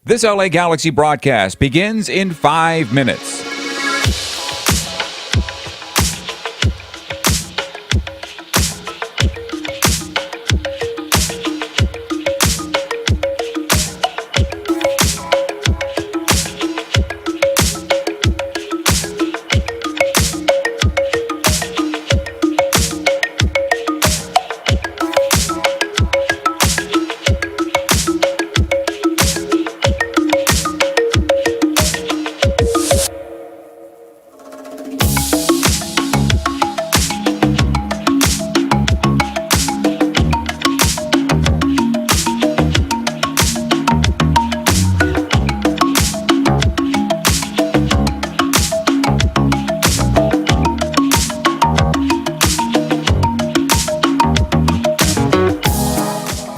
This LA Galaxy broadcast begins in 5 minutes.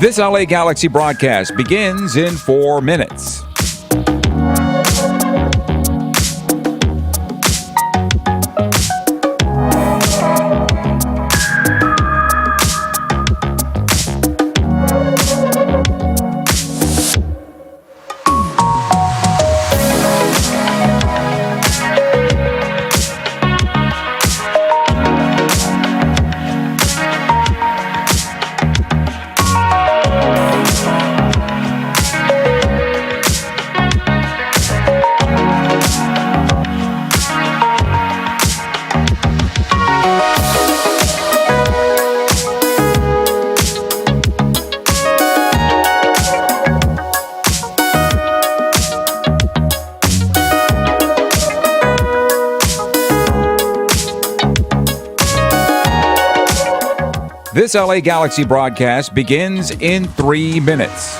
This LA Galaxy broadcast begins in 4 minutes. This LA Galaxy broadcast begins in 3 minutes.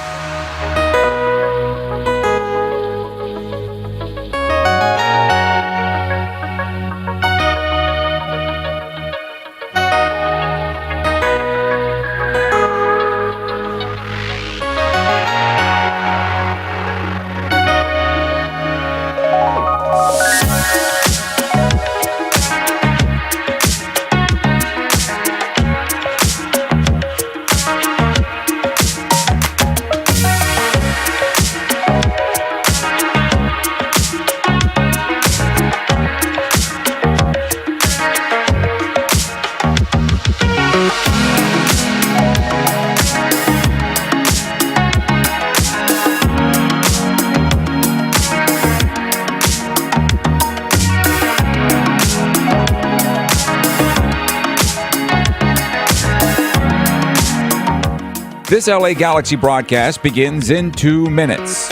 This LA Galaxy broadcast begins in 2 minutes.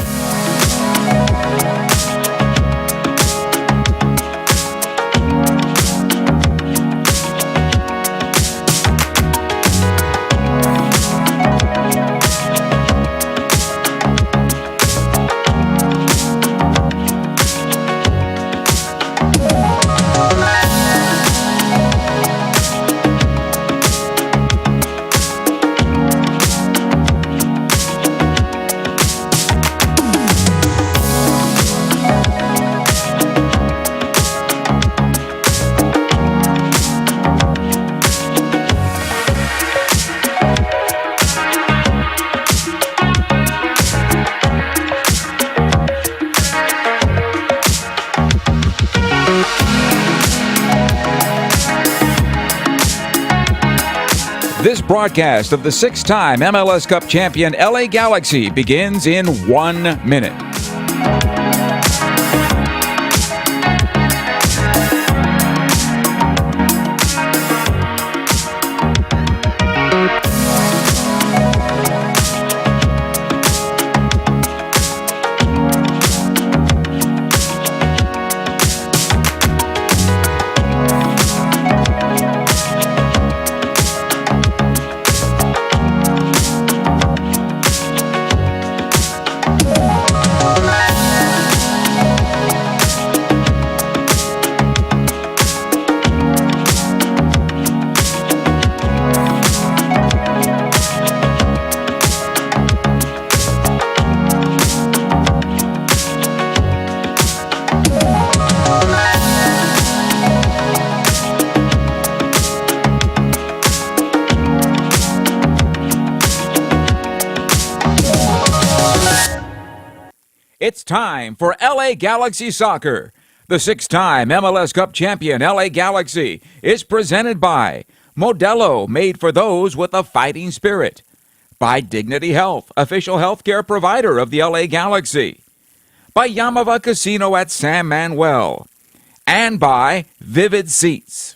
This broadcast of the 6-time MLS Cup champion LA Galaxy begins in 1 minute. It's time for LA Galaxy Soccer. The six-time MLS Cup champion LA Galaxy is presented by Modelo, made for those with a fighting spirit. By Dignity Health, official healthcare provider of the LA Galaxy. By Yamava Casino at San Manuel. And by Vivid Seats.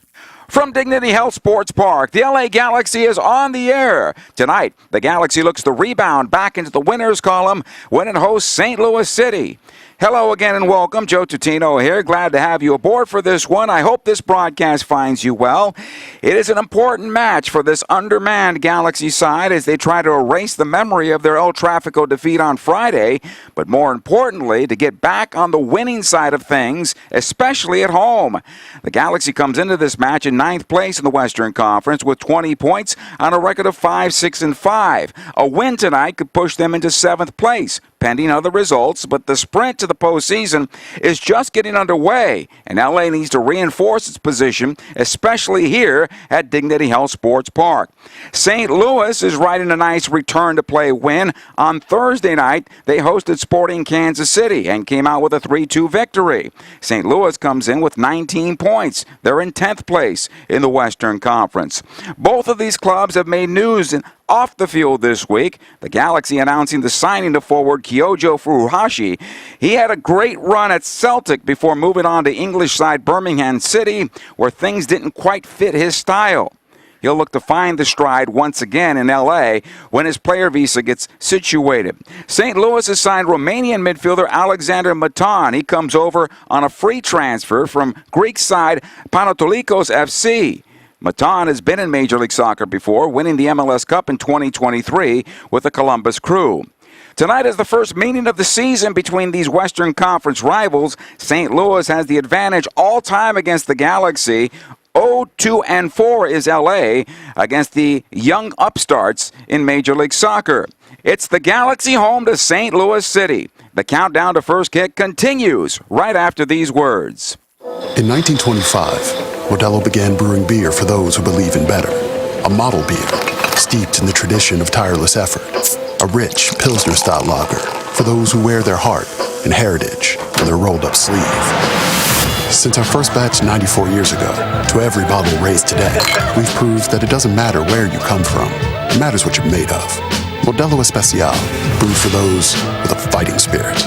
From Dignity Health Sports Park, the LA Galaxy is on the air. Tonight, the Galaxy looks to rebound back into the winners column when it hosts St. Louis City. Hello again and welcome. Joe Tutino here. Glad to have you aboard for this one. I hope this broadcast finds you well. It is an important match for this undermanned Galaxy side as they try to erase the memory of their El Tráfico defeat on Friday, but more importantly, to get back on the winning side of things, especially at home. The Galaxy comes into this match in 9th place in the Western Conference with 20 points on a record of 5-6-5. A win tonight could push them into 7th place, pending other results, but the sprint to the postseason is just getting underway, and LA needs to reinforce its position, especially here at Dignity Health Sports Park. St. Louis is riding a nice return-to-play win. On Thursday night, they hosted Sporting Kansas City and came out with a 3-2 victory. St. Louis comes in with 19 points. They're in 10th place in the Western Conference. Both of these clubs have made news off the field this week. The Galaxy announcing the signing of forward Kyojo Furuhashi. He had a great run at Celtic before moving on to English side Birmingham City, where things didn't quite fit his style. He'll look to find the stride once again in L.A. when his player visa gets situated. St. Louis has signed Romanian midfielder Alexander Matan. He comes over on a free transfer from Greek side Panathinaikos FC. Matan has been in Major League Soccer before, winning the MLS Cup in 2023 with the Columbus Crew. Tonight is the first meeting of the season between these Western Conference rivals. St. Louis has the advantage all time against the Galaxy. 0-2-4 is LA against the young upstarts in Major League Soccer. It's the Galaxy home to St. Louis City. The countdown to first kick continues right after these words. In 1925, Modelo began brewing beer for those who believe in better. A model beer, steeped in the tradition of tireless effort. A rich Pilsner-style lager for those who wear their heart and heritage on their rolled-up sleeve. Since our first batch 94 years ago, to every bottle raised today, we've proved that it doesn't matter where you come from. It matters what you're made of. Modelo Especial, brewed for those with a fighting spirit.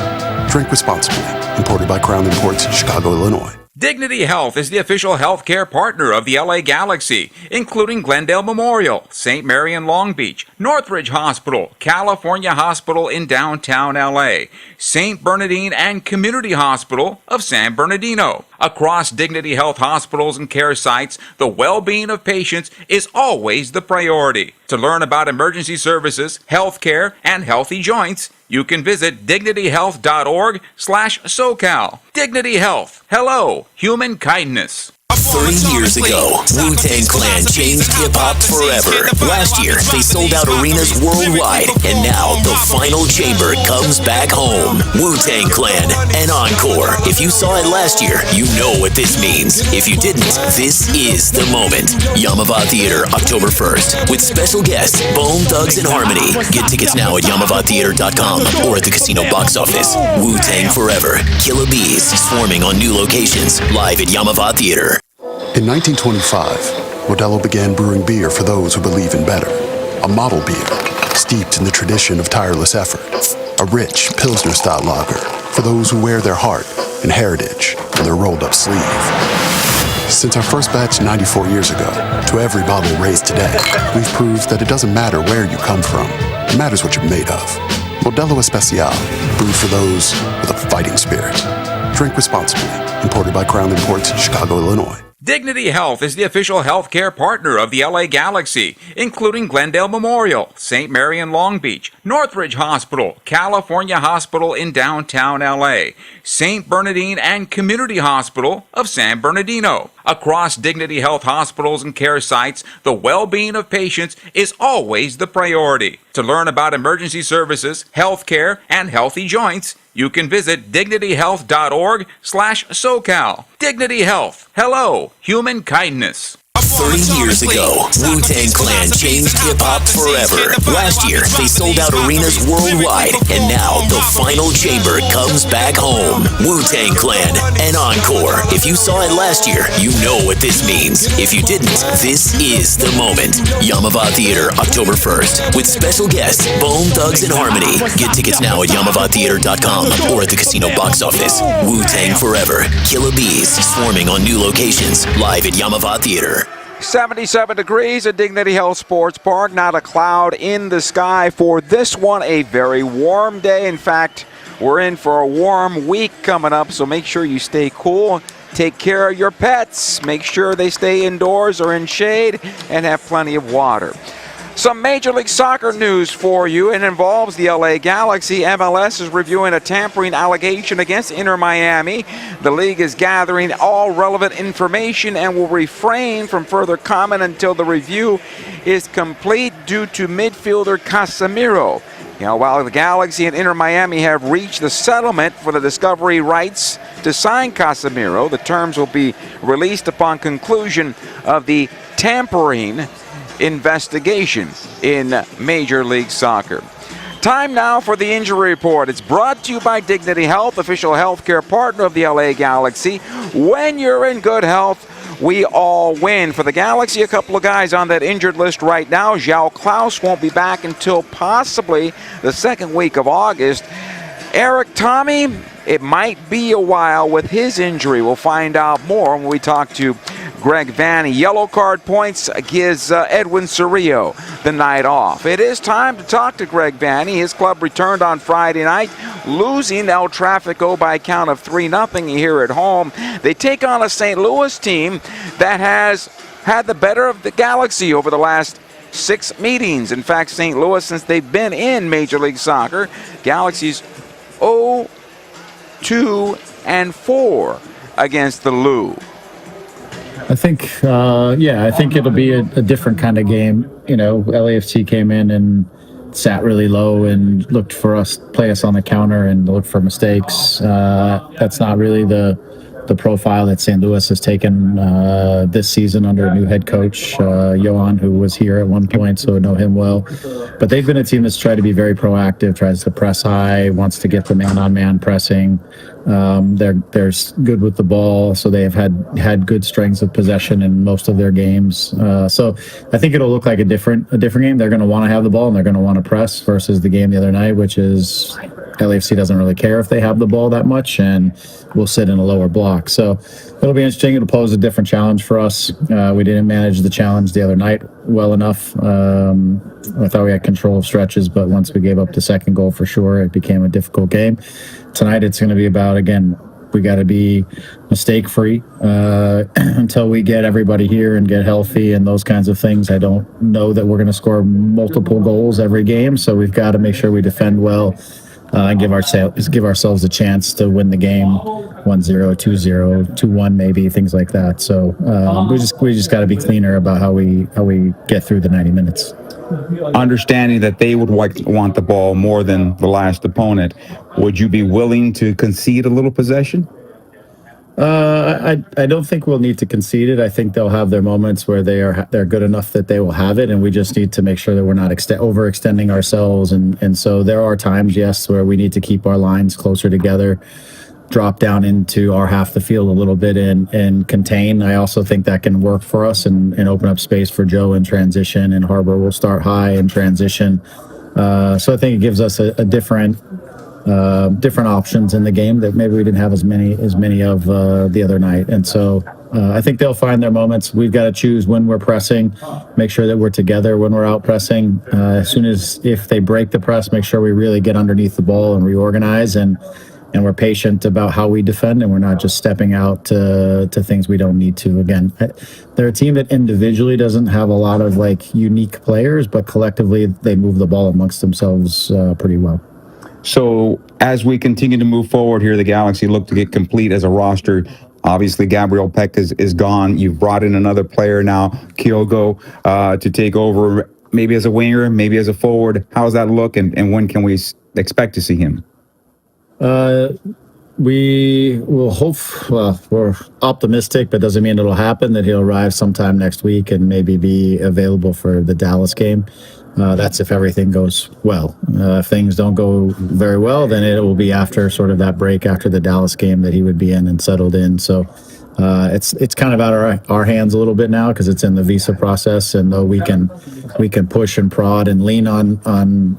Drink responsibly. Imported by Crown Imports, Chicago, Illinois. Dignity Health is the official healthcare partner of the LA Galaxy, including Glendale Memorial, St. Mary in Long Beach, Northridge Hospital, California Hospital in downtown LA, St. Bernardine and Community Hospital of San Bernardino. Across Dignity Health hospitals and care sites, the well-being of patients is always the priority. To learn about emergency services, healthcare, and healthy joints, you can visit dignityhealth.org/SoCal. Dignity Health. Hello, human kindness. 30 years ago, Wu-Tang Clan changed hip-hop forever. Last year, they sold out arenas worldwide, and now the final chamber comes back home. Wu-Tang Clan, an encore. If you saw it last year, you know what this means. If you didn't, this is the moment. Yamava Theater, October 1st, with special guests, Bone Thugs and Harmony. Get tickets now at YamavaTheater.com or at the casino box office. Wu-Tang Forever, Killer Bees, swarming on new locations, live at Yamava Theater. In 1925, Modelo began brewing beer for those who believe in better. A model beer, steeped in the tradition of tireless effort. A rich Pilsner-style lager for those who wear their heart and heritage on their rolled-up sleeve. Since our first batch 94 years ago, to every bottle raised today, we've proved that it doesn't matter where you come from. It matters what you're made of. Modelo Especial, brewed for those with a fighting spirit. Drink responsibly. Imported by Crown Imports, Chicago, Illinois. Dignity Health is the official healthcare partner of the LA Galaxy, including Glendale Memorial, St. Mary in Long Beach, Northridge Hospital, California Hospital in downtown LA, St. Bernardine and Community Hospital of San Bernardino. Across Dignity Health hospitals and care sites, the well-being of patients is always the priority. To learn about emergency services, healthcare, and healthy joints, you can visit dignityhealth.org/SoCal. Dignity Health. Hello, human kindness. 30 years ago, Wu-Tang Clan changed hip-hop forever. Last year, they sold out arenas worldwide, and now the final chamber comes back home. Wu-Tang Clan, an encore. If you saw it last year, you know what this means. If you didn't, this is the moment. Yamava Theater, October 1st, with special guests Bone Thugs and Harmony. Get tickets now at YamavaTheater.com or at the casino box office. Wu-Tang Forever, Killer Bees swarming on new locations, live at Yamava Theater. 77 degrees at Dignity Health Sports Park. Not a cloud in the sky for this one. A very warm day. In fact, we're in for a warm week coming up, so make sure you stay cool. Take care of your pets. Make sure they stay indoors or in shade and have plenty of water. Some Major League Soccer news for you. It involves the LA Galaxy. MLS is reviewing a tampering allegation against Inter Miami. The league is gathering all relevant information and will refrain from further comment until the review is complete due to midfielder Casemiro. While the Galaxy and Inter Miami have reached the settlement for the discovery rights to sign Casemiro, the terms will be released upon conclusion of the tampering investigation in Major League Soccer. Time now for the injury report. It's brought to you by Dignity Health, official healthcare partner of the LA Galaxy. When you're in good health, we all win. For the Galaxy, a couple of guys on that injured list right now. João Klaus won't be back until possibly the second week of August. Eric Tommy, it might be a while with his injury. We'll find out more when we talk to Greg Vanney. Yellow card points gives Edwin Cerrillo the night off. It is time to talk to Greg Vanney. His club returned on Friday night, losing El Tráfico by a count of 3-0 here at home. They take on a St. Louis team that has had the better of the Galaxy over the last 6 meetings. In fact, St. Louis, since they've been in Major League Soccer, Galaxy's 0-2-4 against the Lou. I think it'll be a different kind of game. LAFC came in and sat really low and looked for us, play us on the counter and look for mistakes. That's not really the profile that St. Louis has taken this season under a new head coach, Johan, who was here at one point, so I know him well. But they've been a team that's tried to be very proactive, tries to press high, wants to get the man-on-man pressing. They're good with the ball, so they have had good strengths of possession in most of their games. So I think it'll look like a different game. They're going to want to have the ball and they're going to want to press versus the game the other night, which is LAFC doesn't really care if they have the ball that much and will sit in a lower block. So it'll be interesting. It'll pose a different challenge for us. We didn't manage the challenge the other night well enough. I thought we had control of stretches, but once we gave up the second goal for sure, it became a difficult game. Tonight it's going to be about, again, we got to be mistake-free until we get everybody here and get healthy and those kinds of things. I don't know that we're going to score multiple goals every game, so we've got to make sure we defend well and give ourselves a chance to win the game 1-0, 2-0, 2-1 maybe, things like that. So we just got to be cleaner about how we get through the 90 minutes. Understanding that they would want the ball more than the last opponent, would you be willing to concede a little possession? I don't think we'll need to concede it. I think they'll have their moments where they're good enough that they will have it, and we just need to make sure that we're not overextending ourselves. And so there are times, yes, where we need to keep our lines closer together, drop down into our half the field a little bit and contain. I also think that can work for us and open up space for Joe in transition, and Harbor will start high in transition. So I think it gives us a different options in the game that maybe we didn't have as many of the other night. And so I think they'll find their moments. We've got to choose when we're pressing, make sure that we're together when we're out pressing. If they break the press, make sure we really get underneath the ball and reorganize and we're patient about how we defend, and we're not just stepping out to things we don't need to. Again, they're a team that individually doesn't have a lot of unique players, but collectively they move the ball amongst themselves pretty well. So as we continue to move forward here, the Galaxy look to get complete as a roster. Obviously, Gabriel Peck is gone. You've brought in another player now, Kyogo, to take over, maybe as a winger, maybe as a forward. How does that look, and when can we expect to see him? We will hope, well, we're optimistic, but doesn't mean it'll happen, that he'll arrive sometime next week and maybe be available for the Dallas game. That's if everything goes well. If things don't go very well, then it will be after sort of that break after the Dallas game that he would be in and settled in. So it's kind of out of our hands a little bit now because it's in the visa process, and though we can push and prod and lean on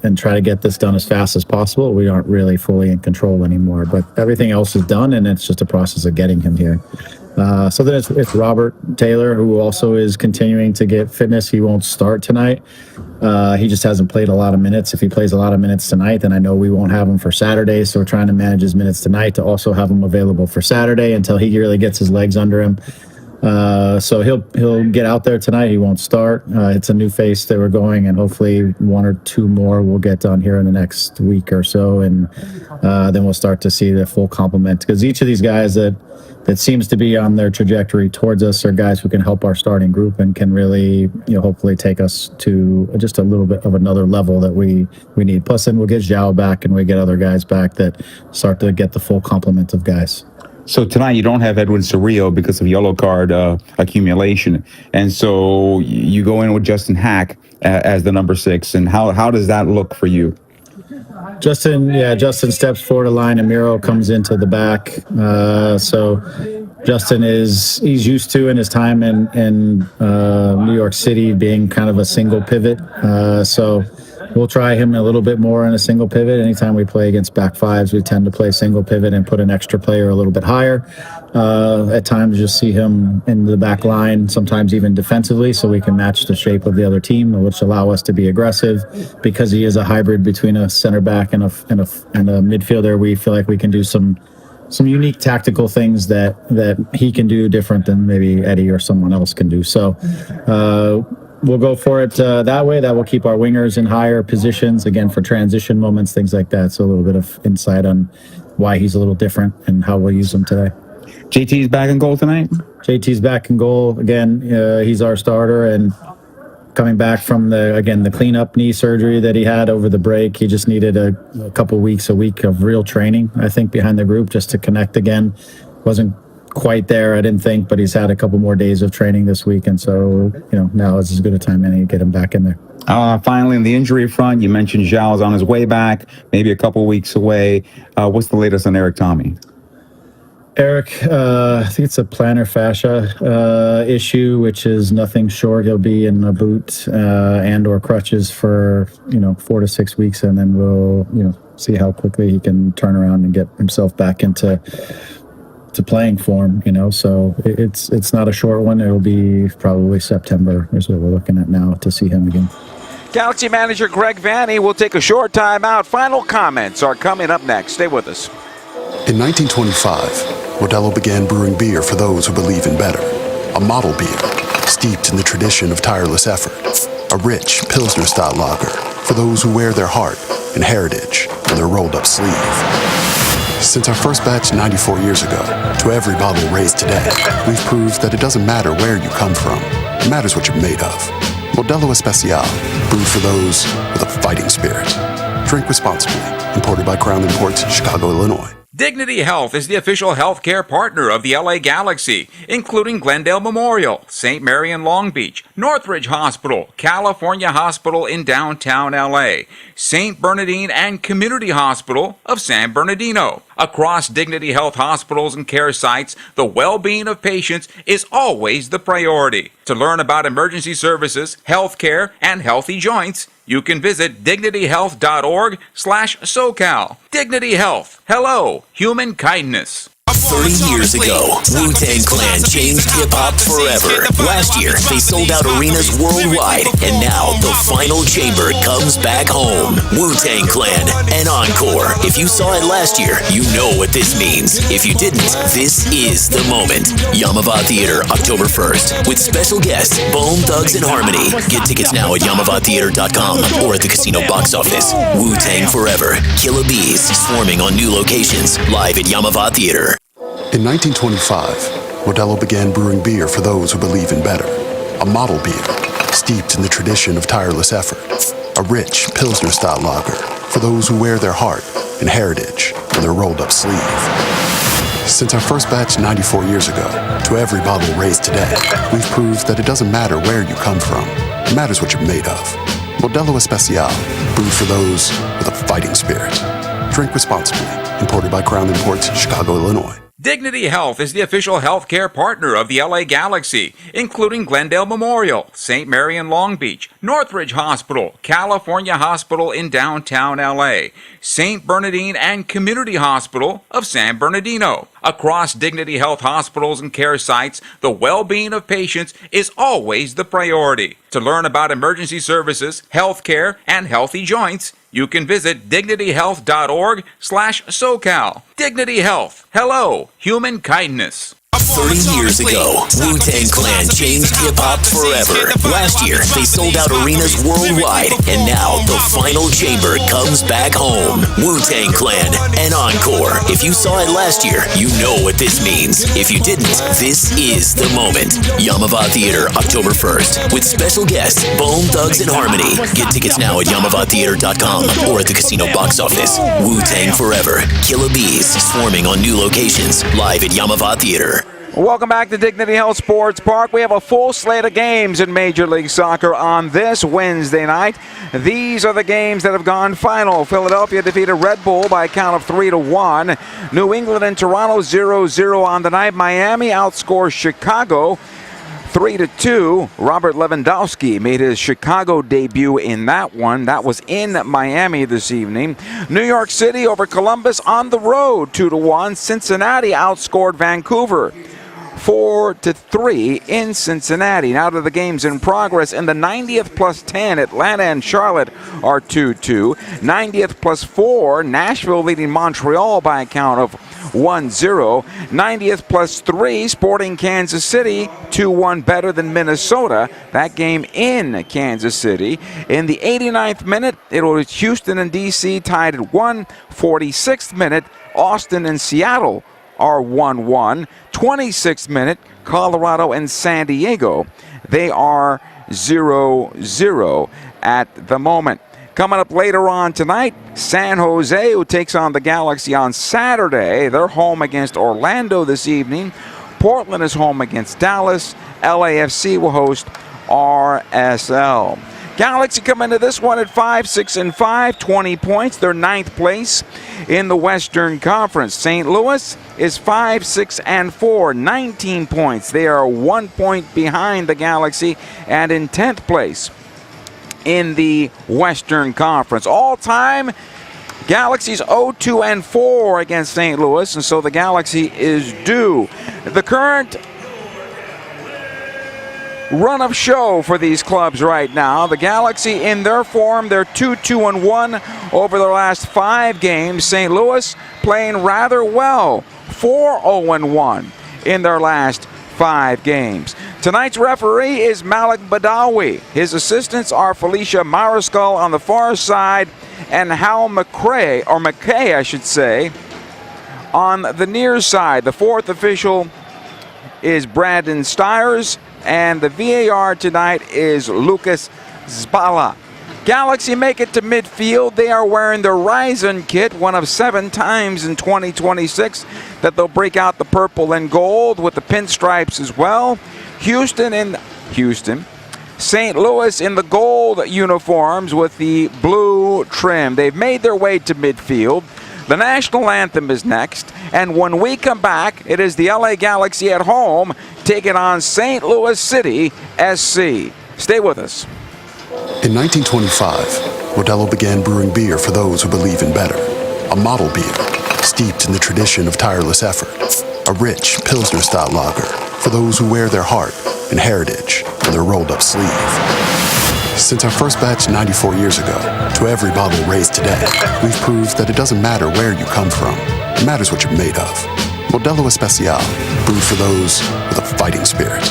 and try to get this done as fast as possible, we aren't really fully in control anymore. But everything else is done, and it's just a process of getting him here. So then it's Robert Taylor, who also is continuing to get fitness. He won't start tonight. He just hasn't played a lot of minutes. If he plays a lot of minutes tonight, then I know we won't have him for Saturday. So we're trying to manage his minutes tonight to also have him available for Saturday until he really gets his legs under him. So he'll get out there tonight. He won't start. It's a new face that we're going, and hopefully one or two more will get done here in the next week or so, and then we'll start to see the full complement. Because each of these guys that seems to be on their trajectory towards us are guys who can help our starting group and can really, hopefully take us to just a little bit of another level that we need. Plus, then we'll get Zhao back and we get other guys back that start to get the full complement of guys. So tonight you don't have Edwin Cerrillo because of yellow card accumulation, and so you go in with Justin Hack as the number 6. And how does that look for you? Justin steps forward a line, and Miro comes into the back. So Justin he's used to in his time in New York City being kind of a single pivot. So we'll try him a little bit more in a single pivot. Anytime we play against back fives, we tend to play single pivot and put an extra player a little bit higher. At times, you'll see him in the back line, sometimes even defensively, so we can match the shape of the other team, which allow us to be aggressive. Because he is a hybrid between a center back and a midfielder, we feel like we can do some unique tactical things that he can do different than maybe Eddie or someone else can do. So we'll go for it that way. That will keep our wingers in higher positions, again, for transition moments, things like that. So a little bit of insight on why he's a little different and how we'll use him today. JT's back in goal tonight? JT's back in goal. Again, he's our starter, and coming back from the cleanup knee surgery that he had over the break. He just needed a week of real training, I think, behind the group just to connect again. Wasn't quite there, I didn't think, but he's had a couple more days of training this week, and so now is as good a time any to get him back in there. Finally, on the injury front, you mentioned Zhao's on his way back, maybe a couple weeks away. What's the latest on Eric Tommy? Eric, I think it's a plantar fascia issue, which is nothing short. He'll be in a boot and or crutches for 4 to 6 weeks, and then we'll see how quickly he can turn around and get himself back into playing form. So it's not a short one. It'll be probably September is what we're looking at now to see him again. Galaxy manager Greg Vanney will take a short time out. Final comments are coming up next. Stay with us. In 1925, Modelo began brewing beer for those who believe in better. A model beer, steeped in the tradition of tireless effort. A rich Pilsner-style lager for those who wear their heart and heritage on their rolled-up sleeve. Since our first batch 94 years ago, to every bottle raised today, we've proved that it doesn't matter where you come from. It matters what you're made of. Modelo Especial, brewed for those with a fighting spirit. Drink responsibly. Imported by Crown Imports, Chicago, Illinois. Dignity Health is the official healthcare partner of the LA Galaxy, including Glendale Memorial, St. Mary in Long Beach, Northridge Hospital, California Hospital in downtown LA, St. Bernardine and Community Hospital of San Bernardino. Across Dignity Health hospitals and care sites, the well-being of patients is always the priority. To learn about emergency services, healthcare, and healthy joints, you can visit dignityhealth.org/SoCal. Dignity Health. Hello, human kindness. 30 years ago, Wu-Tang Clan changed hip-hop forever. Last year, they sold out arenas worldwide, and now the final chamber comes back home. Wu-Tang Clan, an encore. If you saw it last year, you know what this means. If you didn't, this is the moment. Yamava Theater, October 1st, with special guests, Bone Thugs and Harmony. Get tickets now at YamavaTheater.com or at the casino box office. Wu-Tang Forever, Killer Bees, swarming on new locations, live at Yamava Theater. In 1925, Modelo began brewing beer for those who believe in better. A model beer, steeped in the tradition of tireless effort. A rich Pilsner-style lager for those who wear their heart and heritage on their rolled-up sleeve. Since our first batch 94 years ago, to every bottle raised today, we've proved that it doesn't matter where you come from. It matters what you're made of. Modelo Especial, brewed for those with a fighting spirit. Drink responsibly. Imported by Crown Imports, Chicago, Illinois. Dignity Health is the official healthcare partner of the LA Galaxy, including Glendale Memorial, St. Mary in Long Beach, Northridge Hospital, California Hospital in downtown LA, St. Bernardine and Community Hospital of San Bernardino. Across Dignity Health hospitals and care sites, the well-being of patients is always the priority. To learn about emergency services, healthcare, and healthy joints, you can visit dignityhealth.org/SoCal. Dignity Health. Hello, human kindness. 30 years ago, Wu-Tang Clan changed hip-hop forever. Last year, they sold out arenas worldwide, and now the final chamber comes back home. Wu-Tang Clan, an encore. If you saw it last year, you know what this means. If you didn't, this is the moment. Yamava Theater, October 1st, with special guests, Bone Thugs and Harmony. Get tickets now at YamavaTheater.com or at the casino box office. Wu-Tang Forever, Killer Bees, swarming on new locations, live at Yamava Theater. Welcome back to Dignity Health Sports Park. We have a full slate of games in Major League Soccer on this Wednesday night. These are the games that have gone final. Philadelphia defeated Red Bull by a count of 3-1. New England and Toronto 0-0 on the night. Miami outscores Chicago 3-2. Robert Lewandowski made his Chicago debut in that one. That was in Miami this evening. New York City over Columbus on the road 2-1. Cincinnati outscored Vancouver 4-3 in Cincinnati. Now to the games in progress. In the 90th plus 10, Atlanta and Charlotte are 2-2. 90th plus 4, Nashville leading Montreal by a count of 1-0. 90th plus 3, Sporting Kansas City 2-1 better than Minnesota. That game in Kansas City. In the 89th minute, it was Houston and DC tied at 1. 46th minute, Austin and Seattle are 1-1. 26th minute, Colorado and San Diego. They are 0-0 at the moment. Coming up later on tonight, San Jose, who takes on the Galaxy on Saturday. They're home against Orlando this evening. Portland is home against Dallas. LAFC will host RSL. Galaxy come into this one at 5-6-5, 20 points. They're 9th place in the Western Conference. St. Louis is 5-6-4, 19 points. They are 1 point behind the Galaxy and in 10th place in the Western Conference. All-time, Galaxy's 0-2-4 against St. Louis, and so the Galaxy is due. The current run of show for these clubs right now. The Galaxy in their form, they're 2-2-1 over their last 5 games. St. Louis playing rather well, 4-0-1 in their last 5 games. Tonight's referee is Malik Badawi. His assistants are Felicia Mariscal on the far side and Hal McKay, I should say, on the near side. The fourth official is Brandon Stiers, and the VAR tonight is Lucas Zbala. Galaxy make it to midfield. They are wearing their Ryzen kit, one of 7 times in 2026 that they'll break out the purple and gold with the pinstripes as well. Houston. St. Louis in the gold uniforms with the blue trim. They've made their way to midfield. The national anthem is next, and when we come back, it is the LA Galaxy at home taking on St. Louis City SC. Stay with us. In 1925, Modelo began brewing beer for those who believe in better. A model beer, steeped in the tradition of tireless effort. A rich Pilsner-style lager for those who wear their heart and heritage on their rolled-up sleeve. Since our first batch 94 years ago, to every bottle raised today, we've proved that it doesn't matter where you come from. It matters what you're made of. Modelo Especial, brewed for those with a fighting spirit.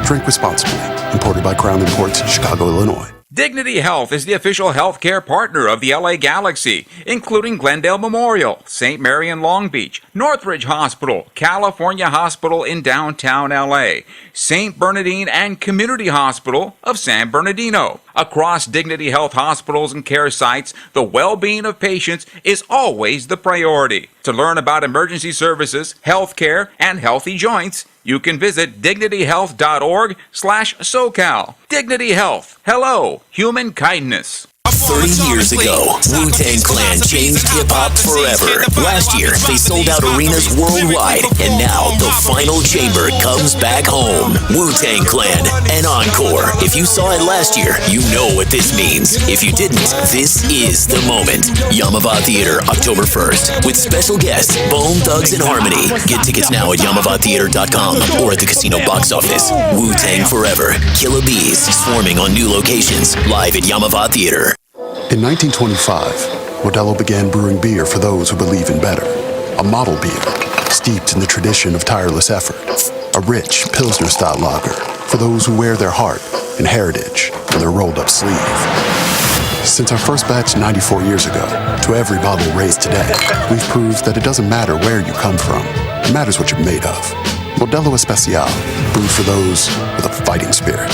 Drink responsibly. Imported by Crown Imports, Chicago, Illinois. Dignity Health is the official healthcare partner of the LA Galaxy, including Glendale Memorial, St. Mary in Long Beach, Northridge Hospital, California Hospital in downtown LA, St. Bernardine and Community Hospital of San Bernardino. Across Dignity Health hospitals and care sites, the well-being of patients is always the priority. To learn about emergency services, healthcare, and healthy joints, you can visit dignityhealth.org/SoCal. Dignity Health. Hello, human kindness. 30 years ago, Wu-Tang Clan changed hip-hop forever. Last year, they sold out arenas worldwide, and now the final chamber comes back home. Wu-Tang Clan, an encore. If you saw it last year, you know what this means. If you didn't, this is the moment. Yamava Theater, October 1st, with special guests, Bone Thugs and Harmony. Get tickets now at YamavaTheater.com or at the casino box office. Wu-Tang Forever, Killer Bees, swarming on new locations, live at Yamava Theater. In 1925, Modelo began brewing beer for those who believe in better. A model beer, steeped in the tradition of tireless effort. A rich Pilsner-style lager for those who wear their heart and heritage on their rolled-up sleeve. Since our first batch 94 years ago, to every bottle raised today, we've proved that it doesn't matter where you come from. It matters what you're made of. Modelo Especial, brewed for those with a fighting spirit.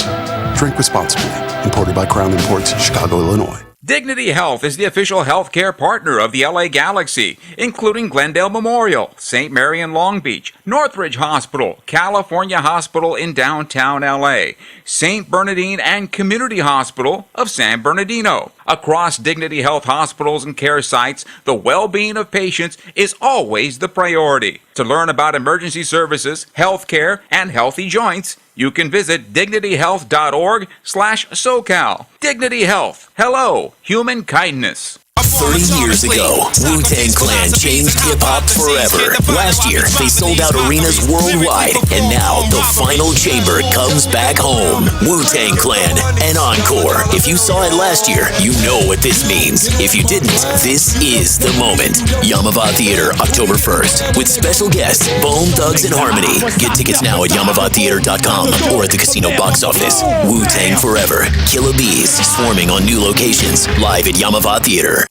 Drink responsibly. Imported by Crown Imports, Chicago, Illinois. Dignity Health is the official healthcare partner of the LA Galaxy, including Glendale Memorial, St. Mary in Long Beach, Northridge Hospital, California Hospital in downtown LA, St. Bernardine and Community Hospital of San Bernardino. Across Dignity Health hospitals and care sites, the well-being of patients is always the priority. To learn about emergency services, healthcare, and healthy joints, you can visit dignityhealth.org/SoCal. Dignity Health. Hello, human kindness. 30 years ago, Wu-Tang Clan changed hip-hop forever. Last year, they sold out arenas worldwide, and now the final chamber comes back home. Wu-Tang Clan, an encore. If you saw it last year, you know what this means. If you didn't, this is the moment. Yamava Theater, October 1st, with special guests, Bone Thugs and Harmony. Get tickets now at YamavaTheater.com or at the casino box office. Wu-Tang Forever, Killer Bees, swarming on new locations, live at Yamava Theater.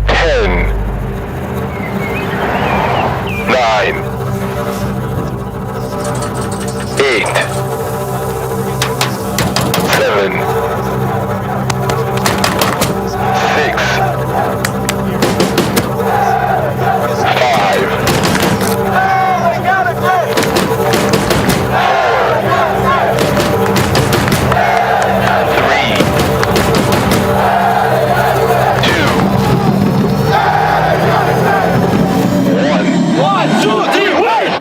10, 9, 8, 7, 6, 5, 3, 2, 1.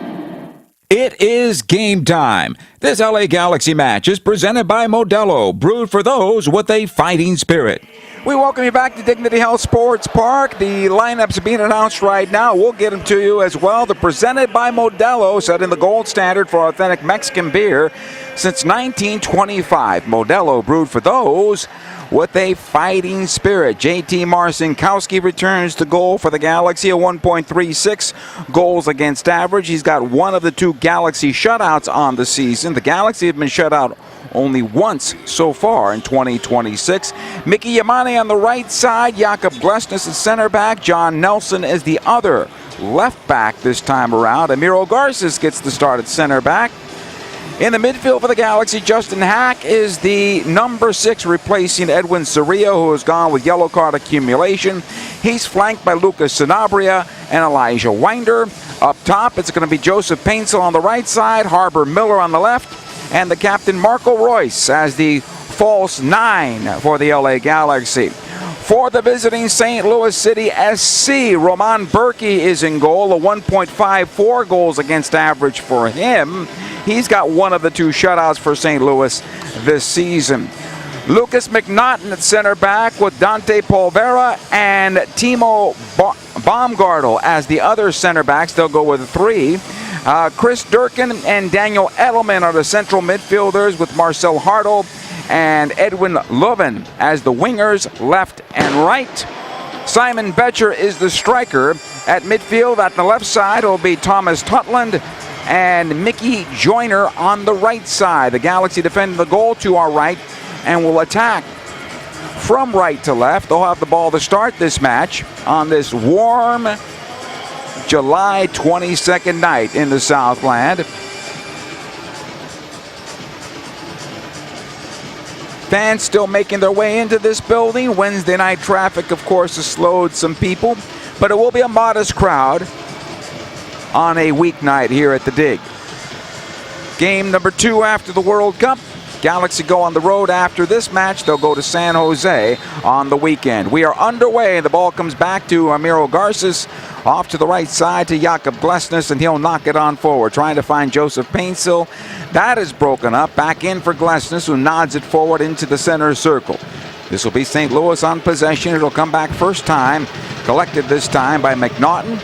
It is game time. This LA Galaxy match is presented by Modelo, brewed for those with a fighting spirit. We welcome you back to Dignity Health Sports Park. The lineups are being announced right now. We'll get them to you as well. They're presented by Modelo, setting the gold standard for authentic Mexican beer since 1925. Modelo, brewed for those with a fighting spirit. JT Marcinkowski returns to goal for the Galaxy, a 1.36 goals against average. He's got one of the two Galaxy shutouts on the season. The Galaxy have been shut out only once so far in 2026. Mickey Yamane on the right side, Jakob Glesnes is center back, John Nelson is the other left back this time around. Amiro Garces gets the start at center back. In the midfield for the Galaxy, Justin Hack is the number 6, replacing Edwin Cerrillo, who has gone with yellow card accumulation. He's flanked by Lucas Sanabria and Elijah Winder. Up top, it's going to be Joseph Paintsel on the right side, Harbor Miller on the left, and the captain Marco Royce as the false 9 for the LA Galaxy. For the visiting St. Louis City SC, Roman Berkey is in goal, a 1.54 goals against average for him. He's got one of the two shutouts for St. Louis this season. Lucas McNaughton at center back with Dante Polvera and Timo Baumgartel as the other center backs. They'll go with 3. Chris Durkin and Daniel Edelman are the central midfielders with Marcel Hartl and Edwin Leuven as the wingers left and right. Simon Betcher is the striker. At midfield at the left side will be Thomas Tutland and Mickey Joyner on the right side. The Galaxy defending the goal to our right and will attack from right to left. They'll have the ball to start this match on this warm July 22nd night in the Southland. Fans still making their way into this building. Wednesday night traffic, of course, has slowed some people, but it will be a modest crowd on a weeknight here at the Dig. Game number 2 after the World Cup. Galaxy go on the road after this match. They'll go to San Jose on the weekend. We are underway. The ball comes back to Amiro Garces. Off to the right side to Jakob Glesnes, and he'll knock it on forward. Trying to find Joseph Paintsill. That is broken up. Back in for Glesnes, who nods it forward into the center circle. This will be St. Louis on possession. It'll come back first time. Collected this time by McNaughton.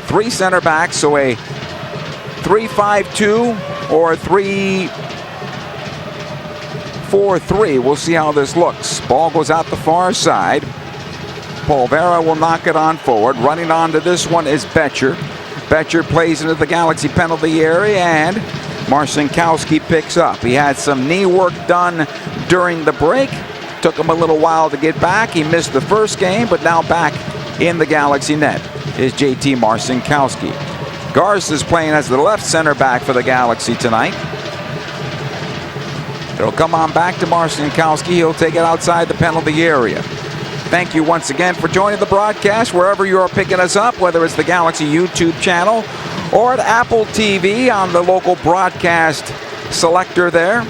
3 center backs, so a 3-5-2 or 3-4-3. We'll see how this looks. Ball goes out the far side. Polvera will knock it on forward. Running onto this one is Betcher. Betcher plays into the Galaxy penalty area, and Marcinkowski picks up. He had some knee work done during the break. Took him a little while to get back. He missed the first game, but now back in the Galaxy net is JT Marcinkowski. Garces is playing as the left center back for the Galaxy tonight. It'll come on back to Marcinkowski. He'll take it outside the penalty area. Thank you once again for joining the broadcast wherever you are picking us up, whether it's the Galaxy YouTube channel or at Apple TV on the local broadcast selector there.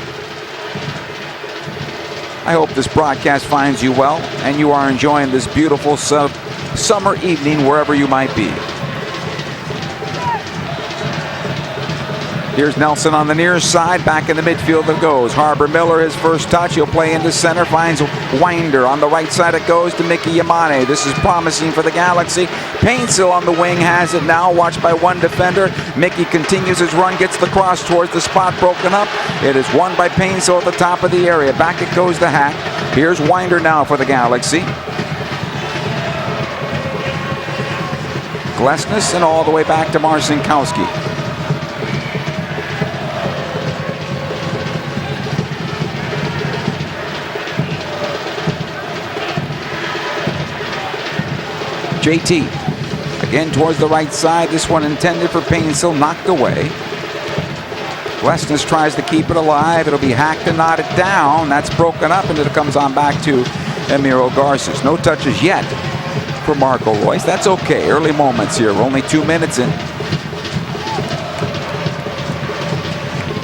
I hope this broadcast finds you well and you are enjoying this beautiful summer evening wherever you might be. Here's Nelson on the near side. Back in the midfield it goes. Harbor Miller, his first touch. He'll play into center. Finds Winder. On the right side it goes to Mickey Yamane. This is promising for the Galaxy. Paintsill on the wing has it now. Watched by one defender. Mickey continues his run. Gets the cross towards the spot broken up. It is won by Paintsill at the top of the area. Back it goes to Hack. Here's Winder now for the Galaxy. Glesnes and all the way back to Marcinkowski. JT again towards the right side. This one intended for Paintsill, knocked away. Glesnes tries to keep it alive. It'll be Hack to knot it down. That's broken up, and it comes on back to Amiro Garces. No touches yet for Marco Royce. That's okay. Early moments here. We're only 2 minutes in.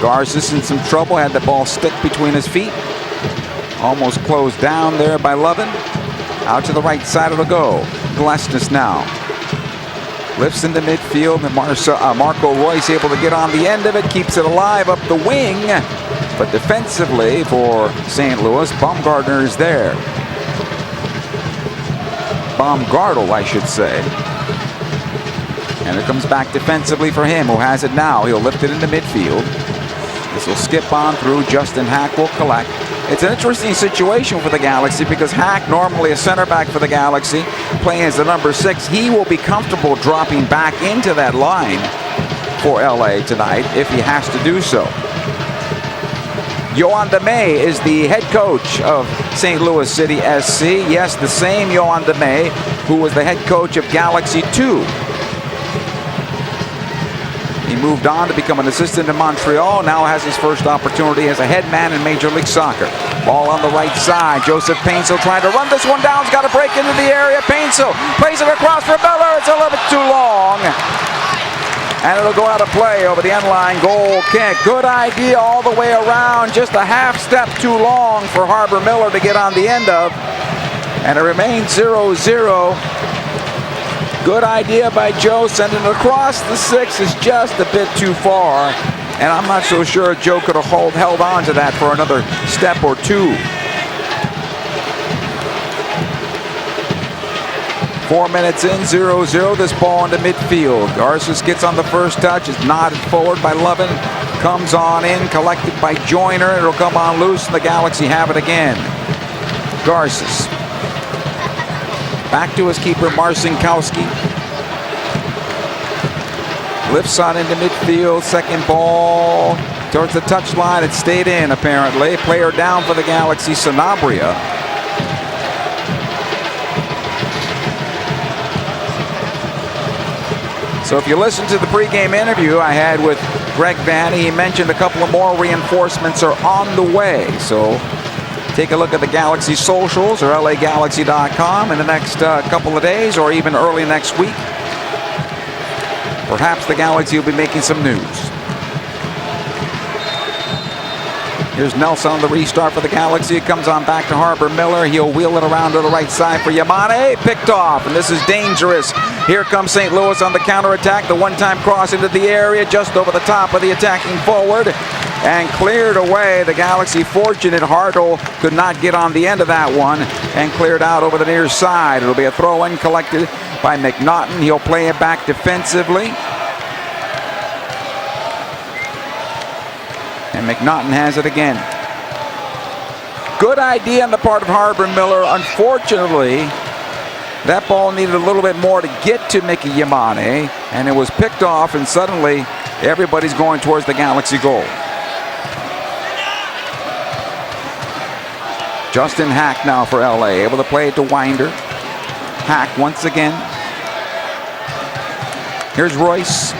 Garces in some trouble. Had the ball stick between his feet. Almost closed down there by Lovin. Out to the right side it'll go. Glesnes now. Lifts into midfield, and Marco Royce able to get on the end of it. Keeps it alive up the wing. But defensively for St. Louis, Baumgartner is there. Baumgartel, I should say. And it comes back defensively for him, who has it now. He'll lift it into midfield. This will skip on through. Justin Hack will collect. It's an interesting situation for the Galaxy because Hack, normally a center back for the Galaxy, playing as the number 6, he will be comfortable dropping back into that line for LA tonight if he has to do so. Yohan Demay is the head coach of St. Louis City SC. Yes, the same Yohan Demay who was the head coach of Galaxy 2. He moved on to become an assistant in Montreal. Now has his first opportunity as a head man in Major League Soccer. Ball on the right side. Joseph Paintsill trying to run this one down. He's got to break into the area. Paintsill plays it across for Miller. It's a little bit too long. And it'll go out of play over the end line. Goal kick. Good idea all the way around. Just a half step too long for Harbor Miller to get on the end of. And it remains 0-0. Good idea by Joe. Sending it across the 6 is just a bit too far. And I'm not so sure Joe could have held on to that for another step or two. 4 minutes in, 0-0. This ball into midfield. Garces gets on the first touch. Is nodded forward by Lovin. Comes on in, collected by Joyner. It'll come on loose, and the Galaxy have it again. Garces. Back to his keeper, Marcinkowski. Lifts on into midfield. Second ball towards the touchline. It stayed in, apparently. Player down for the Galaxy, Sanabria. So if you listen to the pregame interview I had with Greg Vanney, he mentioned a couple of more reinforcements are on the way. So take a look at the Galaxy socials or LAGalaxy.com in the next couple of days or even early next week. Perhaps the Galaxy will be making some news. Here's Nelson on the restart for the Galaxy. It comes on back to Harbor Miller. He'll wheel it around to the right side for Yamane. Picked off, and this is dangerous. Here comes St. Louis on the counterattack. The one-time cross into the area just over the top of the attacking forward. And cleared away. The Galaxy fortunate. Hartle could not get on the end of that one and cleared out over the near side. It'll be a throw-in collected by McNaughton. He'll play it back defensively. And McNaughton has it again. Good idea on the part of Harbor Miller. Unfortunately, that ball needed a little bit more to get to Mickey Yamane, and it was picked off, and suddenly everybody's going towards the Galaxy goal. Justin Hack now for LA, able to play it to Winder. Hack once again. Here's Royce.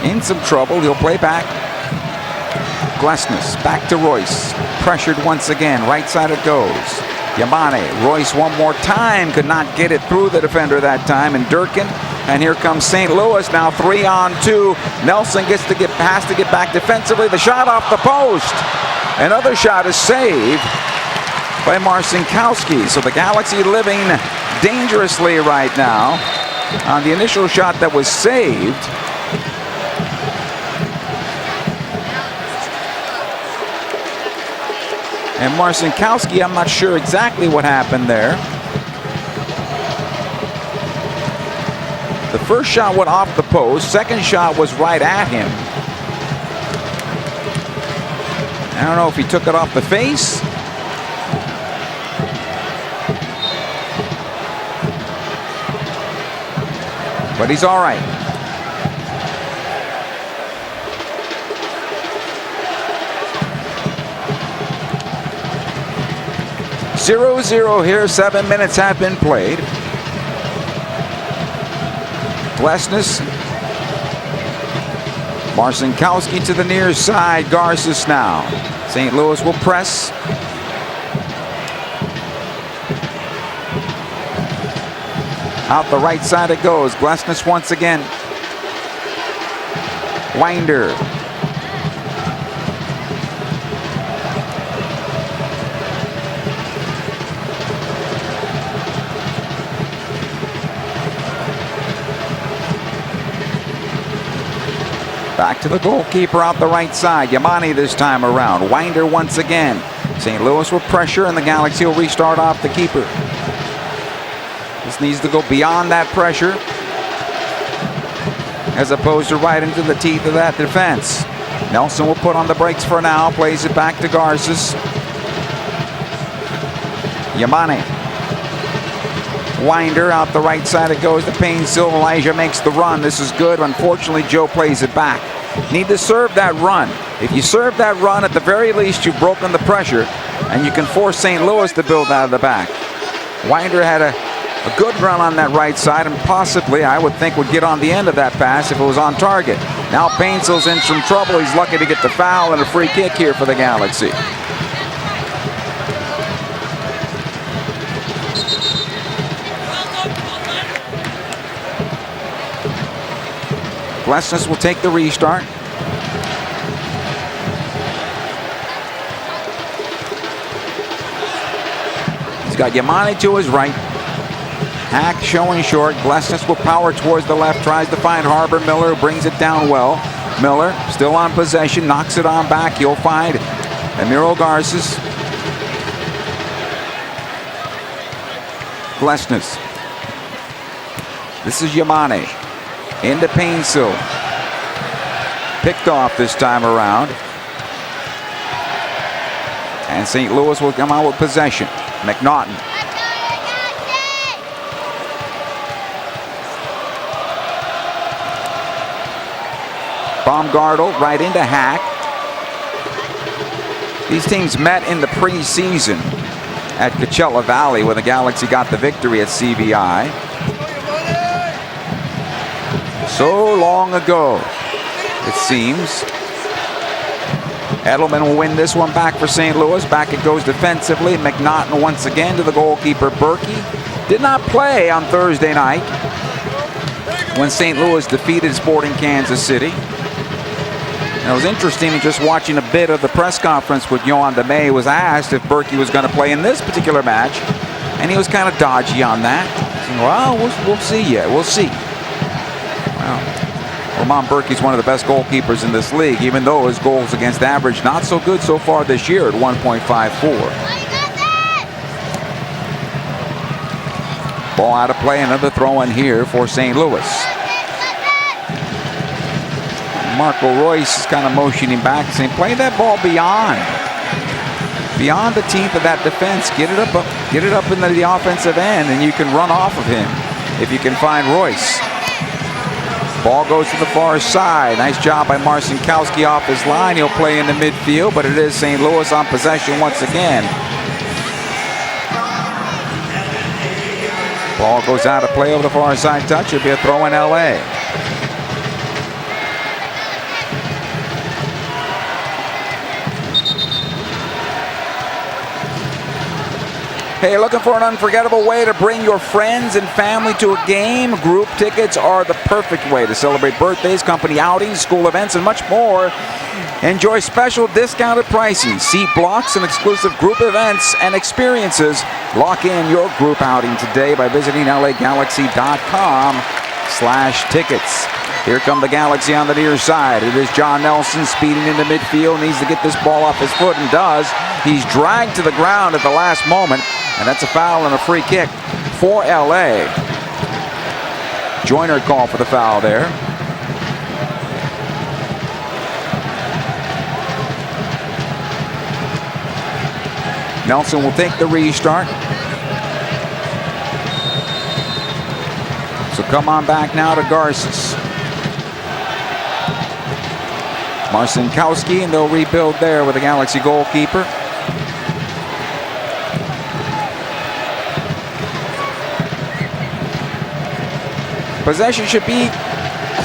In some trouble, he'll play back. Glesnes back to Royce. Pressured once again, right side it goes. Yamane, Royce one more time, could not get it through the defender that time, and Durkin. And here comes St. Louis now 3-on-2. Nelson has to get back defensively. The shot off the post. Another shot is saved by Marcinkowski. So the Galaxy living dangerously right now on the initial shot that was saved. And Marcinkowski, I'm not sure exactly what happened there. The first shot went off the post. Second shot was right at him. I don't know if he took it off the face. But he's all right. Zero here. 7 minutes have been played. Glesnes. Marcinkowski to the near side. Garces now. St. Louis will press. Out the right side it goes. Glesnes once again. Winder. Back to the goalkeeper out the right side. Yamane this time around. Winder once again. St. Louis will pressure, and the Galaxy will restart off the keeper. This needs to go beyond that pressure, as opposed to right into the teeth of that defense. Nelson will put on the brakes for now. Plays it back to Garces. Yamane. Winder out the right side it goes to Painsil. Elijah makes the run. This is good. Unfortunately, Joe plays it back. Need to serve that run. If you serve that run, at the very least, you've broken the pressure, and you can force St. Louis to build out of the back. Winder had a good run on that right side, and possibly, I would think, would get on the end of that pass if it was on target. Now Painsil's in some trouble. He's lucky to get the foul and a free kick here for the Galaxy. Glesnes will take the restart. He's got Yamane to his right. Hack showing short. Glesnes will power towards the left. Tries to find Harbor Miller. Brings it down well. Miller still on possession. Knocks it on back. You'll find Emiro Garces. Glesnes. This is Yamane. Into Painsil. Picked off this time around. And St. Louis will come out with possession. McNaughton. Baumgartel right into Hack. These teams met in the preseason at Coachella Valley when the Galaxy got the victory at CVI. So long ago, it seems. Edelman will win this one back for St. Louis. Back it goes defensively. McNaughton once again to the goalkeeper, Berkey. Did not play on Thursday night when St. Louis defeated Sporting Kansas City. And it was interesting just watching a bit of the press conference with Yohan DeMay. He was asked if Berkey was going to play in this particular match, and he was kind of dodgy on that. Saying, well, we'll see yet. We'll see. Well, Roman Berkey's one of the best goalkeepers in this league, even though his goals against average not so good so far this year at 1.54. Ball out of play, another throw in here for St. Louis. Marco Royce is kind of motioning back, saying, play that ball beyond the teeth of that defense. Get it up into the offensive end, and you can run off of him if you can find Royce. Ball goes to the far side. Nice job by Marcinkowski off his line. He'll play in the midfield, but it is St. Louis on possession once again. Ball goes out of play over the far side touch. It'll be a throw in LA. Hey, looking for an unforgettable way to bring your friends and family to a game? Group tickets are the perfect way to celebrate birthdays, company outings, school events, and much more. Enjoy special discounted pricing, seat blocks, and exclusive group events and experiences. Lock in your group outing today by visiting lagalaxy.com/tickets. Here come the Galaxy on the near side. It is John Nelson speeding into midfield. Needs to get this ball off his foot and does. He's dragged to the ground at the last moment. And that's a foul and a free kick for LA. Joyner called for the foul there. Nelson will take the restart. So come on back now to Garces. Marcinkowski, and they'll rebuild there with the Galaxy goalkeeper. Possession should be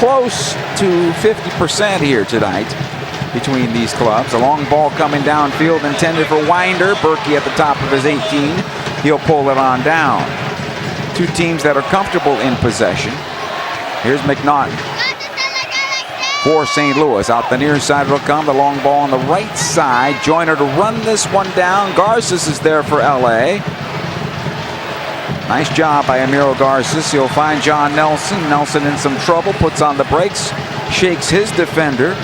close to 50% here tonight between these clubs. A long ball coming downfield intended for Winder. Berkey at the top of his 18. He'll pull it on down. Two teams that are comfortable in possession. Here's McNaughton for St. Louis. Out the near side it'll come. The long ball on the right side. Joyner to run this one down. Garces is there for LA. Nice job by Amiro Garces. He'll find John Nelson. Nelson in some trouble. Puts on the brakes. Shakes his defender.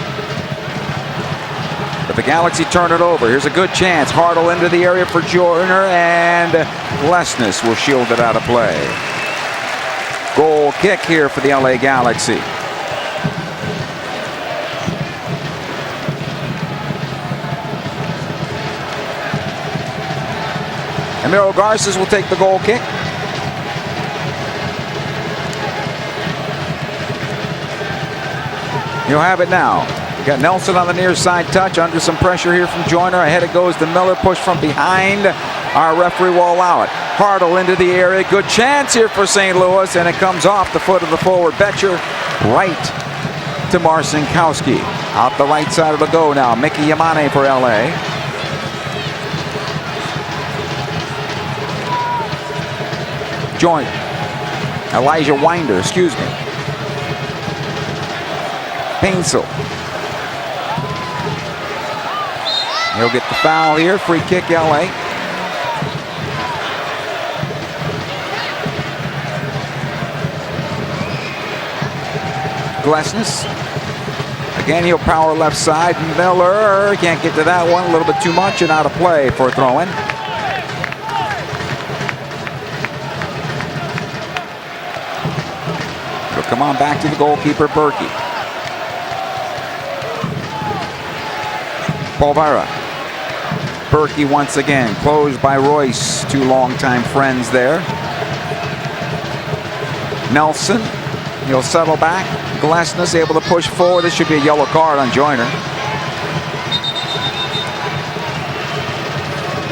But the Galaxy turn it over. Here's a good chance. Hartle into the area for Joyner. And Lesnes will shield it out of play. Goal kick here for the LA Galaxy. Amiro Garces will take the goal kick. You'll have it now. You got Nelson on the near side touch, under some pressure here from Joyner. Ahead it goes to Miller, push from behind. Our referee will allow it. Hartle into the area. Good chance here for St. Louis, and it comes off the foot of the forward Betcher right to Marcinkowski. Out the right side it'll go now. Mickey Yamane for LA. Joyner. Elijah Winder, excuse me. Painsel. He'll get the foul here. Free kick, LA. Lesnes. Again, he'll power left side. Miller can't get to that one. A little bit too much and out of play for a throw-in. So come on back to the goalkeeper, Berkey. Polvara. Berkey once again, closed by Royce. Two longtime friends there. Nelson, he'll settle back. Glesnes able to push forward. This should be a yellow card on Joyner.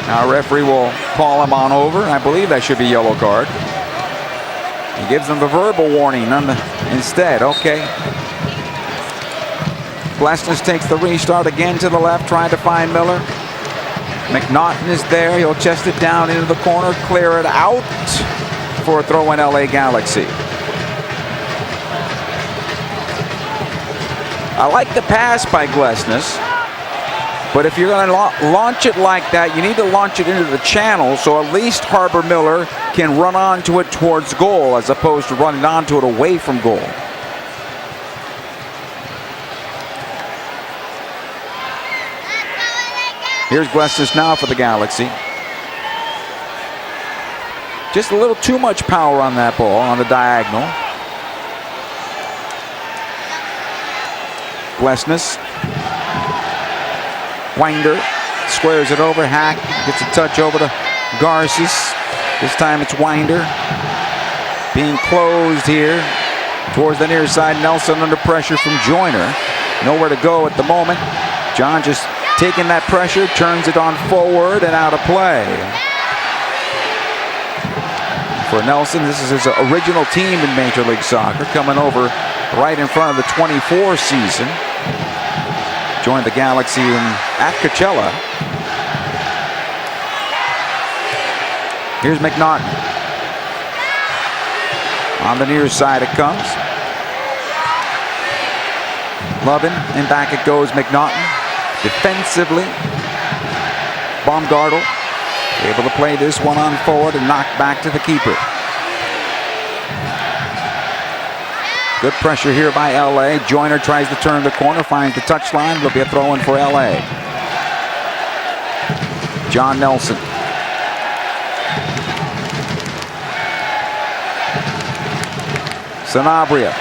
Now referee will call him on over. I believe that should be a yellow card. He gives them the verbal warning instead. Okay. Glesnes takes the restart again to the left, trying to find Miller. McNaughton is there. He'll chest it down into the corner, clear it out for a throw in LA Galaxy. I like the pass by Glesnes, but if you're going to launch it like that, you need to launch it into the channel so at least Harbor Miller can run onto it towards goal as opposed to running onto it away from goal. Here's Glesnes now for the Galaxy. Just a little too much power on that ball on the diagonal. Glesnes. Winder squares it over. Hack gets a touch over to Garces. This time it's Winder. Being closed here towards the near side. Nelson under pressure from Joyner. Nowhere to go at the moment. John just taking that pressure, turns it on forward and out of play. For Nelson, this is his original team in Major League Soccer, coming over right in front of the 24 season. Joined the Galaxy at Coachella. Here's McNaughton. On the near side it comes. Lovin, and back it goes McNaughton. Defensively, Baumgartel able to play this one on forward and knock back to the keeper. Good pressure here by LA. Joyner tries to turn the corner, finds the touchline. It'll be a throw in for LA. John Nelson. Sanabria.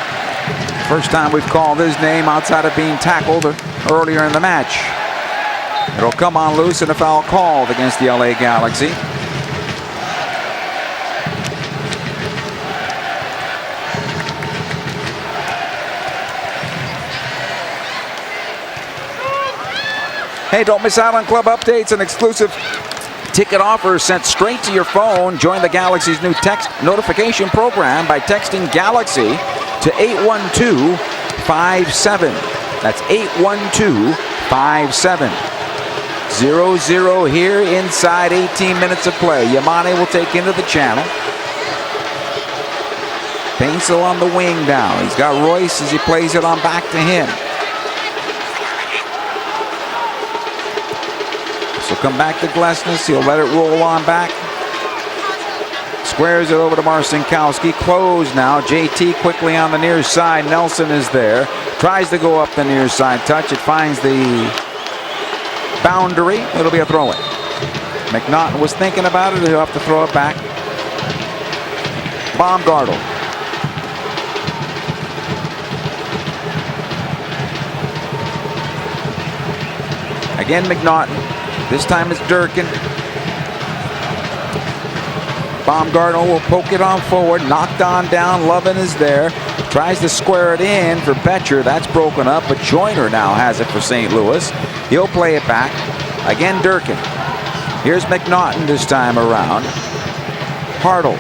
First time we've called his name outside of being tackled earlier in the match. It'll come on loose and a foul called against the LA Galaxy. Hey, don't miss out on club updates and exclusive ticket offers sent straight to your phone. Join the Galaxy's new text notification program by texting Galaxy to 81257. That's 81257. 0-0 here inside 18 minutes of play. Yamane will take into the channel. Painsil on the wing now. He's got Royce as he plays it on back to him. So come back to Glesnes. He'll let it roll on back. Squares it over to Marcinkowski. Closed now. JT quickly on the near side. Nelson is there. Tries to go up the near side touch. It finds the boundary. It'll be a throw-in. McNaughton was thinking about it. He'll have to throw it back. Baumgartel. Again, McNaughton. This time it's Durkin. Baumgartel will poke it on forward. Knocked on down. Lovin is there. Tries to square it in for Betcher. That's broken up, but Joyner now has it for St. Louis. He'll play it back. Again, Durkin. Here's McNaughton this time around. Hartle.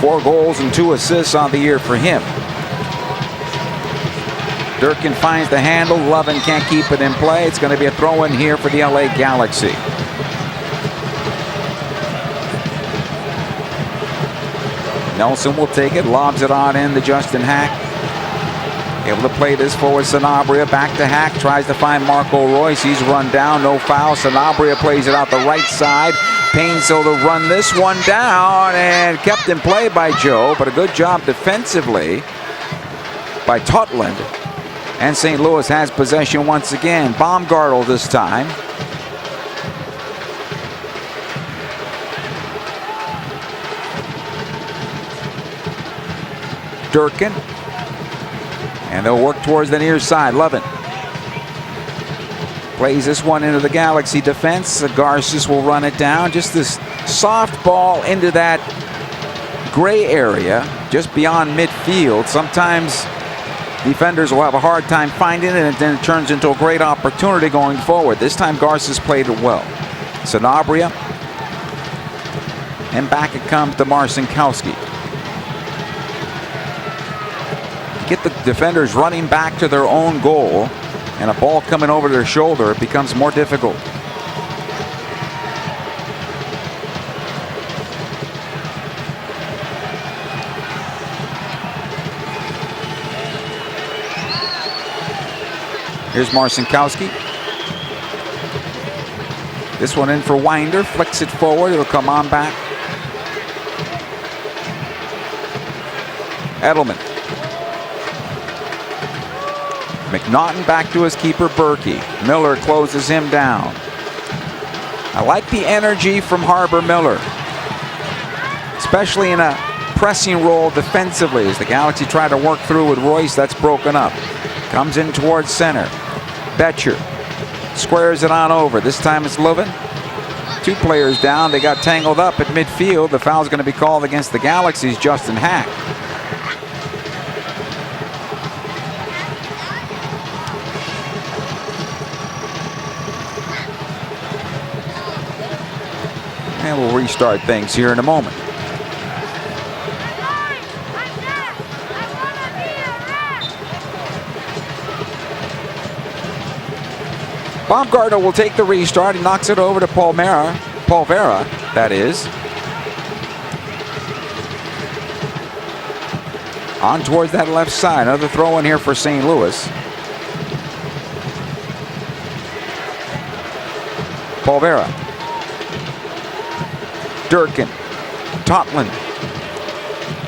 4 goals and 2 assists on the year for him. Durkin finds the handle. Lovin can't keep it in play. It's going to be a throw-in here for the LA Galaxy. Nelson will take it, lobs it on in to Justin Hack. Able to play this forward. Sanabria back to Hack, tries to find Marco Royce. He's run down, no foul. Sanabria plays it out the right side. Painsil to run this one down and kept in play by Joe, but a good job defensively by Totland. And St. Louis has possession once again. Baumgartel this time. Durkin. And they'll work towards the near side. Lovin plays this one into the Galaxy defense. Garces will run it down. Just this soft ball into that gray area just beyond midfield. Sometimes defenders will have a hard time finding it, and then it turns into a great opportunity going forward. This time Garces played it well. Sanabria, and back it comes to Marcinkowski. Get the defenders running back to their own goal, and a ball coming over their shoulder, it becomes more difficult. Here's Marcinkowski. This one in for Winder, flicks it forward, it'll come on back. Edelman. McNaughton back to his keeper, Berkey. Miller closes him down. I like the energy from Harbour Miller, especially in a pressing role defensively as the Galaxy try to work through with Royce. That's broken up. Comes in towards center. Betcher squares it on over. This time it's Leuven. Two players down. They got tangled up at midfield. The foul's going to be called against the Galaxy's Justin Hack. And we'll restart things here in a moment. Baumgartner will take the restart. He knocks it over to Polvera, that is. On towards that left side. Another throw in here for St. Louis. Polvera. Durkin. Totland.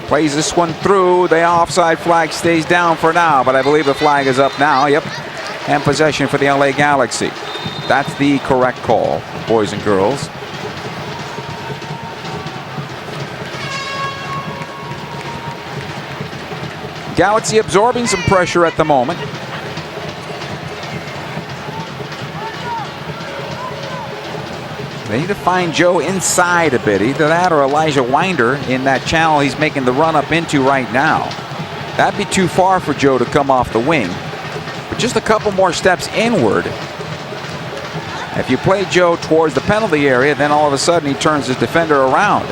Plays this one through. The offside flag stays down for now, but I believe the flag is up now. Yep. And possession for the LA Galaxy. That's the correct call, boys and girls. Galaxy absorbing some pressure at the moment. They need to find Joe inside a bit. Either that or Elijah Winder in that channel he's making the run up into right now. That'd be too far for Joe to come off the wing. Just a couple more steps inward. If you play Joe towards the penalty area, then all of a sudden he turns his defender around.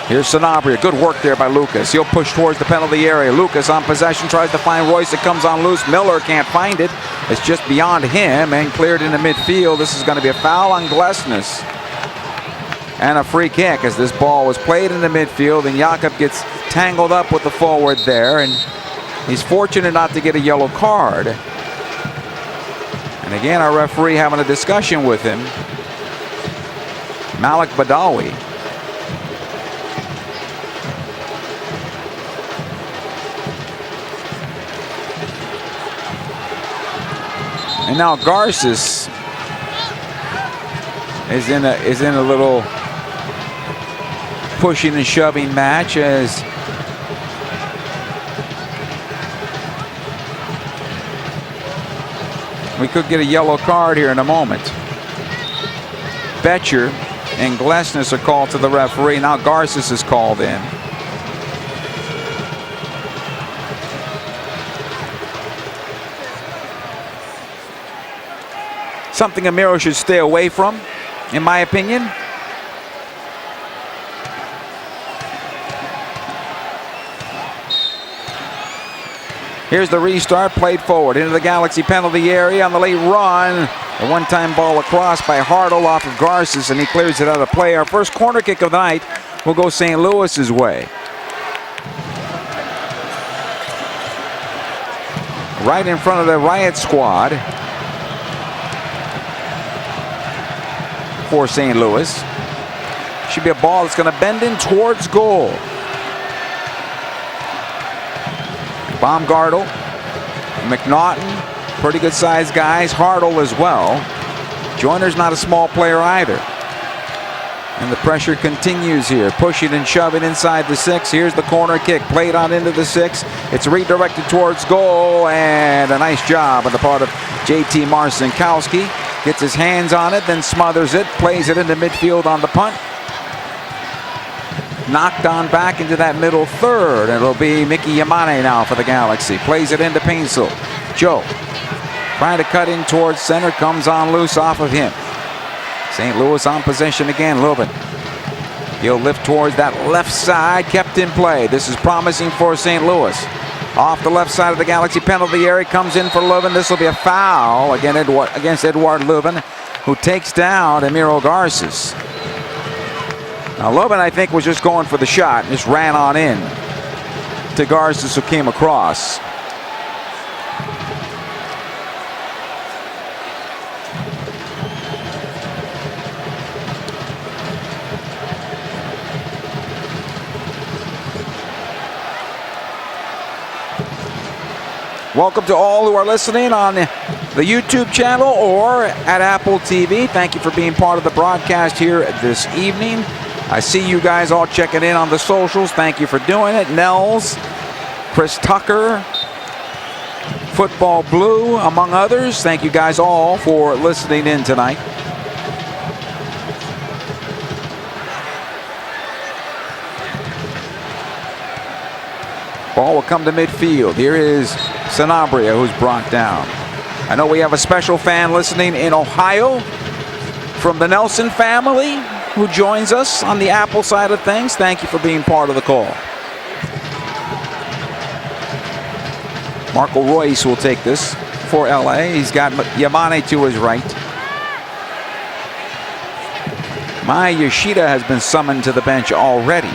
Here's Sanabria. Good work there by Lucas. He'll push towards the penalty area. Lucas on possession tries to find Royce. It comes on loose. Miller can't find it. It's just beyond him and cleared into midfield. This is going to be a foul on Glesnes. And a free kick as this ball was played into midfield, and Jakob gets tangled up with the forward there, and he's fortunate not to get a yellow card. And again, our referee having a discussion with him. Malik Badawi. And now Garces is in a little pushing and shoving match as we could get a yellow card here in a moment. Betcher and Glesnes are called to the referee. Now Garces is called in. Something Amiro should stay away from, in my opinion. Here's the restart, played forward into the Galaxy penalty area on the late run. A one-time ball across by Hartle off of Garces, and he clears it out of play. Our first corner kick of the night will go St. Louis's way. Right in front of the Riot Squad for St. Louis. Should be a ball that's going to bend in towards goal. Baumgartner, McNaughton, pretty good sized guys. Hartle as well. Joyner's not a small player either. And the pressure continues here. Pushing and shoving inside the 6. Here's the corner kick. Played on into the 6. It's redirected towards goal. And a nice job on the part of JT Marcinkowski. Gets his hands on it, then smothers it. Plays it into midfield on the punt. knocked on back into that middle third. It'll be Mickey Yamane now for the Galaxy. Plays it into Painsil. Joe trying to cut in towards center, comes on loose off of him. St. Louis on possession again. Leuven. He'll lift towards that left side, kept in play. This is promising for St. Louis. Off the left side of the Galaxy penalty area, comes in for Leuven. This will be a foul against Edouard Leuven, who takes down Emiro Garces. Now Leuven, I think, was just going for the shot and just ran on in to Garces, who came across. Welcome to all who are listening on the YouTube channel or at Apple TV. Thank you for being part of the broadcast here this evening. I see you guys all checking in on the socials. Thank you for doing it. Nels, Chris Tucker, Football Blue, among others. Thank you guys all for listening in tonight. Ball will come to midfield. Here is Sanabria, who's brought down. I know we have a special fan listening in Ohio from the Nelson family who joins us on the Apple side of things. Thank you for being part of the call. Marco Royce will take this for LA. He's got Yamane to his right. Mai Yoshida has been summoned to the bench already.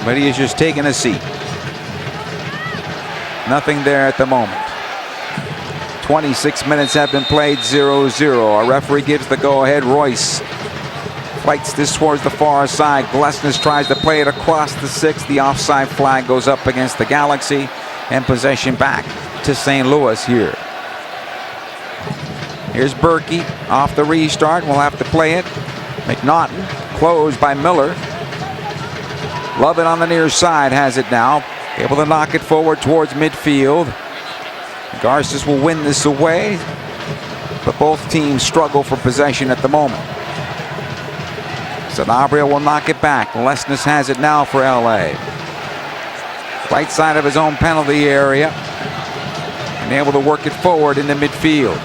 But he is just taking a seat. Nothing there at the moment. 26 minutes have been played, 0-0. Our referee gives the go-ahead. Royce fights this towards the far side. Glesnes tries to play it across the 6. The offside flag goes up against the Galaxy. And possession back to St. Louis here. Here's Berkey off the restart. We'll have to play it. McNaughton closed by Miller. Leuven on the near side has it now. Able to knock it forward towards midfield. Garces will win this away. But both teams struggle for possession at the moment. Sanabria will knock it back. Glesnes has it now for LA. Right side of his own penalty area. And able to work it forward into midfield.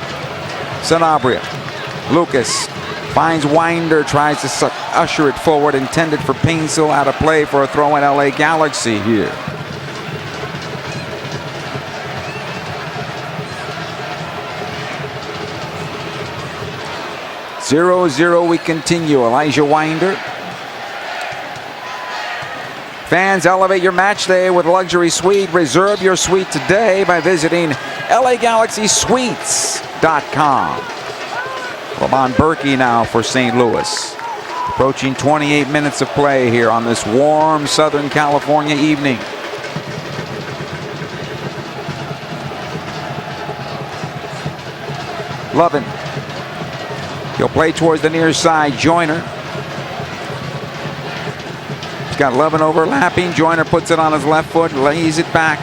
Sanabria. Lucas finds Winder, tries to usher it forward, intended for Painsil, out of play for a throw in LA Galaxy here. Zero-zero we continue. Elijah Winder. Fans, elevate your match day with a luxury suite. Reserve your suite today by visiting LAGalaxySuites.com. Lamont Berkey now for St. Louis. Approaching 28 minutes of play here on this warm Southern California evening. Leuven. He'll play towards the near side. Joyner. He's got Leuven overlapping. Joyner puts it on his left foot, lays it back.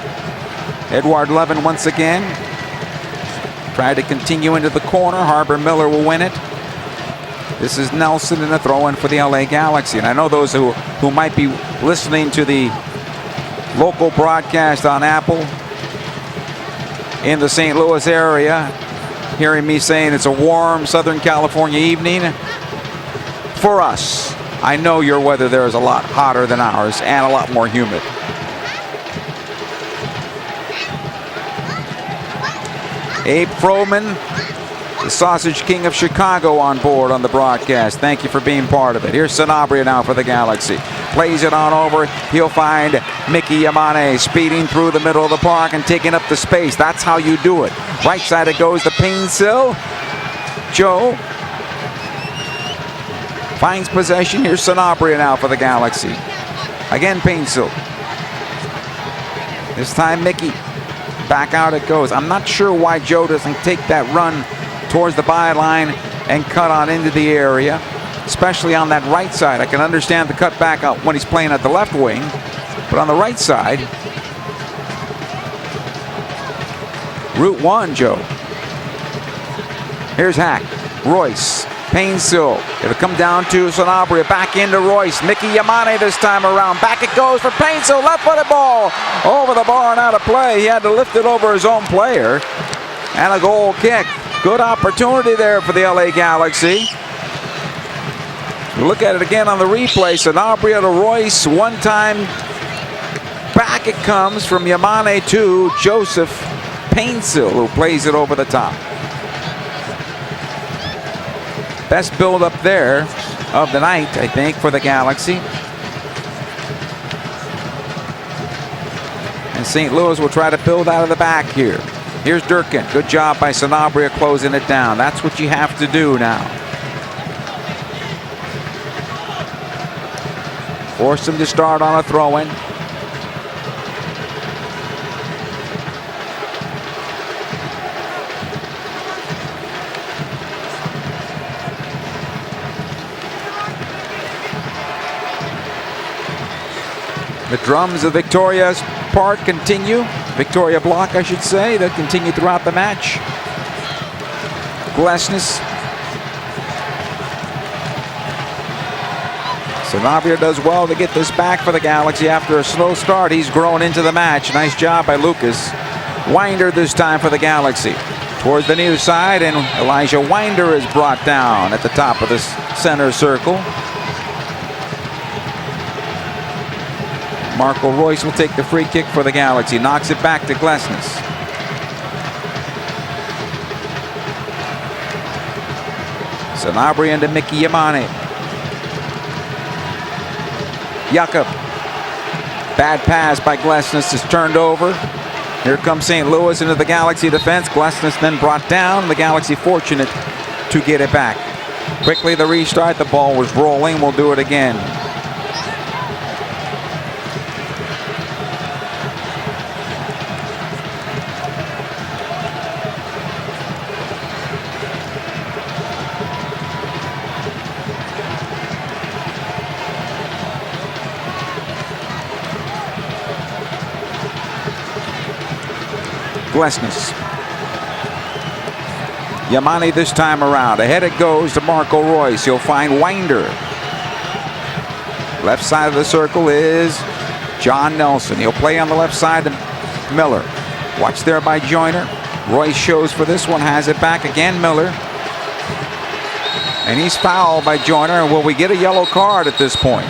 Edouard Leuven once again. Try to continue into the corner. Harbor Miller will win it. This is Nelson in a throw-in for the LA Galaxy. And I know those who might be listening to the local broadcast on Apple in the St. Louis area, hearing me saying it's a warm Southern California evening. For us, I know your weather there is a lot hotter than ours and a lot more humid. Abe Froman, the Sausage King of Chicago, on board on the broadcast. Thank you for being part of it. Here's Sanabria now for the Galaxy. Plays it on over. He'll find Mickey Yamane speeding through the middle of the park and taking up the space. That's how you do it. Right side it goes to Painsil. Joe finds possession. Here's Sanabria now for the Galaxy. Again Painsil. This time Mickey. Back out it goes. I'm not sure why Joe doesn't take that run towards the byline and cut on into the area, especially on that right side. I can understand the cut back out when he's playing at the left wing, but on the right side, Route 1, Joe. Here's Hack. Royce Painsil. It'll come down to Sanabria. Back into Royce. Mickey Yamane this time around. Back it goes for Painsil. Left-footed ball. Over the bar and out of play. He had to lift it over his own player. And a goal kick. Good opportunity there for the LA Galaxy. Look at it again on the replay. Sanabria to Royce. One time. Back it comes from Yamane to Joseph Painsil, who plays it over the top. Best build-up there of the night, I think, for the Galaxy. And St. Louis will try to build out of the back here. Here's Durkin. Good job by Sanabria closing it down. That's what you have to do now. Force him to start on a throw-in. The drums of Victoria's Park continue. Victoria Block, I should say. They'll continue throughout the match. Glesnes. Sanabria does well to get this back for the Galaxy after a slow start. He's grown into the match. Nice job by Lucas. Winder this time for the Galaxy. Towards the near side, and Elijah Winder is brought down at the top of this center circle. Marco Royce will take the free kick for the Galaxy. Knocks it back to Glesnes. Sanabria into Mickey Yamane. Jakob. Bad pass by Glesnes is turned over. Here comes St. Louis into the Galaxy defense. Glesnes then brought down. The Galaxy fortunate to get it back. Quickly the restart. The ball was rolling. We'll do it again. Glesnes. Yamane this time around. Ahead it goes to Marco Royce. He'll find Winder. Left side of the circle is John Nelson. He'll play on the left side to Miller. Watch there by Joyner. Royce shows for this one. Has it back again, Miller. And he's fouled by Joyner. And will we get a yellow card at this point?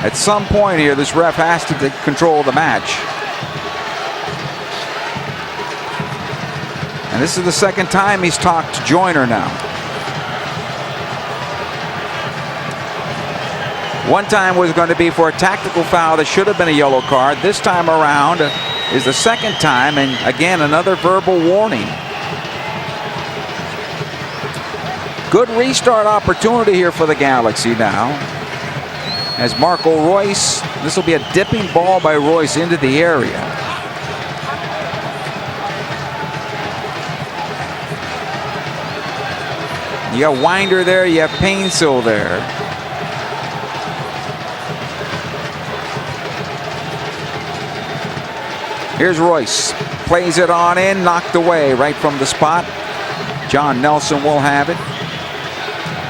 At some point here, this ref has to take control of the match. And this is the second time he's talked to Joyner now. One time was going to be for a tactical foul that should have been a yellow card. This time around is the second time, and again, another verbal warning. Good restart opportunity here for the Galaxy now. As Marco Royce, this will be a dipping ball by Royce into the area. You got Winder there, you have Painsil there. Here's Royce. Plays it on in, knocked away right from the spot. John Nelson will have it.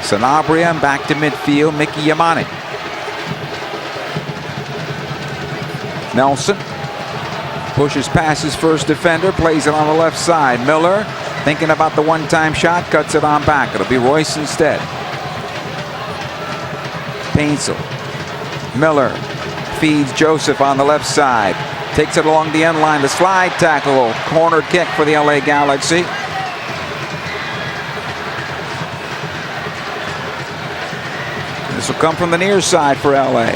Sanabria back to midfield, Mickey Yamane. Nelson pushes past his first defender, plays it on the left side. Miller thinking about the one-time shot, cuts it on back. It'll be Royce instead. Painsil. Miller feeds Joseph on the left side. Takes it along the end line. The slide tackle. Corner kick for the LA Galaxy. This will come from the near side for LA.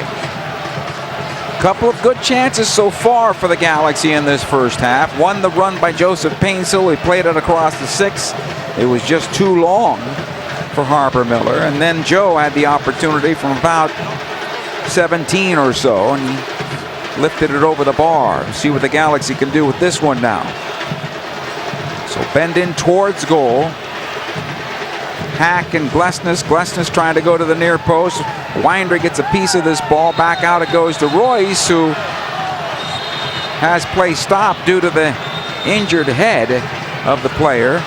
Couple of good chances so far for the Galaxy in this first half. One, the run by Joseph Painsil. He played it across the 6. It was just too long for Harper Miller. And then Joe had the opportunity from about 17 or so, and he lifted it over the bar. See what the Galaxy can do with this one now. So bend in towards goal. Hack and Glesnes. Glesnes trying to go to the near post. Winder gets a piece of this ball. Back out it goes to Royce, who has play stopped due to the injured head of the player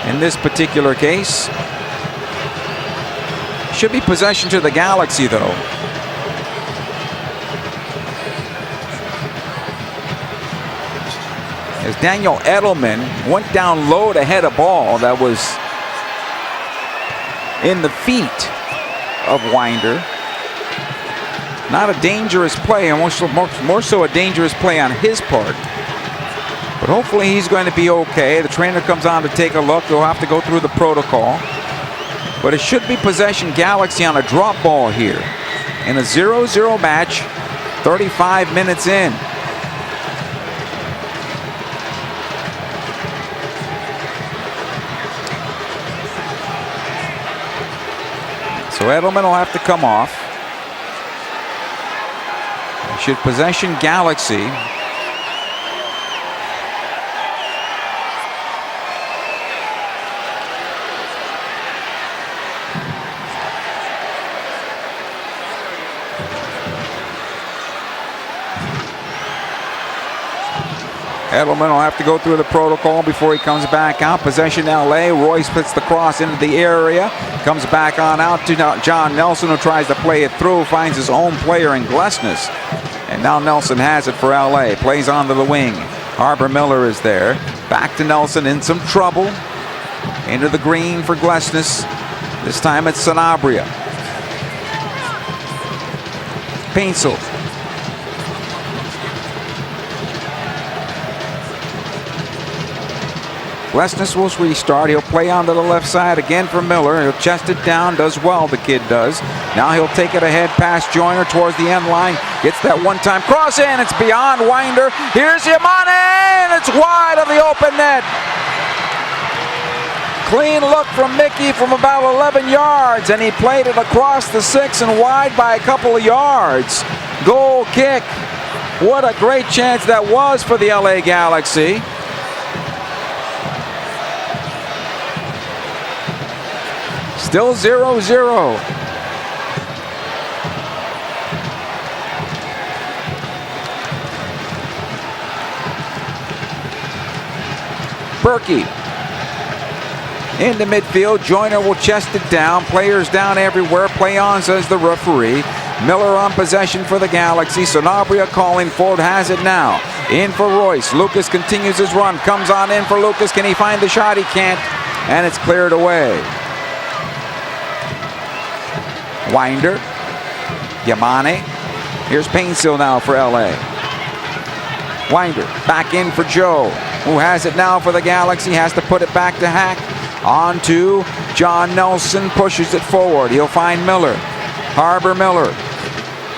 in this particular case. Should be possession to the Galaxy, though. As Daniel Edelman went down low to head a ball that was in the feet of Winder. Not a dangerous play, and more so a dangerous play on his part. But hopefully he's going to be okay. The trainer comes on to take a look. They'll have to go through the protocol. But it should be possession Galaxy on a drop ball here. In a 0-0 match, 35 minutes in. So Edelman will have to come off. Should possession Galaxy. Edelman will have to go through the protocol before he comes back out. Possession LA. Royce puts the cross into the area. Comes back on out to John Nelson, who tries to play it through. Finds his own player in Glesnes. And now Nelson has it for LA. Plays onto the wing. Harbor Miller is there. Back to Nelson in some trouble. Into the green for Glesnes. This time it's Sanabria. Paintsel. Glesnes will restart. He'll play onto the left side again for Miller. He'll chest it down. Does well, the kid does. Now he'll take it ahead past Joyner towards the end line. Gets that one-time cross in. It's beyond Winder. Here's Yamane, and it's wide of the open net. Clean look from Mickey from about 11 yards, and he played it across the 6 and wide by a couple of yards. Goal kick. What a great chance that was for the LA Galaxy. Still 0-0. Berkey into midfield. Joyner will chest it down. Players down everywhere. Play on, says the referee. Miller on possession for the Galaxy. Sanabria calling forward. Has it now. In for Royce. Lucas continues his run. Comes on in for Lucas. Can he find the shot? He can't. And it's cleared away. Winder. Yamane. Here's Paintsel now for LA. Winder back in for Joe, who has it now for the Galaxy. Has to put it back to Hack. On to John Nelson. Pushes it forward. He'll find Miller. Harbor Miller.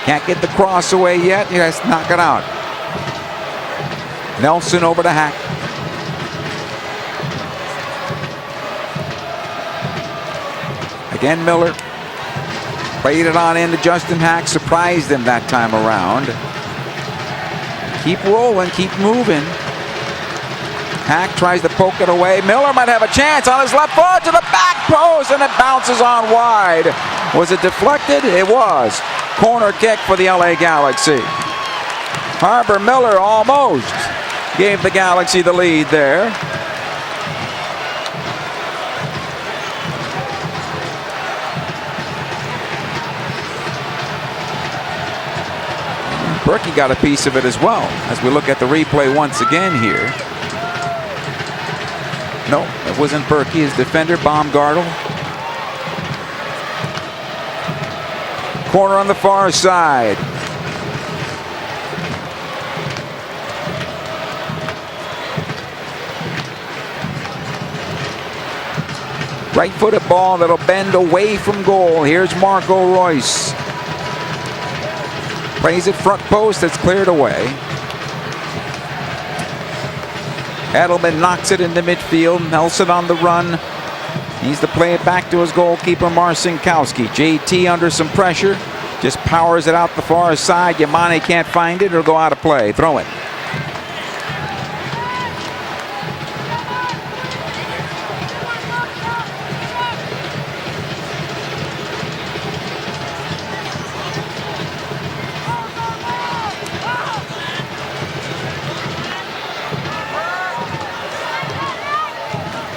Can't get the cross away yet. He has to knock it out. Nelson over to Hack. Again Miller. Played it on into Justin Hack. Surprised him that time around. Keep rolling. Keep moving. Hack tries to poke it away. Miller might have a chance on his left foot to the back post, and it bounces on wide. Was it deflected? It was. Corner kick for the LA Galaxy. Harbor Miller almost gave the Galaxy the lead there. Berkey got a piece of it as well, as we look at the replay once again here. No, it wasn't Berkey. His defender, Baumgartel. Corner on the far side. Right-footed ball that'll bend away from goal. Here's Marco Royce. Plays it front post. It's cleared away. Edelman knocks it into midfield. Nelson on the run. Needs to play it back to his goalkeeper, Marcinkowski. JT under some pressure. Just powers it out the far side. Yamane can't find it. It'll go out of play. Throw it.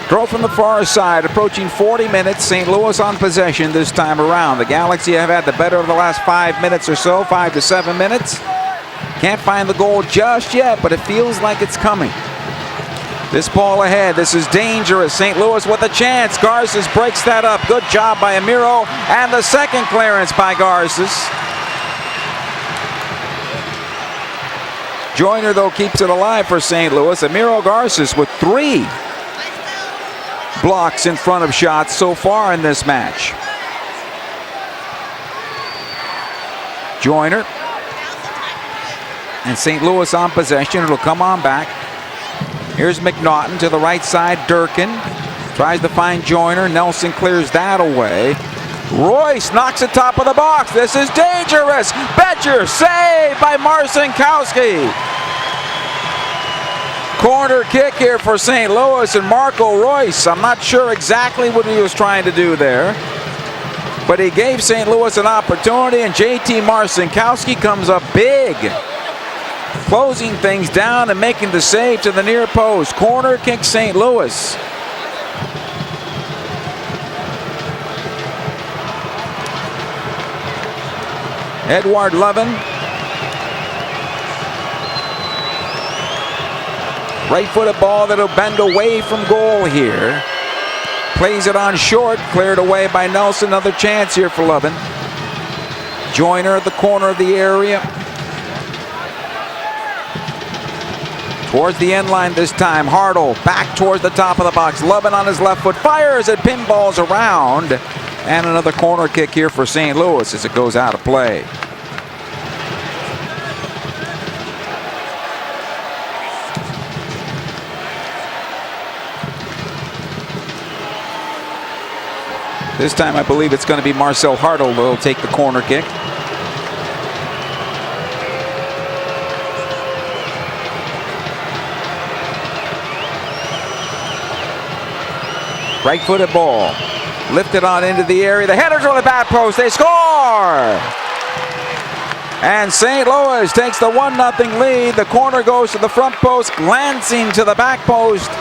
Throw from the far side, approaching 40 minutes. St. Louis on possession this time around. The Galaxy have had the better of the last 5 minutes or so, 5 to 7 minutes. Can't find the goal just yet, but it feels like it's coming. This ball ahead. This is dangerous. St. Louis with a chance. Garces breaks that up. Good job by Amiro. And the second clearance by Garces. Joyner, though, keeps it alive for St. Louis. Amiro Garces with 3 blocks in front of shots so far in this match. Joyner. And St. Louis on possession. It'll come on back. Here's McNaughton to the right side. Durkin tries to find Joyner. Nelson clears that away. Royce knocks it top of the box. This is dangerous. Betcher saved by Marcinkowski. Corner kick here for St. Louis and Marco Royce. I'm not sure exactly what he was trying to do there, but he gave St. Louis an opportunity, and JT Marcinkowski comes up big, closing things down and making the save to the near post. Corner kick St. Louis. Edward Levin. Right-footed ball that'll bend away from goal here. Plays it on short, cleared away by Nelson. Another chance here for Levin. Joyner at the corner of the area. Towards the end line this time. Hartle back towards the top of the box. Levin on his left foot fires. It pinballs around. And another corner kick here for St. Louis as it goes out of play. This time I believe it's going to be Marcel Hartle who will take the corner kick. Right-footed ball. Lifted on into the area. The headers on the back post. They score! And St. Louis takes the 1-0 lead. The corner goes to the front post, glancing to the back post.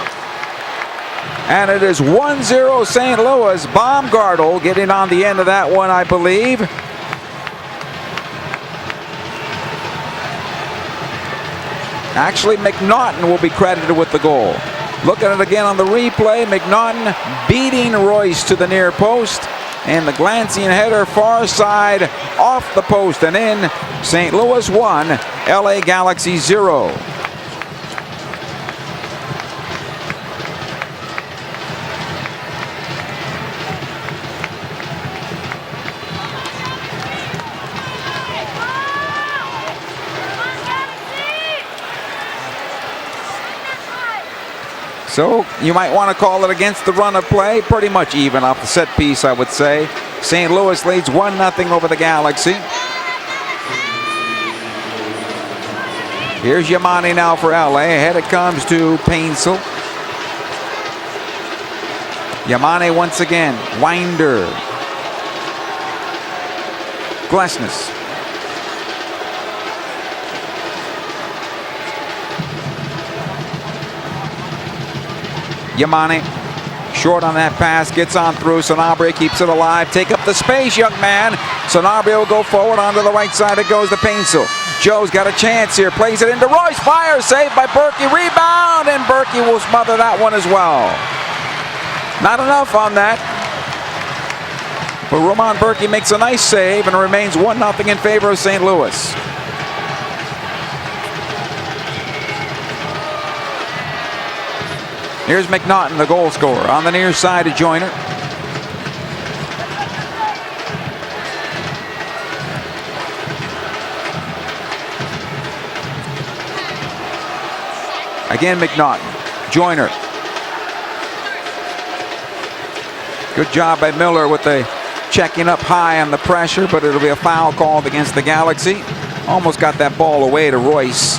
And it is 1-0 St. Louis. Baumgartel getting on the end of that one, I believe. Actually, McNaughton will be credited with the goal. Look at it again on the replay. McNaughton beating Royce to the near post. And the glancing header far side off the post and in. St. Louis 1, LA Galaxy 0. So you might want to call it against the run of play. Pretty much even off the set piece, I would say. St. Louis leads 1-0 over the Galaxy. Here's Yamane now for LA. Ahead it comes to Painsel. Yamane once again. Winder. Glesnes. Yamane, short on that pass, gets on through. Sanabria keeps it alive. Take up the space, young man. Sanabria will go forward onto the right side. It goes to Painsel. Joe's got a chance here. Plays it into Royce. Fire saved by Berkey. Rebound, and Berkey will smother that one as well. Not enough on that. But Roman Berkey makes a nice save and it remains 1-0 in favor of St. Louis. Here's McNaughton, the goal scorer, on the near side of Joyner. Again, McNaughton. Joyner. Good job by Miller with the checking up high on the pressure, but it'll be a foul called against the Galaxy. Almost got that ball away to Royce.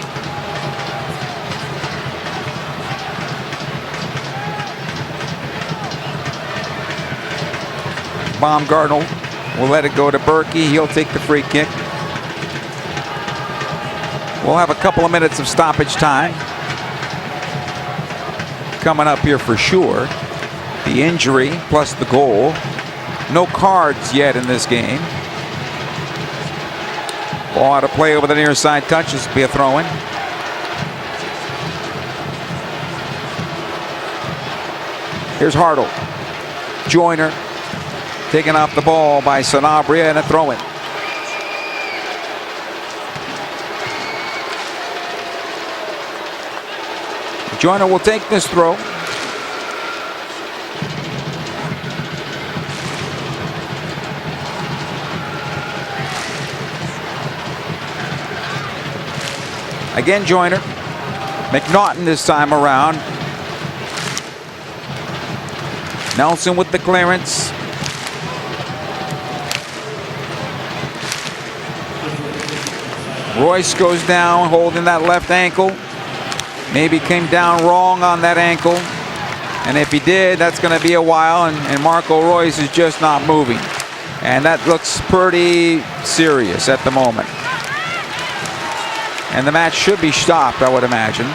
Baumgartel will let it go to Berkey. He'll take the free kick. We'll have a couple of minutes of stoppage time coming up here for sure. The injury plus the goal. No cards yet in this game. Ball out of play over the near side touch. This will be a throw-in. Here's Hartle. Joyner taken off the ball by Sanabria and a throw-in. Joyner will take this throw. Again, Joyner. McNaughton this time around. Nelson with the clearance. Royce goes down, holding that left ankle. Maybe came down wrong on that ankle. And if he did, that's going to be a while. And Marco Royce is just not moving. And that looks pretty serious at the moment. And the match should be stopped, I would imagine.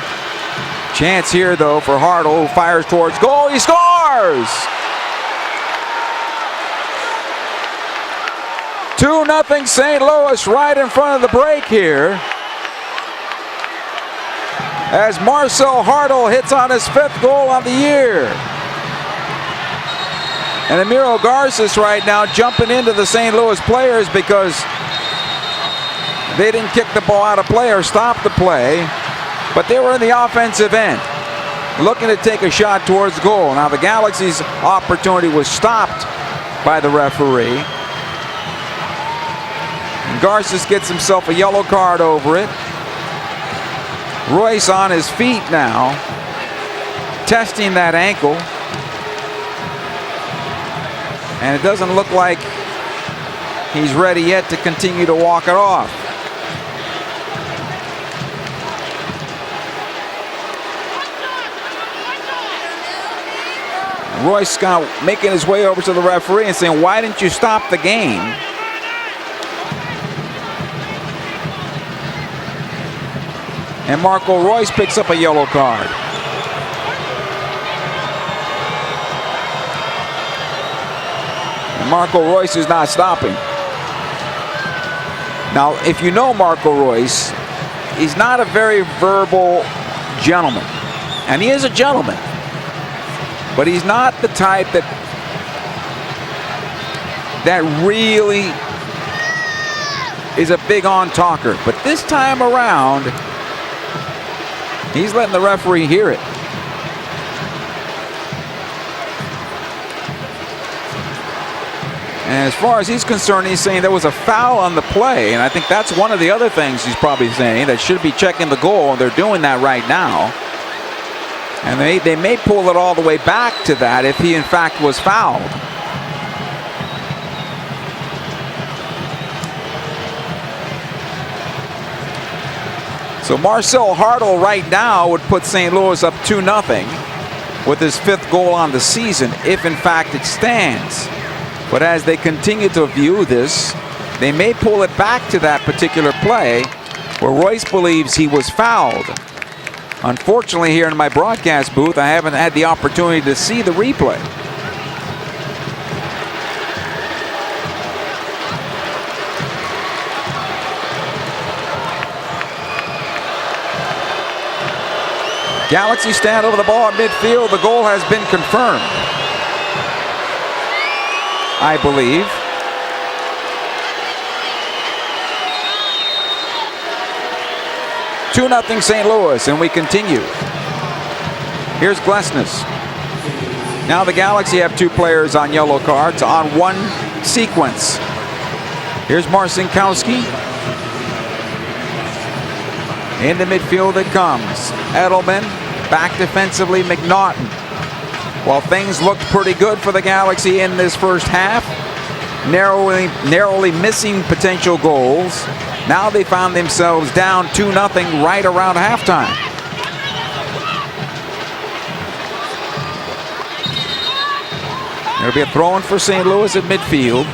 Chance here, though, for Hartle, who fires towards goal. He scores! 2-0 St. Louis right in front of the break here. As Marcel Hartle hits on his 5th goal of the year. And Emilio Garces right now jumping into the St. Louis players because they didn't kick the ball out of play or stop the play, but they were in the offensive end, looking to take a shot towards goal. Now the Galaxy's opportunity was stopped by the referee. And Garces gets himself a yellow card over it. Royce on his feet now, testing that ankle. And it doesn't look like he's ready yet to continue to walk it off. Royce kind of making his way over to the referee and saying, why didn't you stop the game? And Marco Royce picks up a yellow card. And Marco Royce is not stopping. Now, if you know Marco Royce, he's not a very verbal gentleman. And he is a gentleman. But he's not the type that really is a big on talker. But this time around, he's letting the referee hear it. And as far as he's concerned, he's saying there was a foul on the play. And I think that's one of the other things he's probably saying, that should be checking the goal. And they're doing that right now. And they may pull it all the way back to that if he in fact was fouled. So Marcel Hartle right now would put St. Louis up 2-0 with his 5th goal on the season, if in fact it stands. But as they continue to view this, they may pull it back to that particular play where Royce believes he was fouled. Unfortunately, here in my broadcast booth, I haven't had the opportunity to see the replay. Galaxy stand over the ball at midfield. The goal has been confirmed, I believe. Two 2-0 St. Louis, and we continue. Here's Glesnes. Now the Galaxy have 2 players on yellow cards on one sequence. Here's Marcinkowski. In the midfield it comes. Edelman, back defensively, McNaughton. While things looked pretty good for the Galaxy in this first half, narrowly missing potential goals, now they found themselves down 2-0 right around halftime. There'll be a throw-in for St. Louis at midfield.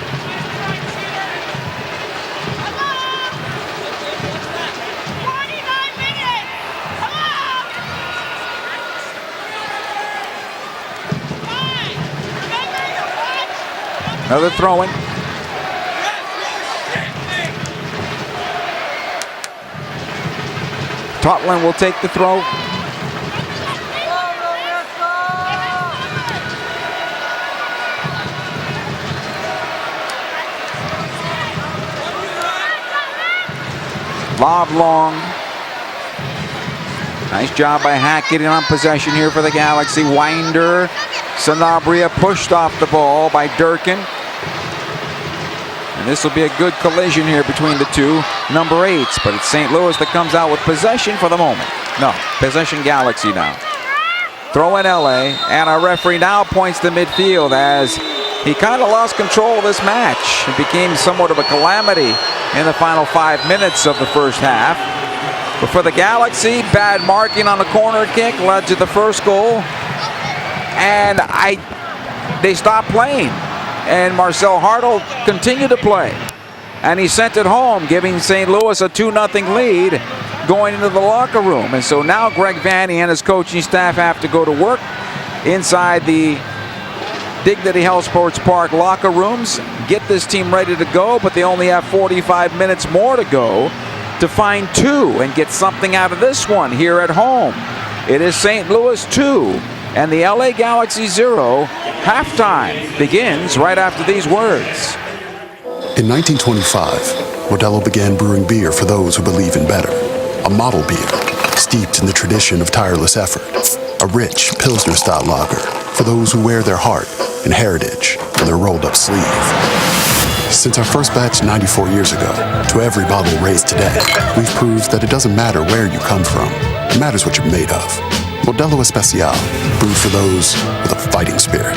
Another throw-in. Totland will take the throw. Lob long. Nice job by Hack getting on possession here for the Galaxy. Winder. Sanabria pushed off the ball by Durkin. And this will be a good collision here between the two number 8s. But it's St. Louis that comes out with possession for the moment. No, possession Galaxy now. Throw in LA. And our referee now points to midfield as he kind of lost control of this match. It became somewhat of a calamity in the final 5 minutes of the first half. But for the Galaxy, bad marking on the corner kick led to the first goal. And they stopped playing. And Marcel Hartl continued to play. And he sent it home, giving St. Louis a 2-0 lead going into the locker room. And so now Greg Vanney and his coaching staff have to go to work inside the Dignity Health Sports Park locker rooms, get this team ready to go, but they only have 45 minutes more to go to find 2 and get something out of this one here at home. It is St. Louis 2 and the LA Galaxy 0. Halftime begins right after these words. In 1925, Modelo began brewing beer for those who believe in better. A model beer, steeped in the tradition of tireless effort. A rich Pilsner-style lager for those who wear their heart and heritage on their rolled-up sleeve. Since our first batch 94 years ago, to every bottle raised today, we've proved that it doesn't matter where you come from. It matters what you're made of. Modelo Especial, brewed for those with a fighting spirit.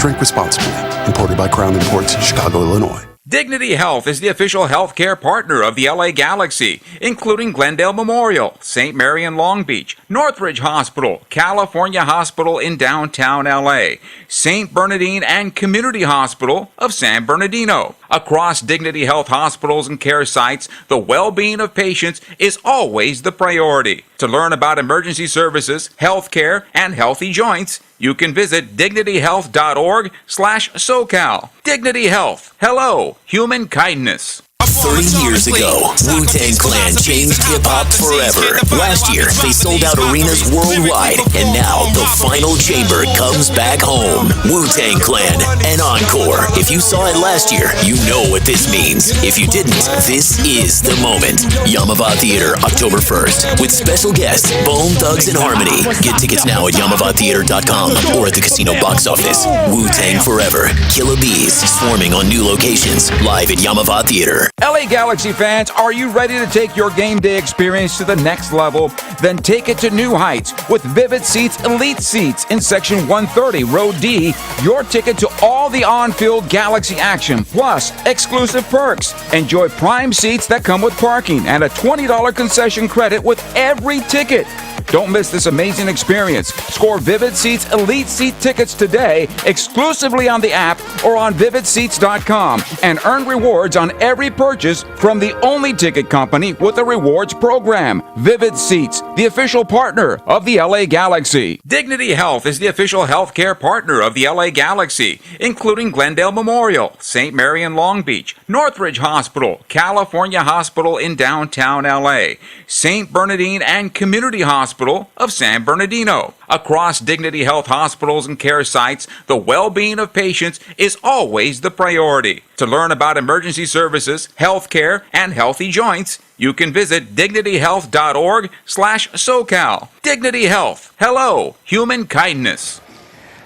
Drink responsibly. Imported by Crown Imports, Chicago, Illinois. Dignity Health is the official healthcare partner of the LA Galaxy, including Glendale Memorial, St. Mary in Long Beach, Northridge Hospital, California Hospital in downtown LA, St. Bernardine and Community Hospital of San Bernardino. Across Dignity Health hospitals and care sites, the well-being of patients is always the priority. To learn about emergency services, healthcare, and healthy joints, you can visit dignityhealth.org/SoCal. Dignity Health. Hello, human kindness. 30 years ago, Wu-Tang Clan changed hip-hop forever. Last year, they sold out arenas worldwide, and now the final chamber comes back home. Wu-Tang Clan, an encore. If you saw it last year, you know what this means. If you didn't, this is the moment. Yamava Theater, October 1st, with special guests, Bone Thugs and Harmony. Get tickets now at YamavaTheater.com or at the casino box office. Wu-Tang Forever, Killer Bees, swarming on new locations, live at Yamava Theater. LA Galaxy fans, are you ready to take your game day experience to the next level? Then take it to new heights with Vivid Seats Elite Seats in Section 130, Row D. Your ticket to all the on-field Galaxy action, plus exclusive perks. Enjoy prime seats that come with parking and a $20 concession credit with every ticket. Don't miss this amazing experience. Score Vivid Seats Elite Seat tickets today exclusively on the app or on vividseats.com and earn rewards on every purchase from the only ticket company with a rewards program. Vivid Seats, the official partner of the LA Galaxy. Dignity Health is the official healthcare partner of the LA Galaxy, including Glendale Memorial, St. Mary in Long Beach, Northridge Hospital, California Hospital in downtown LA, St. Bernardine and Community Hospital of San Bernardino. Across Dignity Health hospitals and care sites, the well-being of patients is always the priority. To learn about emergency services, healthcare, and healthy joints, you can visit dignityhealth.org/SoCal. Dignity Health. Hello, human kindness.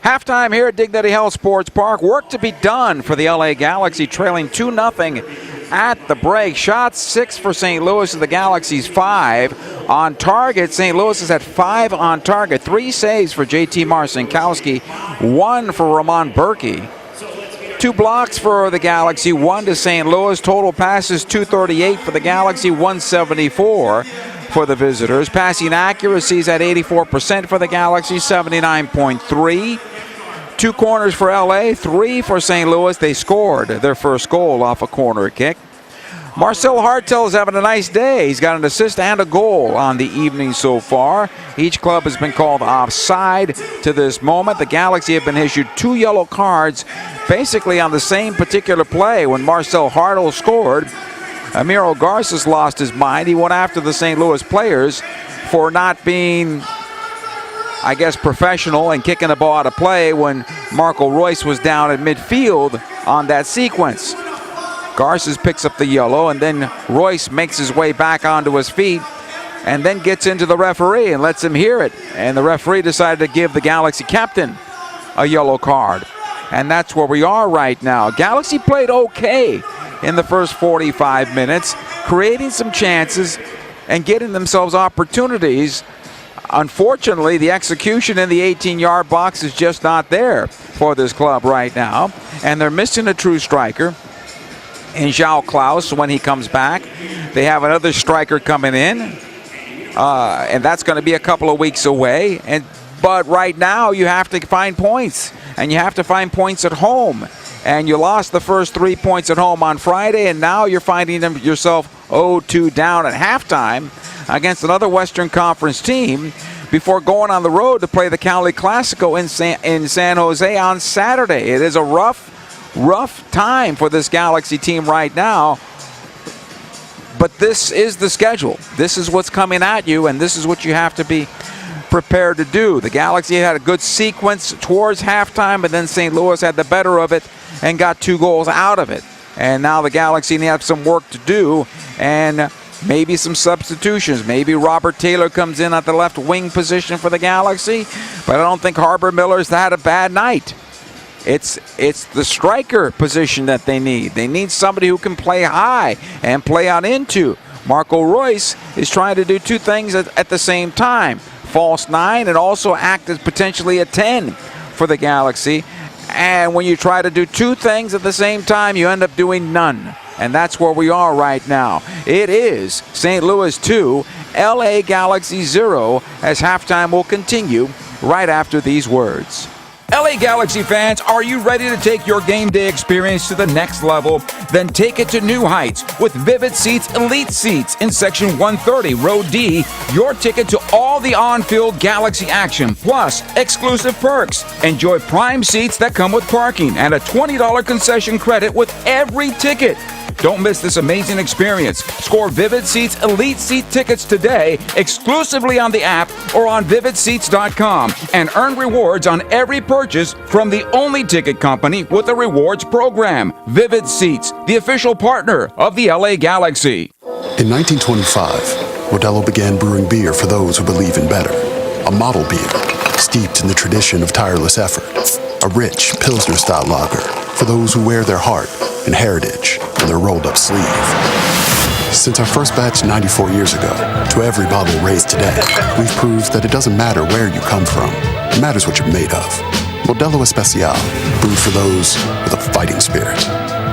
Halftime here at Dignity Health Sports Park. Work to be done for the LA Galaxy, trailing 2-0 at the break. Shots 6 for St. Louis and the Galaxy's 5. On target, St. Louis is at 5 on target. 3 saves for JT Marcinkowski, 1 for Ramon Berkey. 2 blocks for the Galaxy, 1 to St. Louis. Total passes 238 for the Galaxy, 174 for the visitors. Passing accuracies at 84% for the Galaxy, 79.3. 2 corners for LA, 3 for St. Louis. They scored their first goal off a corner kick. Marcel Hartel is having a nice day. He's got an assist and a goal on the evening so far. Each club has been called offside to this moment. The Galaxy have been issued 2 yellow cards basically on the same particular play. When Marcel Hartel scored, Amiro Garces lost his mind. He went after the St. Louis players for not being, I guess, professional and kicking the ball out of play when Marco Royce was down at midfield on that sequence. Garces picks up the yellow, and then Royce makes his way back onto his feet and then gets into the referee and lets him hear it. And the referee decided to give the Galaxy captain a yellow card. And that's where we are right now. Galaxy played okay in the first 45 minutes, creating some chances and getting themselves opportunities. Unfortunately, the execution in the 18-yard box is just not there for this club right now. And they're missing a true striker in João Klaus when he comes back. They have another striker coming in, and that's going to be a couple of weeks away. But right now, you have to find points, and you have to find points at home. And you lost the first 3 points at home on Friday, and now you're finding yourself 0-2 down at halftime against another Western Conference team before going on the road to play the Cali Classico in San Jose on Saturday. It is a rough time for this Galaxy team right now, but this is the schedule. This is what's coming at you, and this is what you have to be prepared to do. The Galaxy had a good sequence towards halftime, but then St. Louis had the better of it and got 2 goals out of it. And now the Galaxy have some work to do, and maybe some substitutions. Maybe Robert Taylor comes in at the left wing position for the Galaxy, but I don't think Harbor Miller's had a bad night. It's the striker position that they need. They need somebody who can play high and play on into. Marco Royce is trying to do 2 things at the same time. False 9 and also act as potentially a 10 for the Galaxy. And when you try to do 2 things at the same time, you end up doing none. And that's where we are right now. It is St. Louis 2, LA Galaxy 0, as halftime will continue right after these words. LA Galaxy fans, are you ready to take your game day experience to the next level? Then take it to new heights with Vivid Seats Elite Seats in Section 130, Row D. Your ticket to all the on-field Galaxy action, plus exclusive perks. Enjoy prime seats that come with parking and a $20 concession credit with every ticket. Don't miss this amazing experience. Score Vivid Seats Elite Seat tickets today exclusively on the app or on vividseats.com and earn rewards on every purchase from the only ticket company with a rewards program. Vivid Seats, the official partner of the LA Galaxy. In 1925, Modelo began brewing beer for those who believe in better. A model beer, steeped in the tradition of tireless effort. A rich Pilsner-style lager for those who wear their heart and heritage on their rolled-up sleeve. Since our first batch 94 years ago, to every bottle raised today, we've proved that it doesn't matter where you come from. It matters what you're made of. Modelo Especial, brewed for those with a fighting spirit.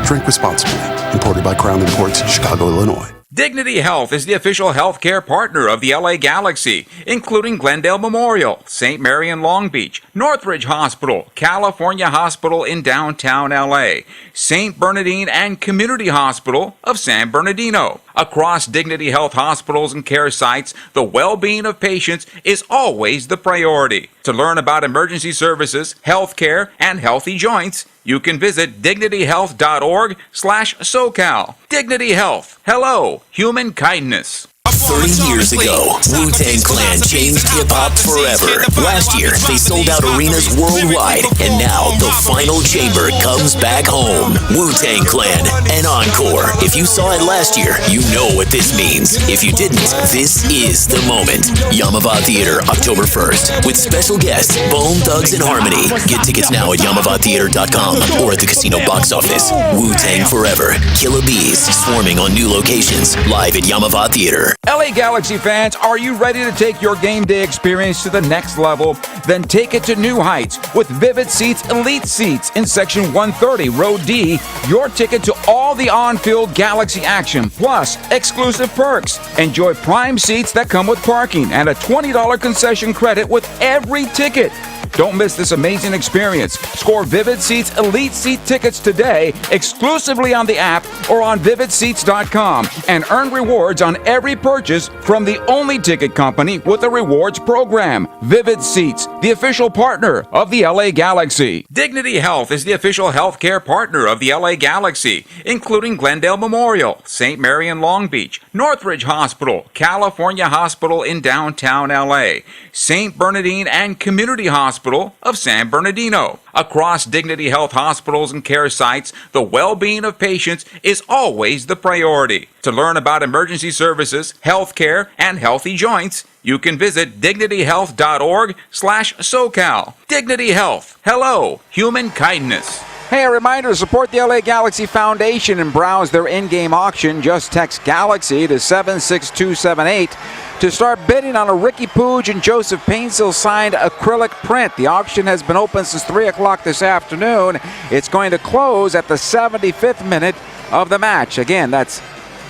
Drink responsibly. Imported by Crown Imports, Chicago, Illinois. Dignity Health is the official healthcare partner of the LA Galaxy, including Glendale Memorial, St. Mary in Long Beach, Northridge Hospital, California Hospital in downtown LA, St. Bernardine and Community Hospital of San Bernardino. Across Dignity Health hospitals and care sites, the well-being of patients is always the priority. To learn about emergency services, healthcare, and healthy joints, you can visit dignityhealth.org/SoCal. Dignity Health. Hello, human kindness. 30 years ago, Wu-Tang Clan changed hip-hop forever. Last year, they sold out arenas worldwide, and now the final chamber comes back home. Wu-Tang Clan, an encore. If you saw it last year, you know what this means. If you didn't, this is the moment. Yamava Theater, October 1st, with special guests, Bone Thugs and Harmony. Get tickets now at YamavaTheater.com or at the casino box office. Wu-Tang Forever, Killer Bees, swarming on new locations, live at Yamava Theater. LA LA Galaxy fans, are you ready to take your game day experience to the next level? Then take it to new heights with Vivid Seats Elite Seats in Section 130, Row D. Your ticket to all the on-field Galaxy action, plus exclusive perks. Enjoy prime seats that come with parking and a $20 concession credit with every ticket. Don't miss this amazing experience. Score Vivid Seats Elite Seat tickets today exclusively on the app or on vividseats.com and earn rewards on every purchase from the only ticket company with a rewards program. Vivid Seats, the official partner of the LA Galaxy. Dignity Health is the official healthcare partner of the LA Galaxy, including Glendale Memorial, St. Mary in Long Beach, Northridge Hospital, California Hospital in downtown LA, St. Bernardine and Community Hospital of San Bernardino. Across Dignity Health hospitals and care sites, the well-being of patients is always the priority. To learn about emergency services, health care, and healthy joints, you can visit dignityhealth.org/SoCal. Dignity Health. Hello, human kindness. Hey, a reminder to support the LA Galaxy Foundation and browse their in-game auction. Just text GALAXY to 76278 to start bidding on a Ricky Puig and Joseph Painsil signed acrylic print. The auction has been open since 3 o'clock this afternoon. It's going to close at the 75th minute of the match. Again, that's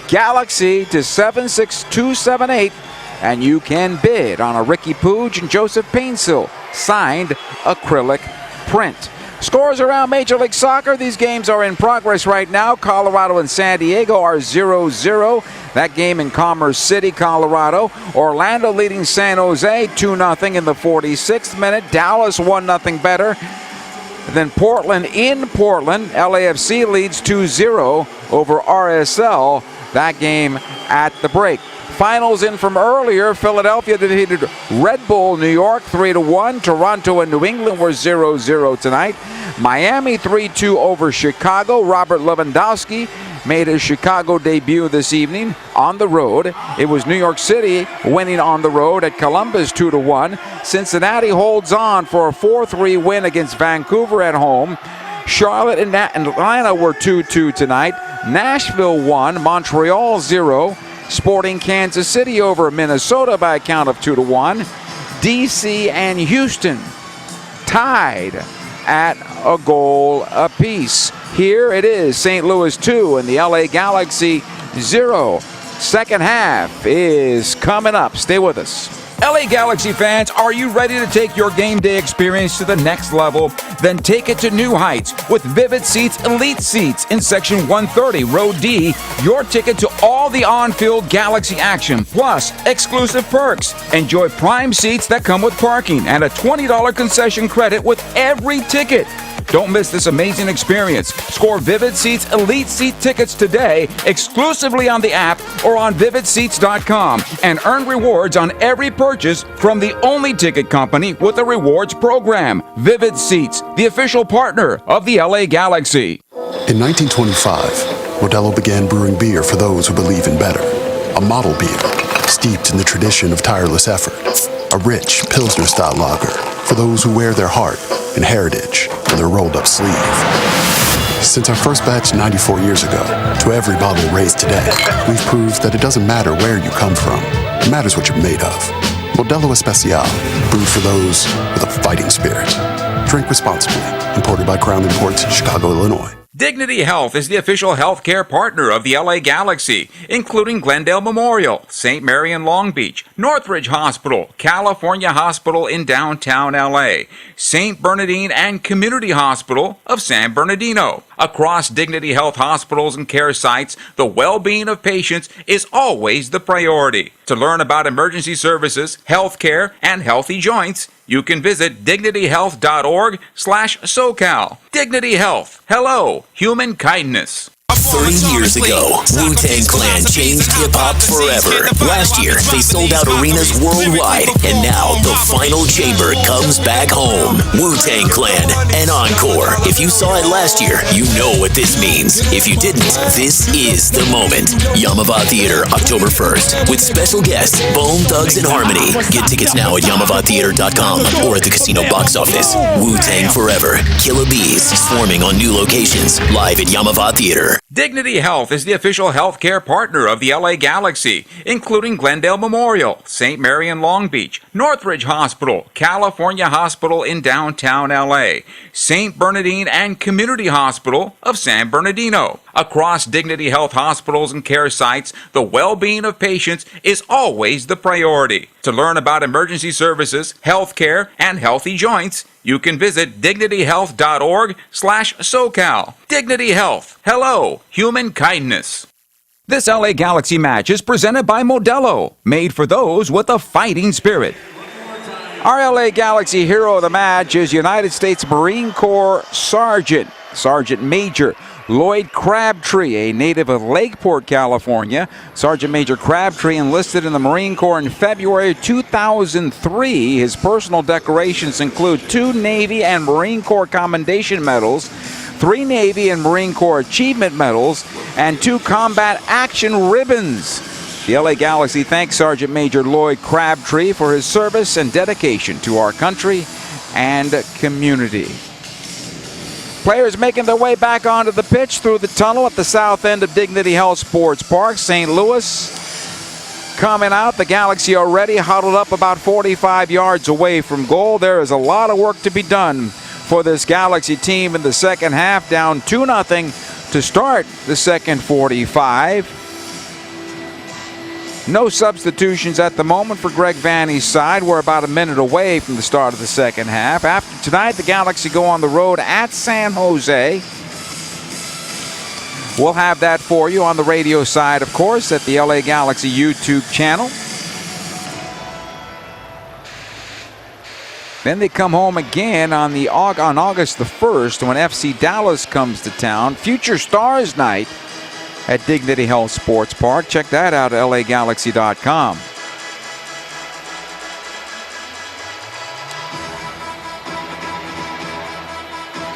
GALAXY to 76278, and you can bid on a Ricky Puig and Joseph Painsil signed acrylic print. Scores around Major League Soccer. These games are in progress right now. Colorado and San Diego are 0-0. That game in Commerce City, Colorado. Orlando leading San Jose 2-0 in the 46th minute. Dallas 1-0 better than Portland in Portland. LAFC leads 2-0 over RSL. That game at the break. Finals in from earlier. Philadelphia defeated Red Bull New York 3-1. Toronto and New England were 0-0 tonight. Miami 3-2 over Chicago. Robert Lewandowski made his Chicago debut this evening on the road. It was New York City winning on the road at Columbus 2-1. Cincinnati holds on for a 4-3 win against Vancouver at home. Charlotte and Atlanta were 2-2 tonight. Nashville won. Montreal 0. Sporting Kansas City over Minnesota by a count of 2-1. DC and Houston tied at a goal apiece. Here it is, St. Louis 2 and the LA Galaxy 0. Second half is coming up. Stay with us. LA Galaxy fans, are you ready to take your game day experience to the next level? Then take it to new heights with Vivid Seats Elite Seats in Section 130, Row D. Your ticket to all the on-field Galaxy action, plus exclusive perks. Enjoy prime seats that come with parking and a $20 concession credit with every ticket. Don't miss this amazing experience. Score Vivid Seats Elite Seat tickets today exclusively on the app or on vividseats.com and earn rewards on every purchase from the only ticket company with a rewards program. Vivid Seats, the official partner of the LA Galaxy. In 1925, Modelo began brewing beer for those who believe in better. A model beer, steeped in the tradition of tireless effort. A rich Pilsner-style lager for those who wear their heart and heritage on their rolled-up sleeve. Since our first batch 94 years ago, to every bottle raised today, we've proved that it doesn't matter where you come from. It matters what you're made of. Modelo Especial, brewed for those with a fighting spirit. Drink responsibly. Imported by Crown Imports, Chicago, Illinois. Dignity Health is the official healthcare partner of the LA Galaxy, including Glendale Memorial, St. Mary in Long Beach, Northridge Hospital, California Hospital in downtown LA, St. Bernardine and Community Hospital of San Bernardino. Across Dignity Health hospitals and care sites, the well-being of patients is always the priority. To learn about emergency services, health care, and healthy joints, you can visit dignityhealth.org/SoCal. Dignity Health. Hello, human kindness. 30 years ago, Wu-Tang Clan changed hip-hop forever. Last year, they sold out arenas worldwide, and now the final chamber comes back home. Wu-Tang Clan, an encore. If you saw it last year, you know what this means. If you didn't, this is the moment. Yamava Theater, October 1st, with special guests, Bone Thugs and Harmony. Get tickets now at YamavaTheater.com or at the casino box office. Wu-Tang Forever, Killer Bees, swarming on new locations, live at Yamava Theater. Dignity Health is the official healthcare partner of the LA Galaxy, including Glendale Memorial, St. Mary in Long Beach, Northridge Hospital, California Hospital in downtown LA, St. Bernardine and Community Hospital of San Bernardino. Across Dignity Health hospitals and care sites, the well-being of patients is always the priority. To learn about emergency services, healthcare, and healthy joints, you can visit dignityhealth.org/SoCal. Dignity Health. Hello, human kindness. This LA Galaxy match is presented by Modelo, made for those with a fighting spirit. Our LA Galaxy hero of the match is United States Marine Corps Sergeant Major Lloyd Crabtree, a native of Lakeport, California. Sergeant Major Crabtree enlisted in the Marine Corps in February 2003. His personal decorations include 2 Navy and Marine Corps Commendation Medals, 3 Navy and Marine Corps Achievement Medals, and 2 Combat Action Ribbons. The LA Galaxy thanks Sergeant Major Lloyd Crabtree for his service and dedication to our country and community. Players making their way back onto the pitch through the tunnel at the south end of Dignity Health Sports Park. St. Louis coming out. The Galaxy already huddled up about 45 yards away from goal. There is a lot of work to be done for this Galaxy team in the second half. Down 2-0 to start the second 45. No substitutions at the moment for Greg Vanney's side. We're about a minute away from the start of the second half. After tonight, the Galaxy go on the road at San Jose. We'll have that for you on the radio side, of course, at the LA Galaxy YouTube channel. Then they come home again on August the 1st when FC Dallas comes to town. Future Stars Night at Dignity Health Sports Park. Check that out at lagalaxy.com.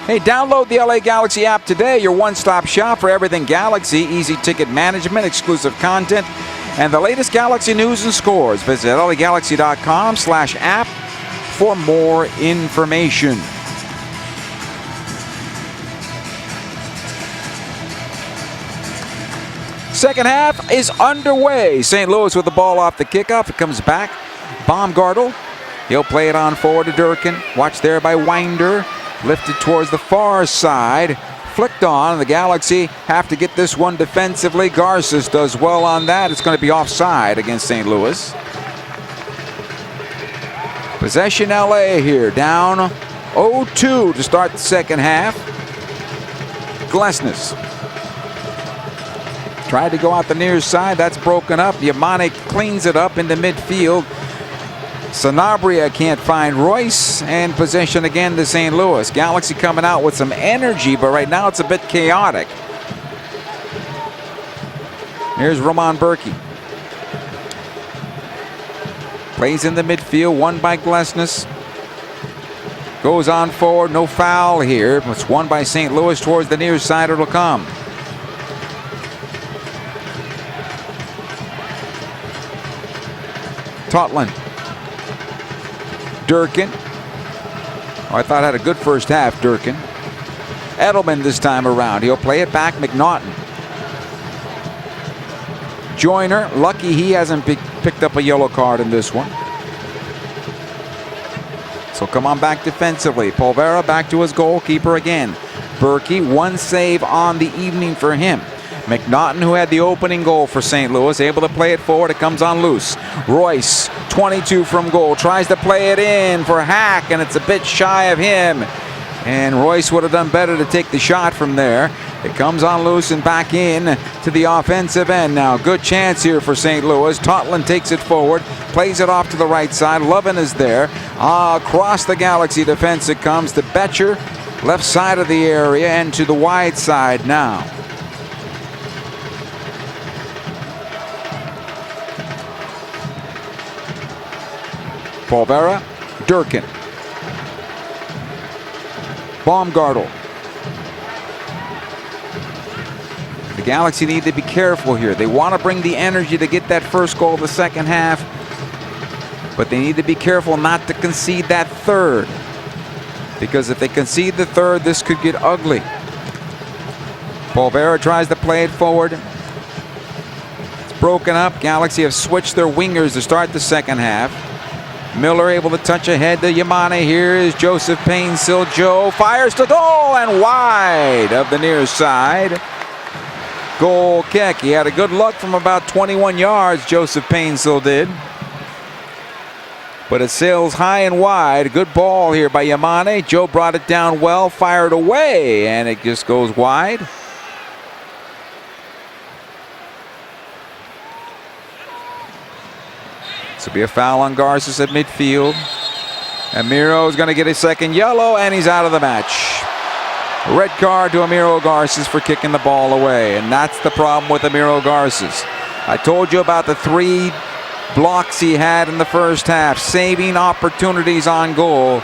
Hey, download the LA Galaxy app today, your one-stop shop for everything Galaxy, easy ticket management, exclusive content, and the latest Galaxy news and scores. Visit lagalaxy.com/app for more information. Second half is underway. St. Louis with the ball off the kickoff. It comes back. Baumgartel. He'll play it on forward to Durkin. Watched there by Winder. Lifted towards the far side. Flicked on. The Galaxy have to get this one defensively. Garces does well on that. It's going to be offside against St. Louis. Possession LA here. Down 0-2 to start the second half. Glesnes tried to go out the near side. That's broken up. Yamane cleans it up into midfield. Sanabria can't find Royce, and possession again to St. Louis. Galaxy coming out with some energy, but right now it's a bit chaotic. Here's Roman Berkey. Plays in the midfield, won by Glesnes. Goes on forward, no foul here. It's won by St. Louis towards the near side. It'll come. Totland. Durkin. I thought had a good first half, Durkin. Edelman this time around. He'll play it back. McNaughton. Joyner. Lucky he hasn't picked up a yellow card in this one. So come on back defensively. Polvera back to his goalkeeper again. Berkey, 1 save on the evening for him. McNaughton, who had the opening goal for St. Louis, able to play it forward. It comes on loose. Royce, 22 from goal, tries to play it in for Hack, and it's a bit shy of him. And Royce would have done better to take the shot from there. It comes on loose and back in to the offensive end now. Good chance here for St. Louis. Totland takes it forward, plays it off to the right side. Lovin is there. Across the Galaxy defense it comes to Betcher, left side of the area, and to the wide side now. Polvera, Durkin. Baumgartel. The Galaxy need to be careful here. They want to bring the energy to get that first goal of the second half, but they need to be careful not to concede that third, because if they concede the third, this could get ugly. Polvera tries to play it forward. It's broken up. Galaxy have switched their wingers to start the second half. Miller able to touch ahead to Yamane. Here is Joseph Painsil. Joe fires to goal and wide of the near side. Goal kick. He had a good look from about 21 yards, Joseph Painsil did. But it sails high and wide. Good ball here by Yamane. Joe brought it down well, fired away, and it just goes wide. This will be a foul on Garces at midfield. Amiro is going to get a second yellow, and he's out of the match. Red card to Amiro Garces for kicking the ball away, and that's the problem with Amiro Garces. I told you about the 3 blocks he had in the first half, saving opportunities on goal,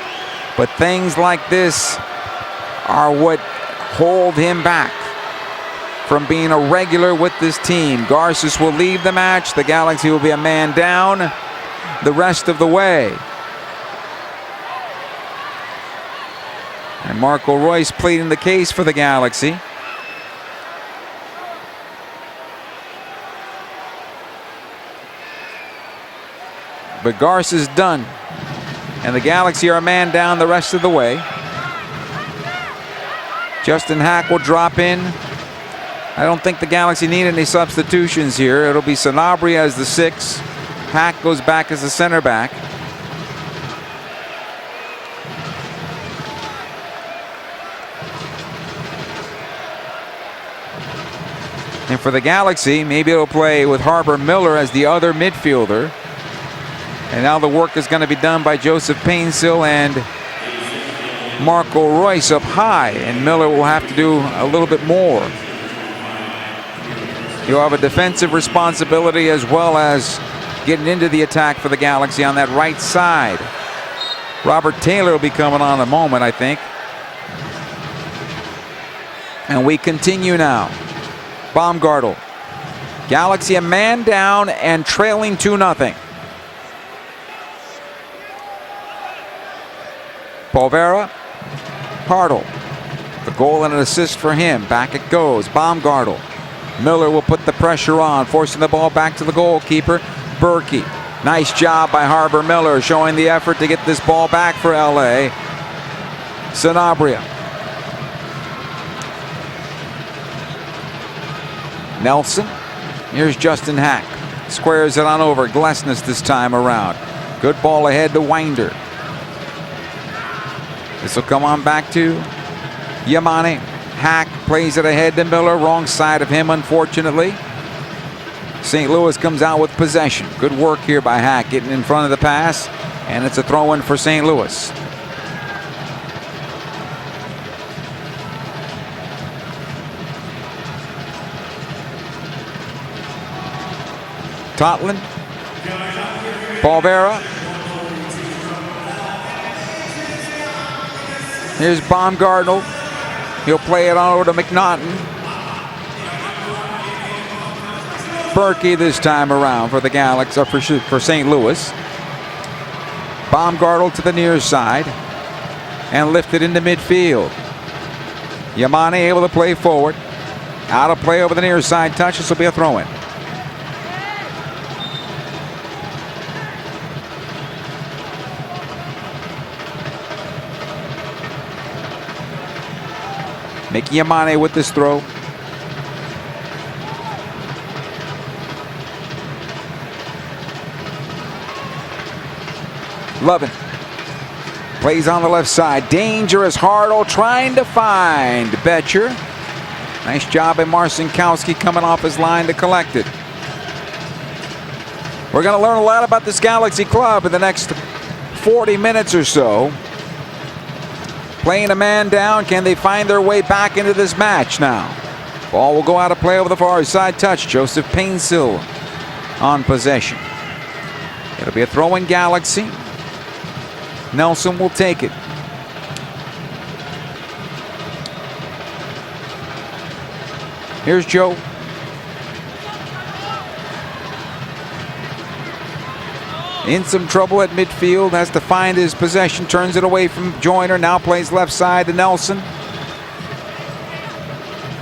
but things like this are what hold him back from being a regular with this team. Garces will leave the match. The Galaxy will be a man down the rest of the way. And Marco Royce pleading the case for the Galaxy. But Garces is done. And the Galaxy are a man down the rest of the way. Justin Hack will drop in. I don't think the Galaxy need any substitutions here. It'll be Sanabria as the 6. Hack goes back as the center back. And for the Galaxy, maybe it'll play with Harbor Miller as the other midfielder. And now the work is going to be done by Joseph Painsil and Marco Royce up high. And Miller will have to do a little bit more. He'll have a defensive responsibility as well as getting into the attack for the Galaxy on that right side. Robert Taylor will be coming on in a moment, I think. And we continue now. Baumgartel. Galaxy a man down and trailing 2-0. Polvera. Hartle. The goal and an assist for him. Back it goes. Baumgartel. Miller will put the pressure on, forcing the ball back to the goalkeeper. Berkey. Nice job by Harbor Miller, showing the effort to get this ball back for LA. Sanabria. Nelson. Here's Justin Hack. Squares it on over. Glesnes this time around. Good ball ahead to Winder. This will come on back to Yamane. Hack plays it ahead to Miller. Wrong side of him, unfortunately. St. Louis comes out with possession. Good work here by Hack, getting in front of the pass. And it's a throw-in for St. Louis. Totland. Polvera. Here's Baumgartel. He'll play it on over to McNaughton. Berkey this time around for the Galaxy, for St. Louis. Baumgartel to the near side and lifted into midfield. Yamane able to play forward. Out of play over the near side touch. This will be a throw-in. Mickey Yamane with this throw. Lovin plays on the left side. Dangerous Hartle trying to find Betcher. Nice job by Marcinkowski coming off his line to collect it. We're going to learn a lot about this Galaxy club in the next 40 minutes or so. Playing a man down. Can they find their way back into this match now? Ball will go out of play over the far side touch. Joseph Painsil on possession. It'll be a throw-in Galaxy. Nelson will take it. Here's Joe. In some trouble at midfield, has to find his possession, turns it away from Joyner, now plays left side to Nelson.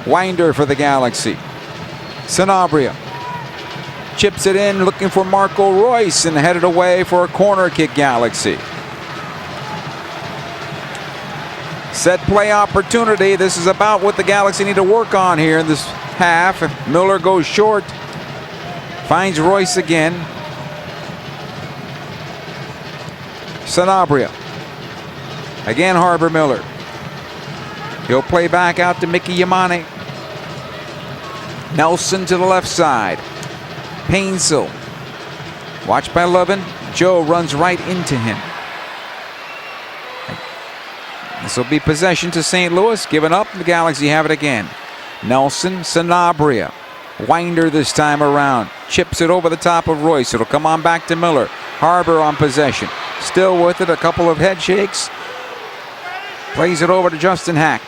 Winder for the Galaxy. Sanabria chips it in, looking for Marco Royce, and headed away for a corner kick, Galaxy. Set play opportunity. This is about what the Galaxy need to work on here in this half. Miller goes short. Finds Royce again. Sanabria. Again, Harbor Miller. He'll play back out to Mickey Yamane. Nelson to the left side. Painsil. Watched by Lovin. Joe runs right into him. This will be possession to St. Louis. Given up, the Galaxy have it again. Nelson, Sanabria. Winder this time around. Chips it over the top of Royce. It'll come on back to Miller. Harbor on possession. Still with it, a couple of head shakes. Plays it over to Justin Hack.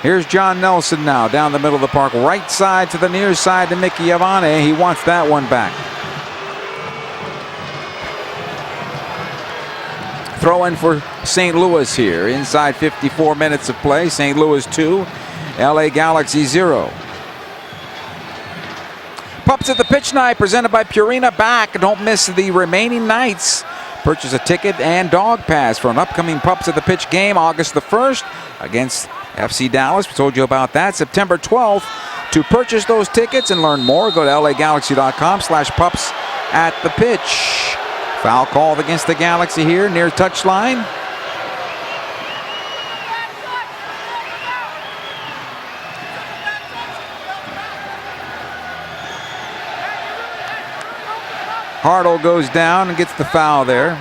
Here's John Nelson now down the middle of the park. Right side to the near side to Mickey Yamane. He wants that one back. Throw in for St. Louis here. Inside 54 minutes of play. St. Louis 2, LA Galaxy 0. Pups at the Pitch Night presented by Purina Back. Don't miss the remaining nights. Purchase a ticket and dog pass for an upcoming Pups at the Pitch game August the 1st against FC Dallas. We told you about that. September 12th. To purchase those tickets and learn more, go to lagalaxy.com/pups at the pitch. Foul called against the Galaxy here near touchline. Hartle goes down and gets the foul there.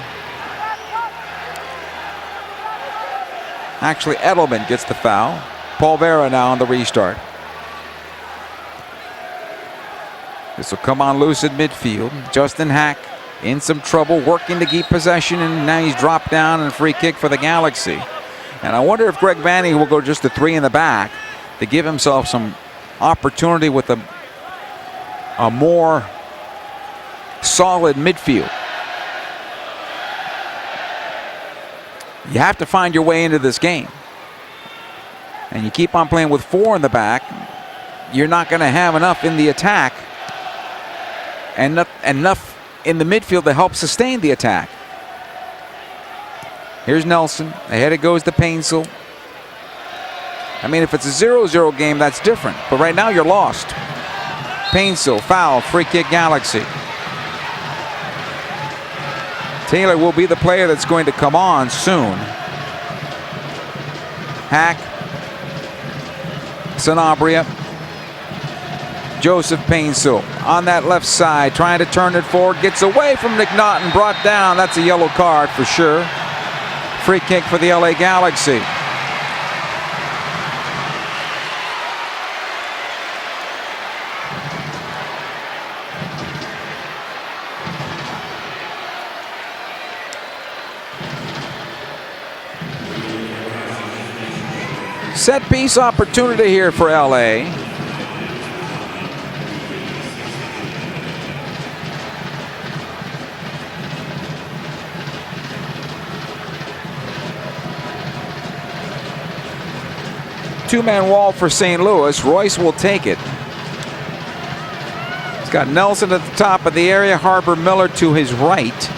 Actually, Edelman gets the foul. Paul Vera now on the restart. This will come on loose at midfield. Justin Hack in some trouble, working to keep possession, and now he's dropped down and free kick for the Galaxy. And I wonder if Greg Vanny will go just to 3 in the back to give himself some opportunity with a more solid midfield. You have to find your way into this game. And you keep on playing with 4 in the back, you're not going to have enough in the attack and enough in the midfield to help sustain the attack. Here's Nelson. Ahead it goes to Painsil. I mean, if it's a 0-0 game, that's different. But right now, you're lost. Painsil, foul, free kick Galaxy. Taylor will be the player that's going to come on soon. Hack. Sanabria. Joseph Painsil on that left side, trying to turn it forward. Gets away from McNaughton, brought down. That's a yellow card for sure. Free kick for the LA Galaxy. Set piece opportunity here for LA. Two-man wall for St. Louis. Royce will take it. He's got Nelson at the top of the area. Harbor Miller to his right.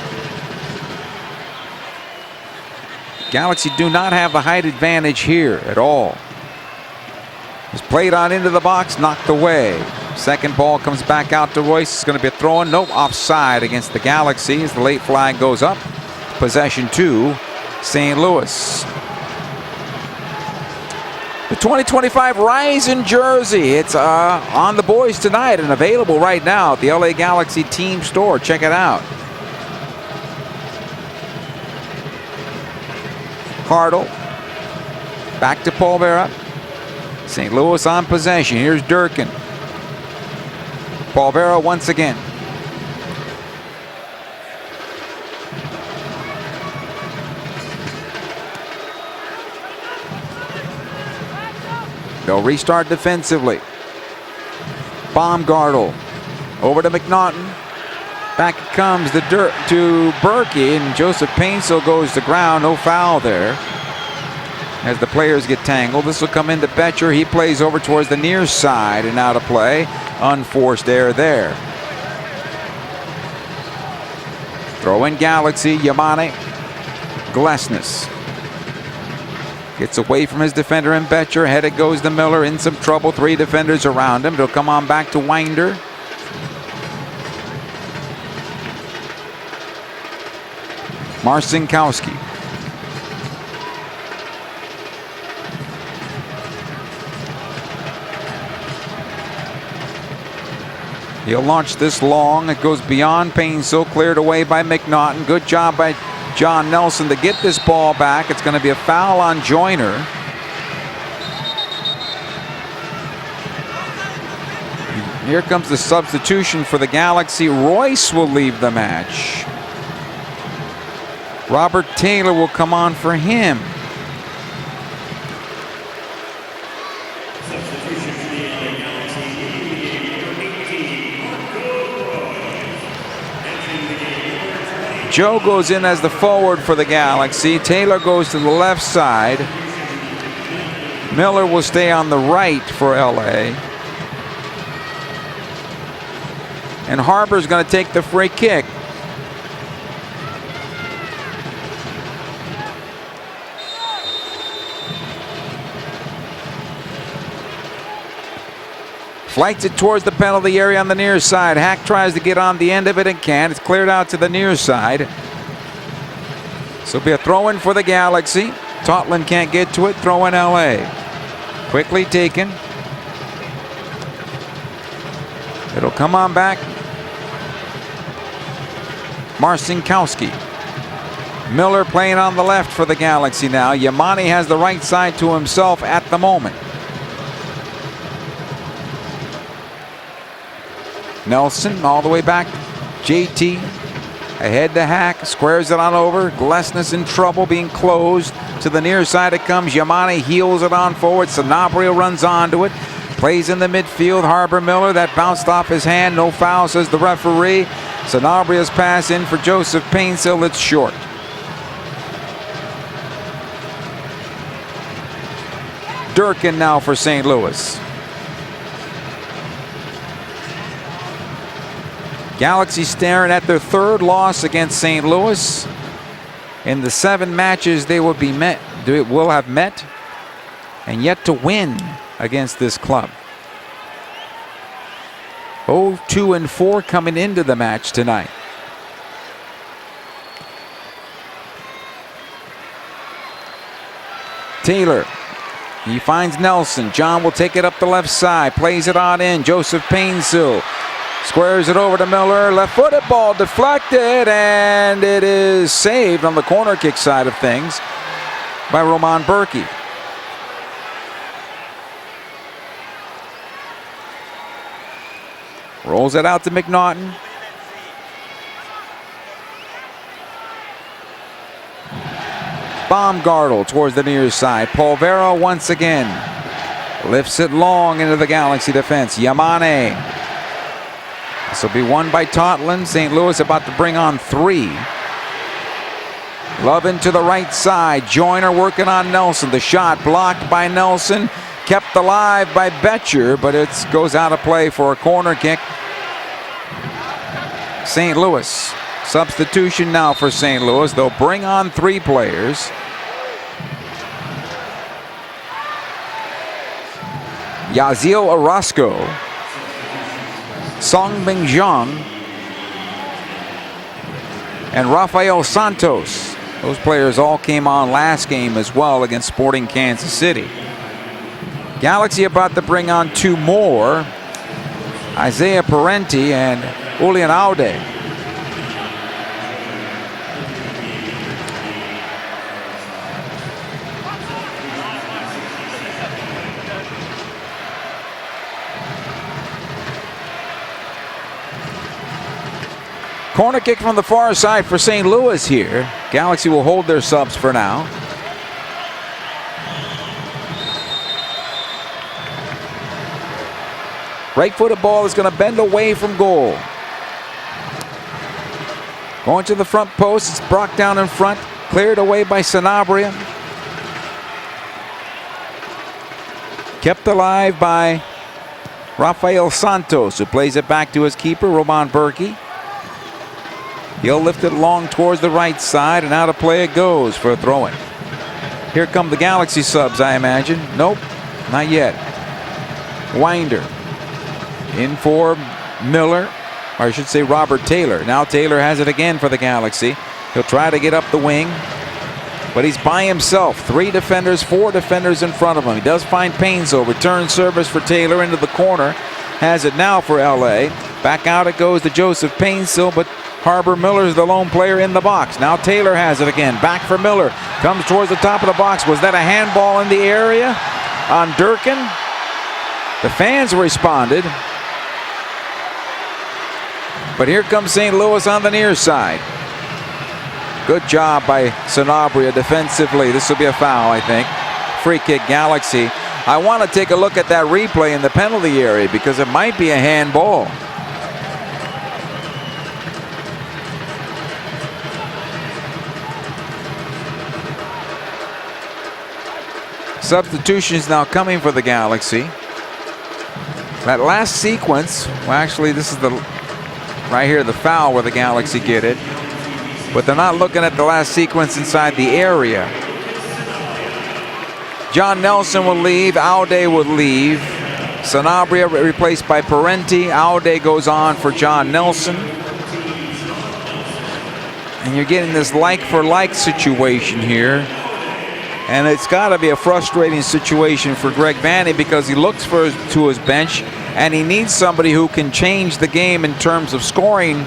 Galaxy do not have the height advantage here at all. It's played on into the box, knocked away. Second ball comes back out to Royce. It's going to be a throw-in. Nope, offside against the Galaxy as the late flag goes up. Possession to St. Louis. The 2025 Ryzen jersey. It's on the boys tonight and available right now at the LA Galaxy team store. Check it out. Hartle. Back to Paul Vera. St. Louis on possession. Here's Durkin. Paul Vera once again. They'll restart defensively. Baumgartel over to McNaughton. Back it comes to Berkey, and Joseph Painsil goes to ground. No foul there. as the players get tangled. This will come into Betcher. He plays over towards the near side and out of play. Unforced error there. Throw in Galaxy. Yamane. Glesnes gets away from his defender in Betcher. Ahead it goes to Miller. In some trouble. 3 defenders around him. It'll come on back to Winder. Marcinkowski. He'll launch this long. It goes beyond Painsil, cleared away by McNaughton. Good job by John Nelson to get this ball back. It's going to be a foul on Joyner. Here comes the substitution for the Galaxy. Royce will leave the match. Robert Taylor will come on for him. Joe goes in as the forward for the Galaxy. Taylor goes to the left side. Miller will stay on the right for LA. And Harper's going to take the free kick. Flights it towards the penalty area on the near side. Hack tries to get on the end of it and can't. It's cleared out to the near side. So it'll be a throw-in for the Galaxy. Totland can't get to it. Throw in LA. Quickly taken. It'll come on back. Marcinkowski. Miller playing on the left for the Galaxy now. Yamane has the right side to himself at the moment. Nelson all the way back. JT ahead to Hack. Squares it on over. Glesnes in trouble, being closed. To the near side it comes. Yamane heels it on forward. Sanabria runs onto it. Plays in the midfield. Harbor Miller. That bounced off his hand. No foul, says the referee. Sanabria's pass in for Joseph Painsil. It's short. Durkin now for St. Louis. Galaxy staring at their 3rd loss against St. Louis. In the 7 matches they will have met and yet to win against this club. 0-2-4 coming into the match tonight. Taylor. He finds Nelson. John will take it up the left side. Plays it on in. Joseph Painsil. Squares it over to Miller. Left-footed ball deflected, and it is saved on the corner kick side of things by Roman Berkey. Rolls it out to McNaughton. Baumgartel towards the near side. Polvera once again lifts it long into the Galaxy defense. Yamane. This will be won by Totland. St. Louis about to bring on 3. Lovin to the right side. Joyner working on Nelson. The shot blocked by Nelson. Kept alive by Betcher, but it goes out of play for a corner kick. St. Louis. Substitution now for St. Louis. They'll bring on 3 players. Yazil Orozco. Songbin Zhang and Rafael Santos. Those players all came on last game as well against Sporting Kansas City. Galaxy about to bring on 2 more. Isaiah Parenti and Julian Aude. Corner kick from the far side for St. Louis here. Galaxy will hold their subs for now. Right-footed ball is going to bend away from goal. Going to the front post. It's brought down in front. Cleared away by Sanabria. Kept alive by Rafael Santos, who plays it back to his keeper, Roman Berkey. He'll lift it long towards the right side, and out of play it goes for a throw-in. Here come the Galaxy subs, I imagine. Nope, not yet. Winder in for Miller, or I should say Robert Taylor. Now Taylor has it again for the Galaxy. He'll try to get up the wing, but he's by himself. 3 defenders, 4 defenders in front of him. He does find Painzel. Return service for Taylor into the corner. Has it now for LA. Back out it goes to Joseph Painzel, but Harbor Miller's the lone player in the box. Now Taylor has it again. Back for Miller. Comes towards the top of the box. Was that a handball in the area on Durkin? The fans responded. But here comes St. Louis on the near side. Good job by Sanabria defensively. This will be a foul, I think. Free kick, Galaxy. I want to take a look at that replay in the penalty area because it might be a handball. Substitutions now coming for the Galaxy. That last sequence, well, actually, this is the right here, the foul where the Galaxy get it. But they're not looking at the last sequence inside the area. John Nelson will leave. Aude will leave. Sanabria replaced by Parenti. Aude goes on for John Nelson. And you're getting this like-for-like situation here. And it's got to be a frustrating situation for Greg Vanney because he looks to his bench and he needs somebody who can change the game in terms of scoring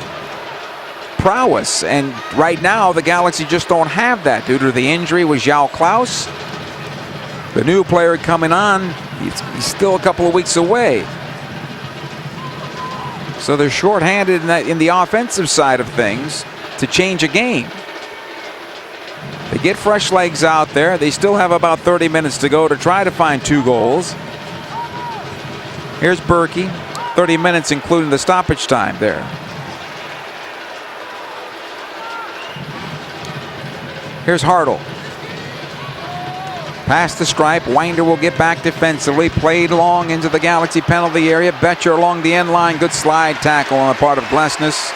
prowess. And right now, the Galaxy just don't have that due to the injury with João Klaus. The new player coming on, he's still a couple of weeks away. So they're shorthanded in the offensive side of things to change a game. They get fresh legs out there. They still have about 30 minutes to go to try to find 2 goals. Here's Berkey. 30 minutes including the stoppage time there. Here's Hartle. Past the stripe. Winder will get back defensively. Played long into the Galaxy penalty area. Betcher along the end line. Good slide tackle on the part of Glesnes.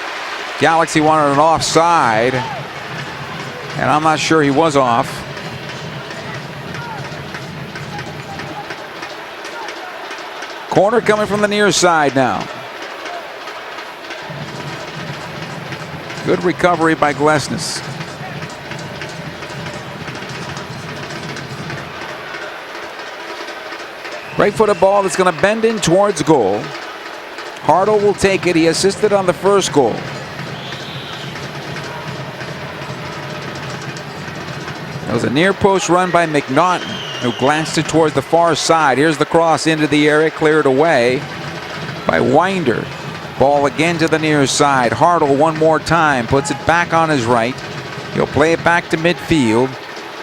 Galaxy wanted an offside. And I'm not sure he was off. Corner coming from the near side now. Good recovery by Glesnes. Right-footed ball that's going to bend in towards goal. Hartle will take it. He assisted on the first goal. That was a near post run by McNaughton, who glanced it towards the far side. Here's the cross into the area, cleared away by Winder. Ball again to the near side. Hartle one more time, puts it back on his right. He'll play it back to midfield.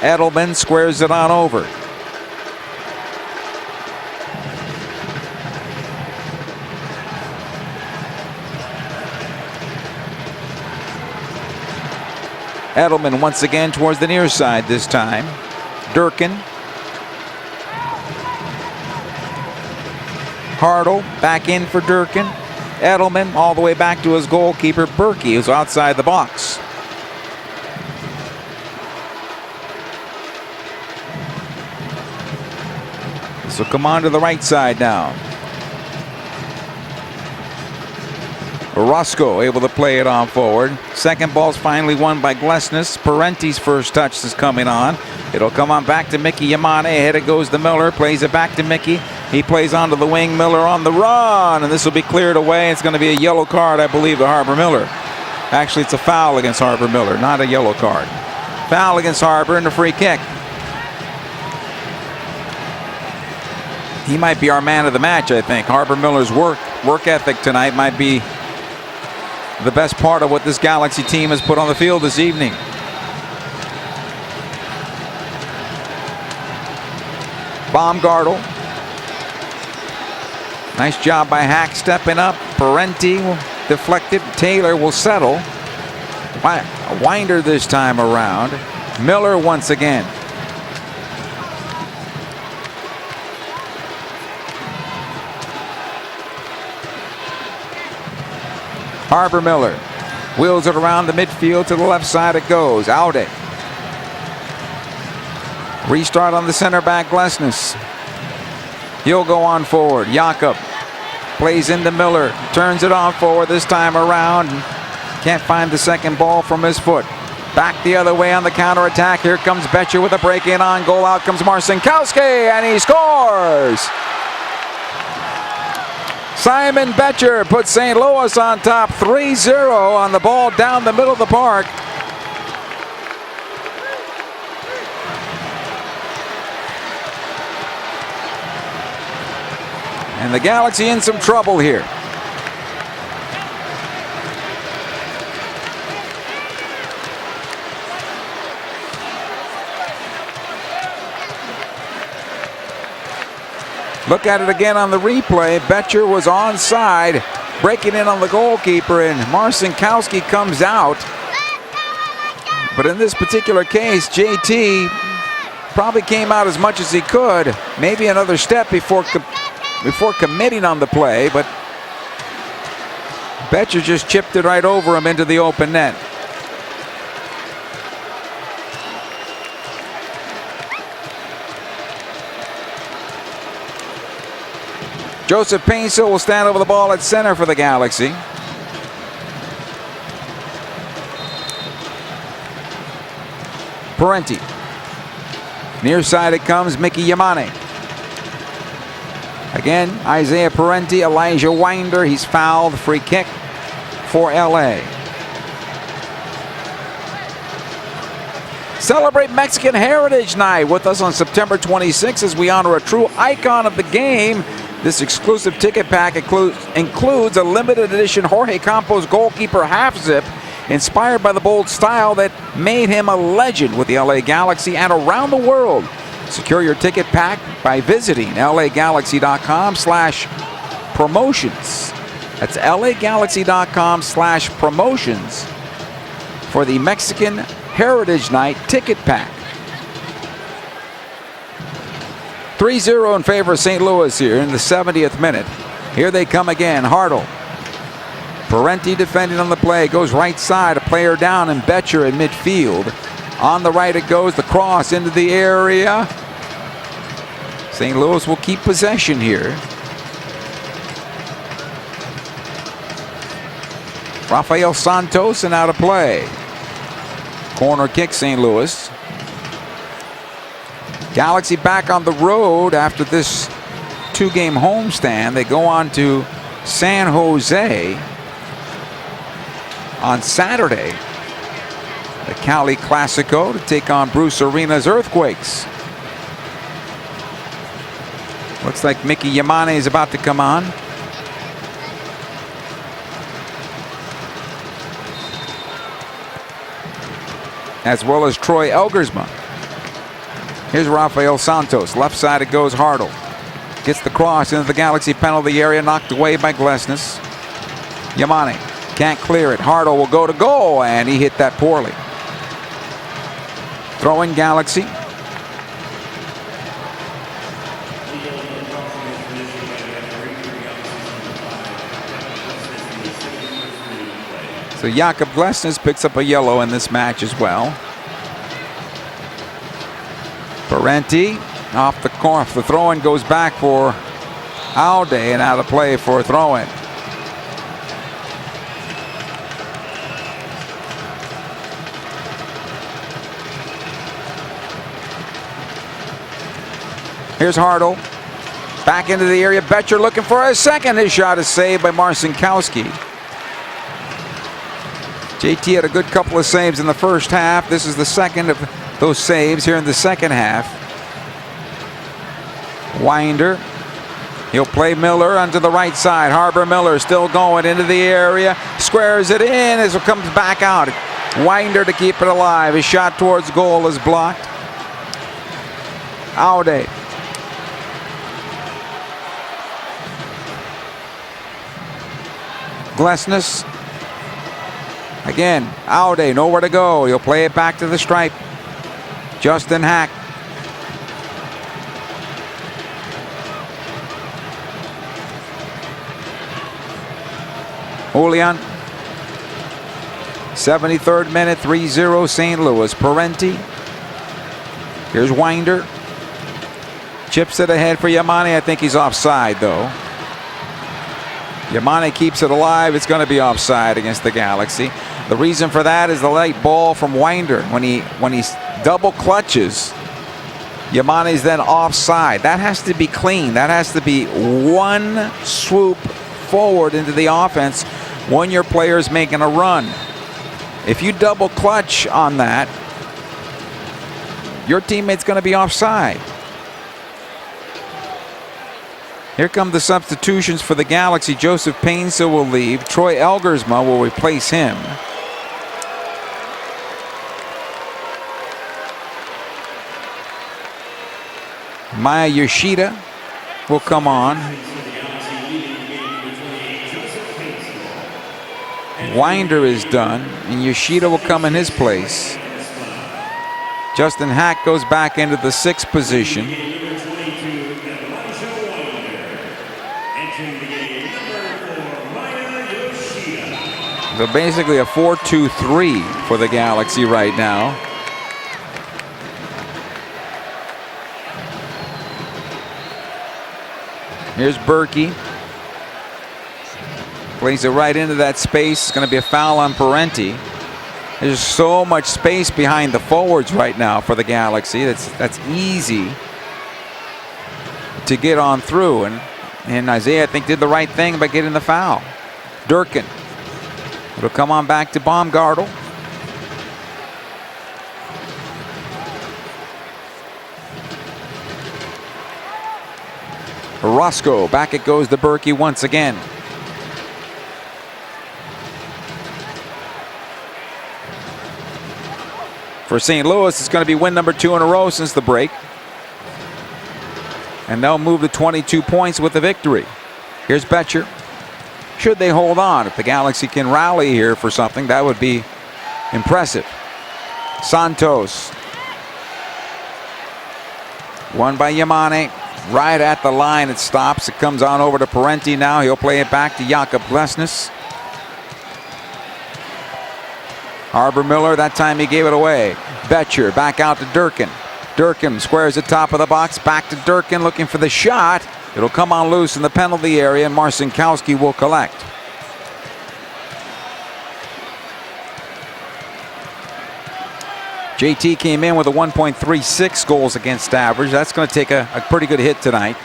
Edelman squares it on over. Edelman once again towards the near side this time. Durkin. Hartle back in for Durkin. Edelman all the way back to his goalkeeper Berkey, who's outside the box. So come on to the right side now. Orozco able to play it on forward. Second ball's finally won by Glesnes. Parenti's first touch is coming on. It'll come on back to Mickey Yamane. Ahead it goes to Miller. Plays it back to Mickey. He plays onto the wing. Miller on the run. And this will be cleared away. It's going to be a yellow card, I believe, to Harbor Miller. Actually, it's a foul against Harbor Miller, not a yellow card. Foul against Harbor and a free kick. He might be our man of the match, I think. Harbor Miller's work ethic tonight might be the best part of what this Galaxy team has put on the field this evening. Baumgartel. Nice job by Hack stepping up. Parenti will deflect it. Taylor will settle. Winder this time around. Miller once again. Harbor Miller wheels it around the midfield to the left side. It goes. Aude. Restart on the center back, Glesnes. He'll go on forward. Jakob plays into Miller. Turns it on forward this time around. Can't find the second ball from his foot. Back the other way on the counterattack. Here comes Betcher with a break in on goal. Out comes Marcinkowski, and he scores! Simon Betcher puts St. Louis on top 3-0 on the ball down the middle of the park. And the Galaxy in some trouble here. Look at it again on the replay. Betcher was onside, breaking in on the goalkeeper, and Marcinkowski comes out. But in this particular case, JT probably came out as much as he could. Maybe another step before committing on the play, but Betcher just chipped it right over him into the open net. Joseph Painsil will stand over the ball at center for the Galaxy. Parenti. Near side it comes, Mickey Yamane. Again, Isaiah Parenti, Elijah Winder. He's fouled. Free kick for LA. Celebrate Mexican Heritage Night with us on September 26th as we honor a true icon of the game. This exclusive ticket pack includes a limited edition Jorge Campos goalkeeper half zip, inspired by the bold style that made him a legend with the LA Galaxy and around the world. Secure your ticket pack by visiting lagalaxy.com/promotions. That's lagalaxy.com/promotions for the Mexican Heritage Night ticket pack. 3-0 in favor of St. Louis here in the 70th minute. Here they come again. Hartle. Parenti defending on the play. Goes right side. A player down, and Betcher in midfield. On the right it goes. The cross into the area. St. Louis will keep possession here. Rafael Santos and out of play. Corner kick, St. Louis. Galaxy back on the road after this two-game homestand. They go on to San Jose on Saturday. The Cali Classico to take on Bruce Arena's Earthquakes. Looks like Mickey Yamane is about to come on. As well as Troy Elgersma. Here's Rafael Santos. Left side it goes. Hartle gets the cross into the Galaxy penalty area. Knocked away by Glesnes. Yamane can't clear it. Hartle will go to goal, and he hit that poorly. Throwing Galaxy. So Jakob Glesnes picks up a yellow in this match as well. Parenti off the corner. The throw-in goes back for Aude and out of play for a throw-in. Here's Hartle. Back into the area. Betcher looking for a second. His shot is saved by Marcinkowski. JT had a good couple of saves in the first half. This is the second of those saves here in the second half. Winder. He'll play Miller onto the right side. Harbor Miller still going into the area. Squares it in as it comes back out. Winder to keep it alive. His shot towards goal is blocked. Aude. Glesnes. Again, Aude, nowhere to go. He'll play it back to the stripe. Justin Hack. Julian 73rd minute, 3-0 St. Louis. Parenti. Here's Winder. Chips it ahead for Yamane. I think he's offside, though. Yamane keeps it alive. It's going to be offside against the Galaxy. The reason for that is the late ball from Winder. When he double clutches, Yamane's then offside. That has to be clean. That has to be one swoop forward into the offense when your player's making a run. If you double clutch on that, your teammate's going to be offside. Here come the substitutions for the Galaxy. Joseph Painsil will leave. Troy Elgersma will replace him. Maya Yoshida will come on. Winder is done, and Yoshida will come in his place. Justin Hack goes back into the 6th position. So basically a 4-2-3 for the Galaxy right now. Here's Berkey. Plays it right into that space. It's going to be a foul on Parenti. There's so much space behind the forwards right now for the Galaxy. That's easy to get on through. And Isaiah, I think, did the right thing by getting the foul. Durkin. It'll come on back to Baumgartel. Roscoe. Back it goes to Berkey once again. For St. Louis, it's going to be win number 2 in a row since the break. And they'll move to 22 points with the victory. Here's Betcher. Should they hold on? If the Galaxy can rally here for something, that would be impressive. Santos. Won by Yamane. Right at the line, it stops. It comes on over to Parenti now. He'll play it back to Jakob Glesnes. Arbor Miller, that time he gave it away. Betcher back out to Durkin. Durkin squares the top of the box. Back to Durkin looking for the shot. It'll come on loose in the penalty area, and Marcinkowski will collect. JT came in with a 1.36 goals against average. That's going to take a pretty good hit tonight.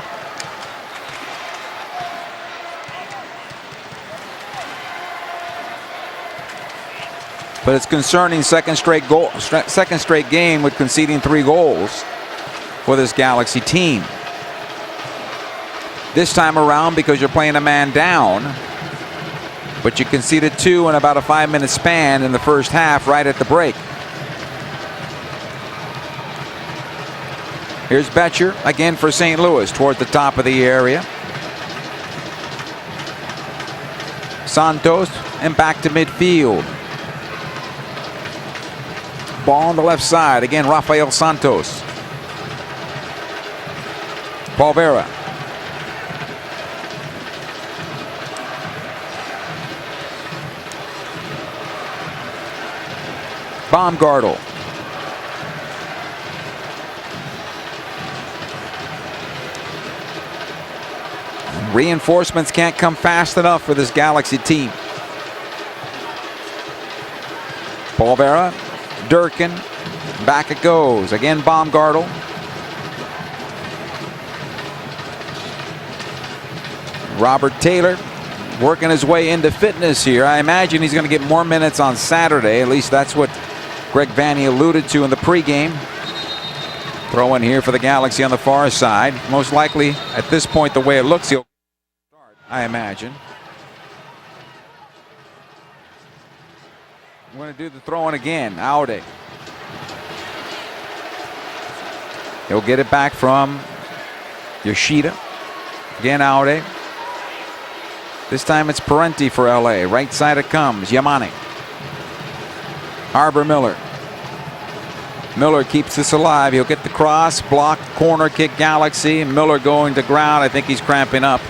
But it's concerning second straight game with conceding 3 goals for this Galaxy team. This time around, because you're playing a man down, but you conceded 2 in about a 5-minute span in the first half right at the break. Here's Betcher again for St. Louis toward the top of the area. Santos and back to midfield. Ball on the left side. Again, Rafael Santos. Paul Vera. Baumgartel. Reinforcements can't come fast enough for this Galaxy team. Paul Vera, Durkin, back it goes. Again, Baumgartel. Robert Taylor working his way into fitness here. I imagine he's going to get more minutes on Saturday. At least that's what Greg Vanney alluded to in the pregame. Throw in here for the Galaxy on the far side. Most likely, at this point, the way it looks, he'll start, I imagine. We're going to do the throw in again. Aude. He'll get it back from Yoshida. Again, Aude. This time it's Parenti for LA. Right side it comes. Yamane. Arbor Miller. Miller keeps this alive. He'll get the cross. Blocked. Corner kick Galaxy. Miller going to ground. I think he's cramping up.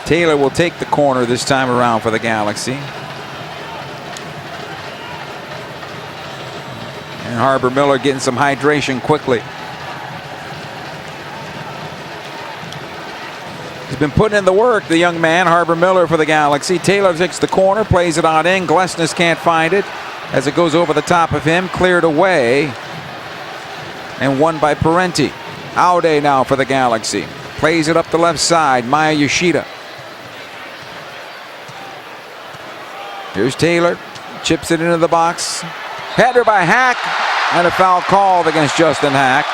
Taylor will take the corner this time around for the Galaxy. And Harbor Miller getting some hydration quickly. He's been putting in the work, the young man, Harbor Miller for the Galaxy. Taylor takes the corner, plays it on in. Glesnes can't find it as it goes over the top of him, cleared away, and won by Parenti. Aude now for the Galaxy. Plays it up the left side, Maya Yoshida. Here's Taylor, chips it into the box. Header by Hack, and a foul called against Justin Hack.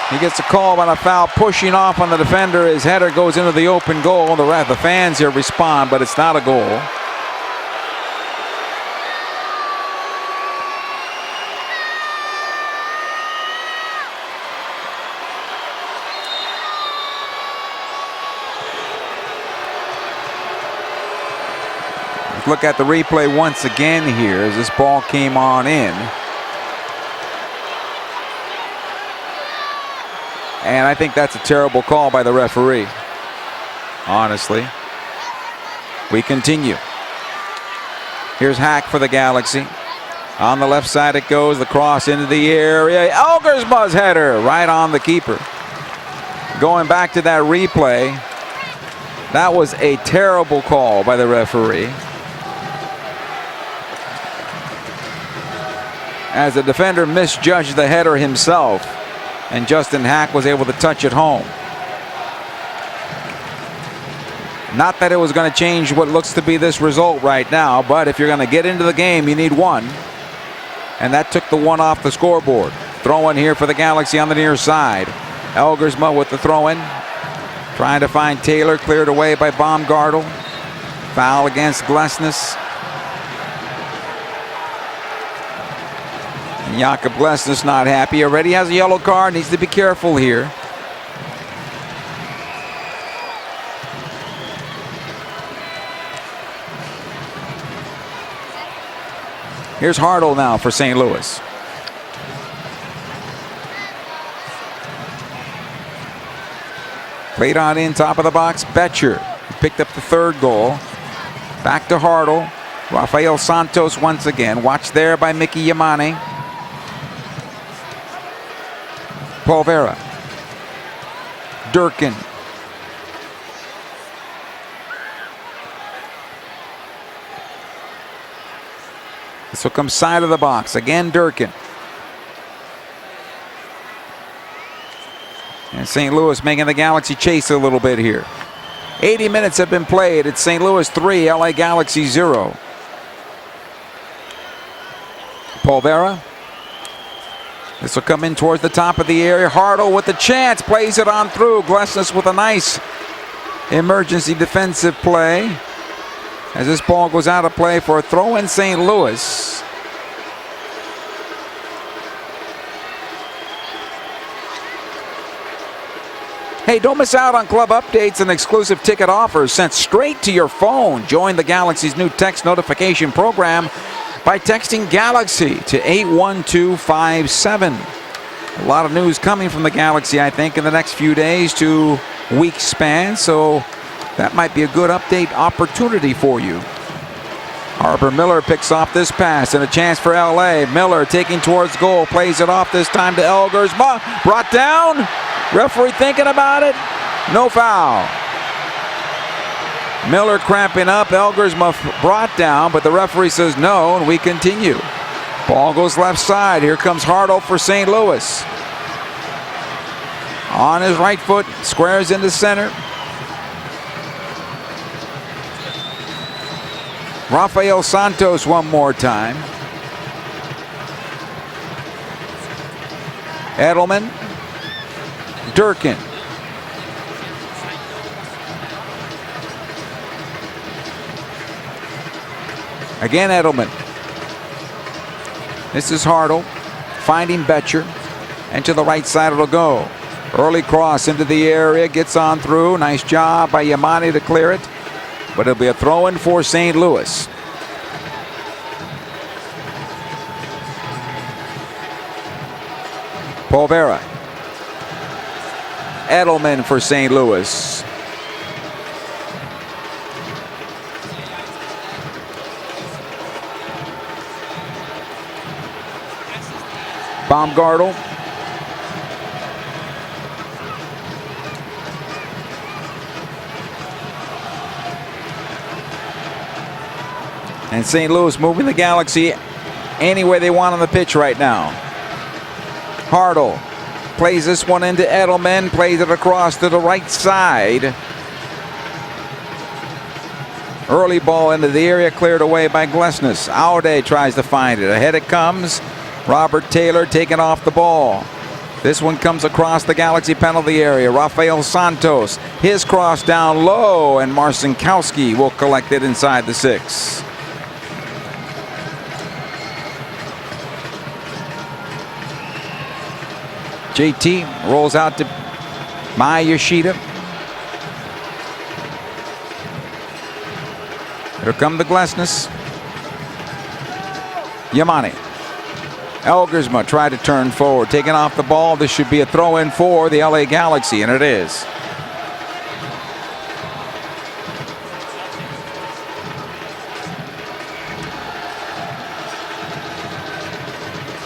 He gets a call on a foul, pushing off on the defender. His header goes into the open goal. The fans here respond, but it's not a goal. Look at the replay once again here as this ball came on in. And I think that's a terrible call by the referee. Honestly. We continue. Here's Hack for the Galaxy. On the left side it goes. The cross into the area. Elgersma's header right on the keeper. Going back to that replay. That was a terrible call by the referee. As the defender misjudged the header himself, and Justin Hack was able to touch it home. Not that it was going to change what looks to be this result right now, but if you're going to get into the game, you need one. And that took the one off the scoreboard. Throw in here for the Galaxy on the near side. Elgersma with the throw in. Trying to find Taylor, cleared away by Baumgartel. Foul against Glesnes. Jakob Glesnes not happy. Already has a yellow card. Needs to be careful here. Here's Hartle now for St. Louis. Played on in, top of the box. Betcher picked up the third goal. Back to Hartle. Rafael Santos once again. Watched there by Mickey Yamane. Polvera. Durkin. This will come side of the box. Again, Durkin. And St. Louis making the Galaxy chase a little bit here. 80 minutes have been played. It's St. Louis 3, LA Galaxy 0. Polvera. This will come in towards the top of the area. Hartle with the chance. Plays it on through. Glesnes with a nice emergency defensive play. As this ball goes out of play for a throw in St. Louis. Hey, don't miss out on club updates and exclusive ticket offers sent straight to your phone. Join the Galaxy's new text notification program by texting Galaxy to 81257. A lot of news coming from the Galaxy, I think, in the next few days to week span, so that might be a good update opportunity for you. Harbor Miller picks off this pass and a chance for LA. Miller taking towards goal, plays it off this time to Elgersma. Brought down. Referee thinking about it. No foul. Miller cramping up. Elgersma brought down, but the referee says no, and we continue. Ball goes left side. Here comes Hartle for St. Louis. On his right foot, squares into center. Rafael Santos one more time. Edelman. Durkin. Again, Edelman. This is Hartle finding Betcher. And to the right side it'll go. Early cross into the area. Gets on through. Nice job by Yamane to clear it. But it'll be a throw-in for St. Louis. Polvera. Edelman for St. Louis. Baumgartel. And St. Louis moving the Galaxy any way they want on the pitch right now. Hartle plays this one into Edelman, plays it across to the right side. Early ball into the area, cleared away by Glesnes. Aude tries to find it. Ahead it comes. Robert Taylor taking off the ball. This one comes across the Galaxy penalty area. Rafael Santos, his cross down low, and Marcinkowski will collect it inside the 6. JT rolls out to Mai Yoshida. Here come the Glesnes. Yamane. Elgersma tried to turn forward, taking off the ball. This should be a throw-in for the LA Galaxy, and it is.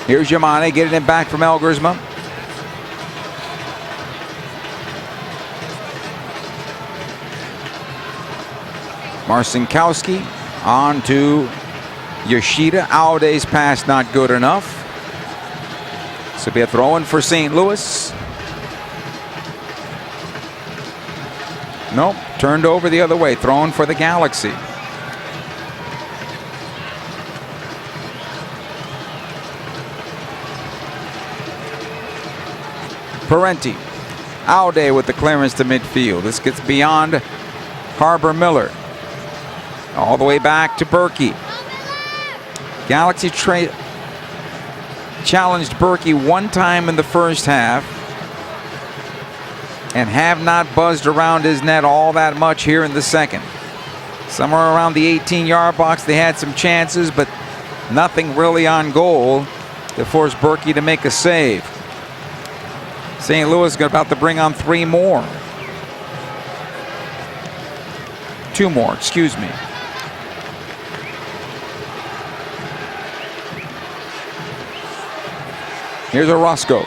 Here's Yamane getting it back from Elgersma. Marcinkowski on to Yoshida. Aude's pass not good enough. This will be a throw-in for St. Louis. Nope, turned over the other way. Thrown for the Galaxy. Parenti. Aude with the clearance to midfield. This gets beyond Harbor Miller. All the way back to Berkey. Galaxy challenged Berkey one time in the first half and have not buzzed around his net all that much here in the second. Somewhere around the 18-yard box, they had some chances, but nothing really on goal to force Berkey to make a save. St. Louis is about to bring on 3 more. 2 more, excuse me. Here's Orozco.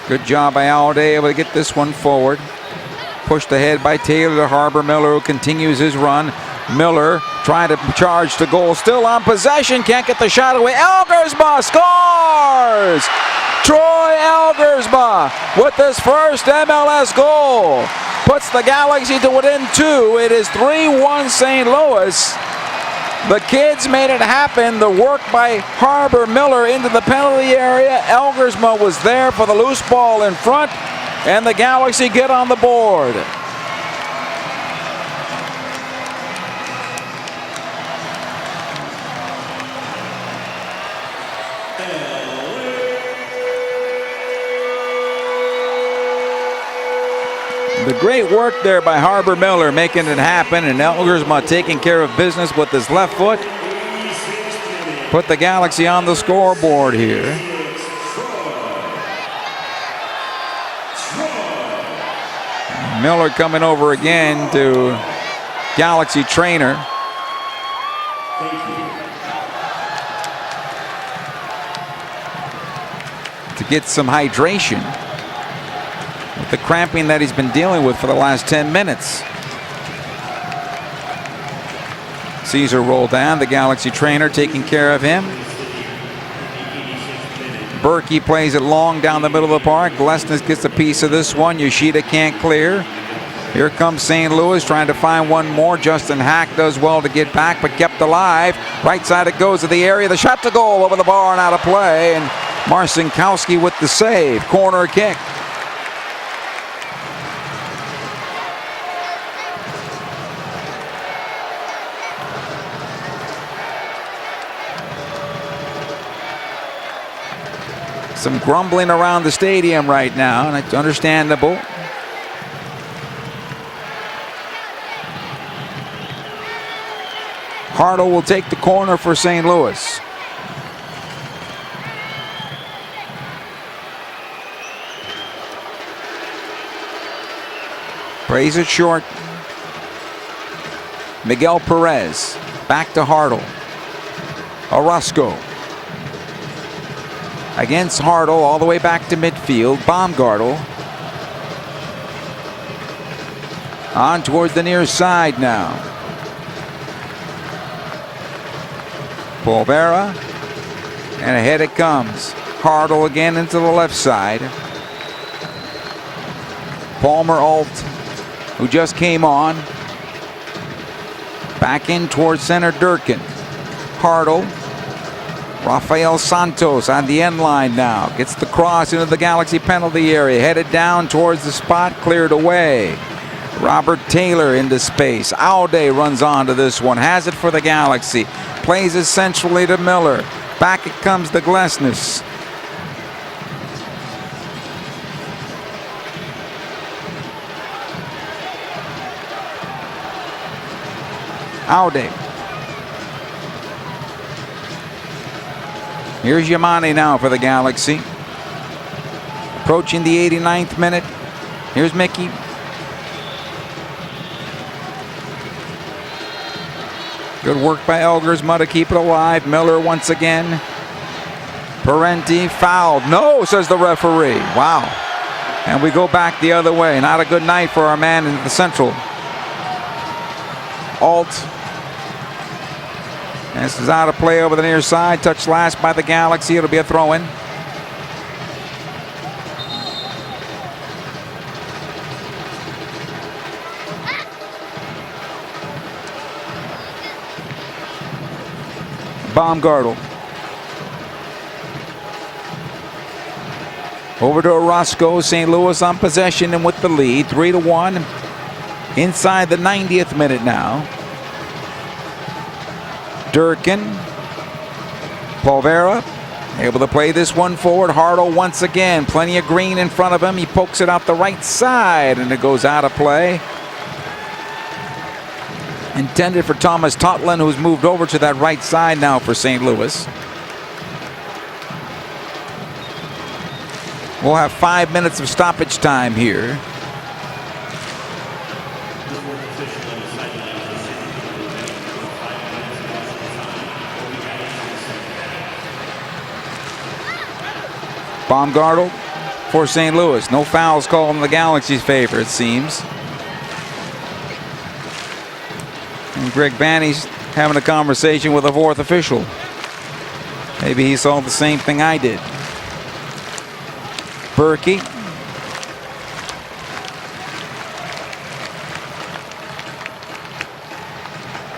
Good job by Aude, able to get this one forward. Pushed ahead by Taylor to Harbor Miller, who continues his run. Miller trying to charge to goal, still on possession, can't get the shot away. Elgersma scores! Troy Elgersma with his first MLS goal. Puts the Galaxy to within 2. It is 3-1 St. Louis. The kids made it happen. The work by Harbor Miller into the penalty area. Elgersma was there for the loose ball in front, and the Galaxy get on the board. The great work there by Harbor Miller making it happen, and Elgersma taking care of business with his left foot. Put the Galaxy on the scoreboard here. Miller coming over again to Galaxy trainer. To get some hydration. The cramping that he's been dealing with for the last 10 minutes. Caesar rolled down, the Galaxy trainer taking care of him. Berkey plays it long down the middle of the park. Glesnes gets a piece of this one. Yoshida can't clear. Here comes St. Louis trying to find one more. Justin Hack does well to get back, but kept alive. Right side it goes to the area. The shot to goal over the bar and out of play. And Marcinkowski with the save. Corner kick. Some grumbling around the stadium right now, and it's understandable. Hartle will take the corner for St. Louis. Plays it short. Miguel Perez back to Hartle. Orozco. against Hartle all the way back to midfield. Baumgartel on towards the near side now. Polvera, and ahead it comes. Hartle again into the left side. Palmer Alt, who just came on. Back in towards center, Durkin. Hartle. Rafael Santos on the end line now. Gets the cross into the Galaxy penalty area. Headed down towards the spot, cleared away. Robert Taylor into space. Aude runs on to this one. Has it for the Galaxy. Plays it centrally to Miller. Back it comes to Glesnes. Aude. Here's Yamane now for the Galaxy. Approaching the 89th minute. Here's Mickey. Good work by Elgersma to keep it alive. Miller once again. Parenti fouled. No, says the referee. Wow. And we go back the other way. Not a good night for our man in the central. Alt. This is out of play over the near side. Touched last by the Galaxy. It'll be a throw-in. Baumgartel. Over to Orozco. St. Louis on possession and with the lead. 3-1. Inside the 90th minute now. Durkin. Polvera able to play this one forward. Hartle once again. Plenty of green in front of him. He pokes it out the right side and it goes out of play. Intended for Thomas Totlin, who's moved over to that right side now for St. Louis. We'll have 5 minutes of stoppage time here. Baumgartel for St. Louis. No fouls called in the Galaxy's favor, it seems. And Greg Banny's having a conversation with a fourth official. Maybe he saw the same thing I did. Berkey.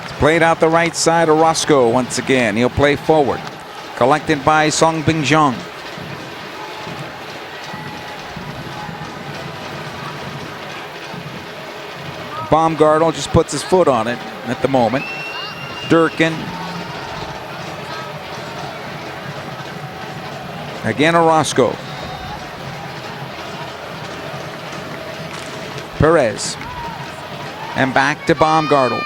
It's played out the right side of Orozco once again. He'll play forward. Collected by Song Bing Zhang. Baumgartel just puts his foot on it at the moment. Durkin. Again, Orozco. Perez. And back to Baumgartel.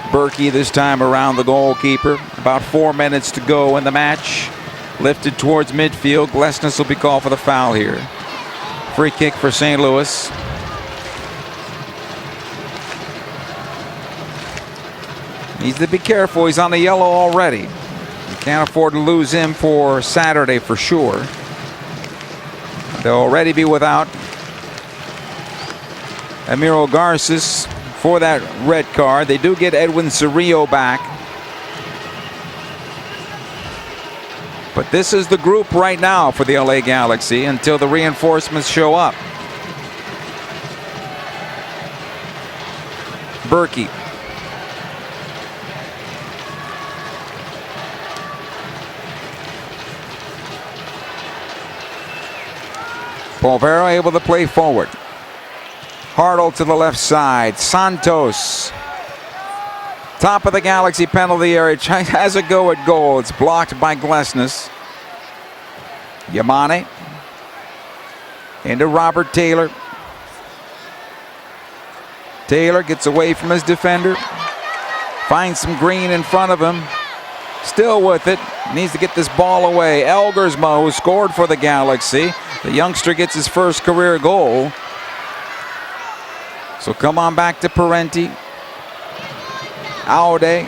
Berkey this time around the goalkeeper. About 4 minutes to go in the match. Lifted towards midfield. Glesnes will be called for the foul here. Free kick for St. Louis. Needs to be careful. He's on the yellow already. You can't afford to lose him for Saturday for sure. They'll already be without Amiro Garces for that red card. They do get Edwin Cerrillo back. But this is the group right now for the LA Galaxy until the reinforcements show up. Berkey. Polvera able to play forward. Hartle to the left side. Santos. Top of the Galaxy penalty area. Has a go at goal. It's blocked by Glesnes. Yamane. Into Robert Taylor. Taylor gets away from his defender. Finds some green in front of him. Still with it. Needs to get this ball away. Elgersma, who scored for the Galaxy. The youngster gets his first career goal. So come on back to Parenti. Aude.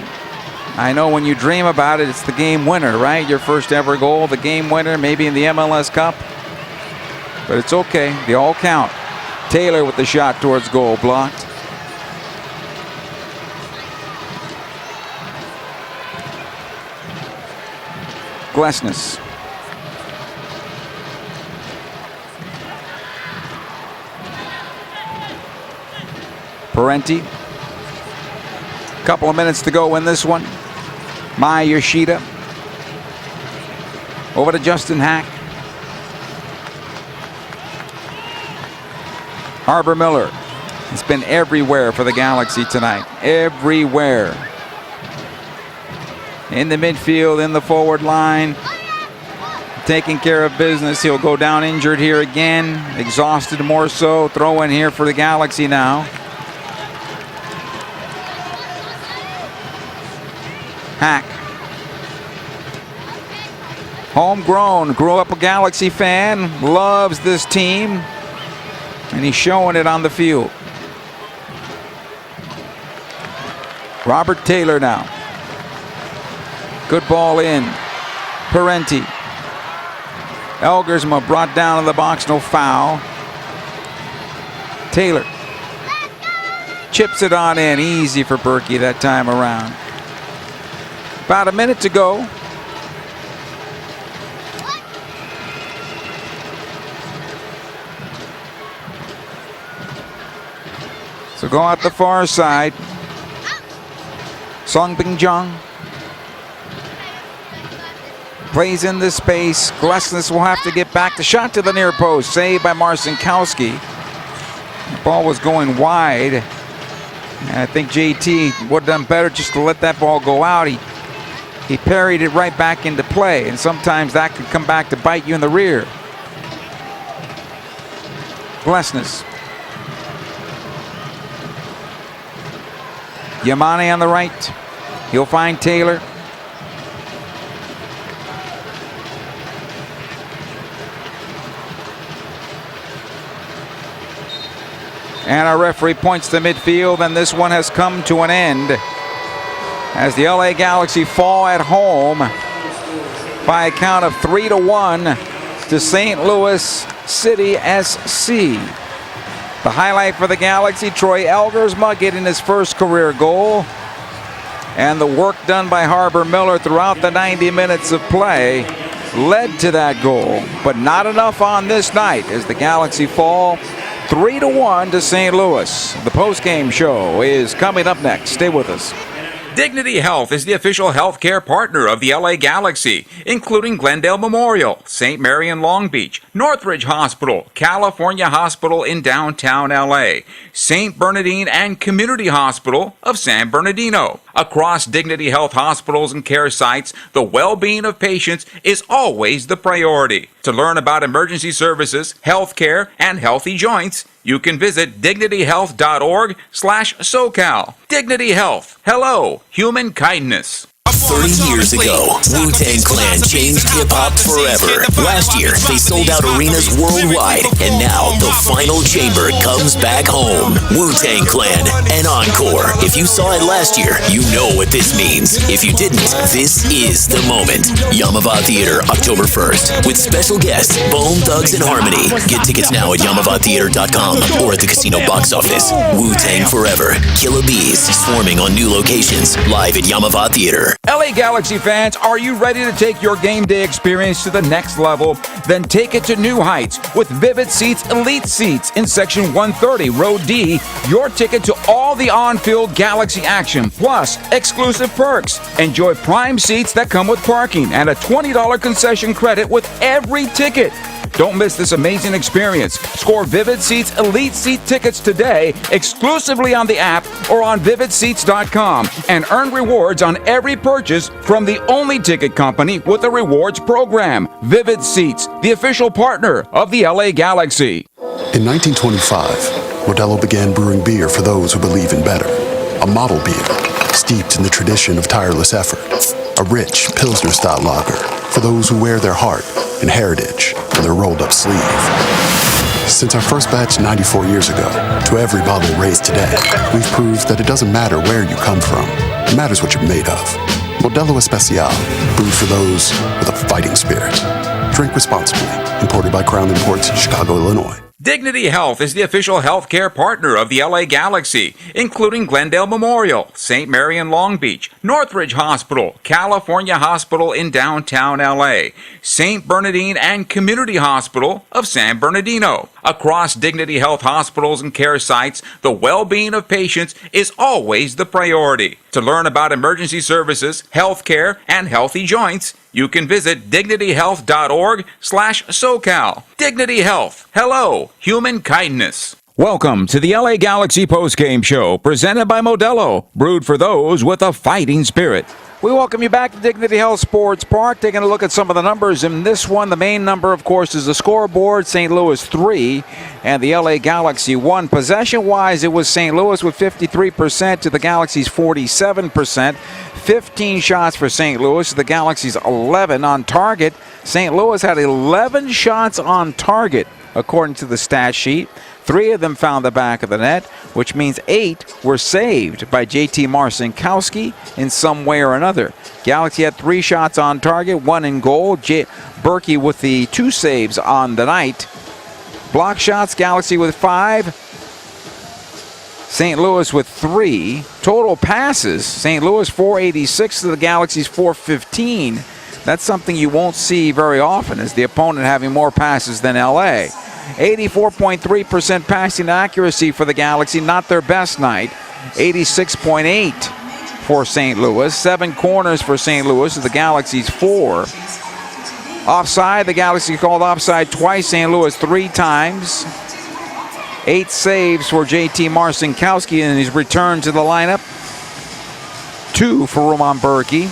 I know when you dream about it, it's the game winner, right? Your first ever goal, the game winner, maybe in the MLS Cup. But it's okay. They all count. Taylor with the shot towards goal, blocked. Glesnes. Parenti. Couple of minutes to go in this one. Mai Yoshida. Over to Justin Hack. Harbor Miller. It's been everywhere for the Galaxy tonight. Everywhere. In the midfield, in the forward line. Taking care of business. He'll go down injured here again. Exhausted more so. Throw in here for the Galaxy now. Hack. Homegrown, grew up a Galaxy fan, loves this team, and he's showing it on the field. Robert Taylor now. Good ball in. Parenti. Elgersma brought down in the box, no foul. Taylor. Chips it on in, easy for Berkey that time around. About a minute to go. So go out the far side. Song Bingjong plays in this space. Glesnes will have to get back. The shot to the near post, saved by Marcinkowski. The ball was going wide. And I think JT would have done better just to let that ball go out. He parried it right back into play, and sometimes that could come back to bite you in the rear. Glesnes. Yamane on the right. He'll find Taylor. And our referee points to midfield, and this one has come to an end as the LA Galaxy fall at home by a count of 3-1 to St. Louis City SC. The highlight for the Galaxy, Troy Elgersma getting his first career goal. And the work done by Harbor Miller throughout the 90 minutes of play led to that goal. But not enough on this night as the Galaxy fall 3-1 to St. Louis. The post-game show is coming up next. Stay with us. Dignity Health is the official healthcare partner of the LA Galaxy, including Glendale Memorial, St. Mary in Long Beach, Northridge Hospital, California Hospital in downtown LA, St. Bernardine and Community Hospital of San Bernardino. Across Dignity Health hospitals and care sites, the well-being of patients is always the priority. To learn about emergency services, healthcare, and healthy joints, you can visit dignityhealth.org/SoCal. Dignity Health. Hello, human kindness. 30 years ago, Wu-Tang Clan changed hip-hop forever. Last year, they sold out arenas worldwide, and now the final chamber comes back home. Wu-Tang Clan, an encore. If you saw it last year, you know what this means. If you didn't, this is the moment. Yamava Theater, October 1st, with special guests, Bone Thugs and Harmony. Get tickets now at YamavaTheater.com or at the casino box office. Wu-Tang Forever, Killer Bees, swarming on new locations, live at Yamava Theater. LA Galaxy fans, are you ready to take your game day experience to the next level? Then take it to new heights with Vivid Seats Elite Seats in Section 130, Row D. Your ticket to all the on-field Galaxy action, plus exclusive perks. Enjoy prime seats that come with parking and a $20 concession credit with every ticket. Don't miss this amazing experience. Score Vivid Seats Elite Seat tickets today exclusively on the app or on vividseats.com and earn rewards on every purchase from the only ticket company with a rewards program. Vivid Seats, the official partner of the LA Galaxy. In 1925, Modelo began brewing beer for those who believe in better. A model beer, steeped in the tradition of tireless effort. A rich Pilsner-style lager for those who wear their heart and heritage on their rolled-up sleeve. Since our first batch 94 years ago, to every bottle raised today, we've proved that it doesn't matter where you come from. It matters what you're made of. Modelo Especial, brewed for those with a fighting spirit. Drink responsibly. Imported by Crown Imports, Chicago, Illinois. Dignity Health is the official healthcare partner of the LA Galaxy, including Glendale Memorial, St. Mary in Long Beach, Northridge Hospital, California Hospital in downtown LA, St. Bernardine and Community Hospital of San Bernardino. Across Dignity Health hospitals and care sites, the well-being of patients is always the priority. To learn about emergency services, health care, and healthy joints, you can visit dignityhealth.org/SoCal. Dignity Health. Hello, human kindness. Welcome to the LA Galaxy postgame show, presented by Modelo, brewed for those with a fighting spirit. We welcome you back to Dignity Health Sports Park, taking a look at some of the numbers in this one. The main number, of course, is the scoreboard. St. Louis 3 and the LA Galaxy 1. Possession-wise, it was St. Louis with 53% to the Galaxy's 47%. 15 shots for St. Louis, the Galaxy's 11 on target. St. Louis had 11 shots on target, according to the stat sheet. 3 of them found the back of the net, which means 8 were saved by JT Marcinkowski in some way or another. Galaxy had 3 shots on target, 1 in goal. Berkey with the 2 saves on the night. Block shots, Galaxy with 5. St. Louis with 3. Total passes, St. Louis 486 to the Galaxy's 415. That's something you won't see very often, is the opponent having more passes than LA. 84.3% passing accuracy for the Galaxy, not their best night. 86.8 for St. Louis. 7 corners for St. Louis, the Galaxy's 4. Offside, the Galaxy called offside twice, St. Louis 3 times. 8 saves for JT Marcinkowski in his return to the lineup. 2 for Roman Berkey.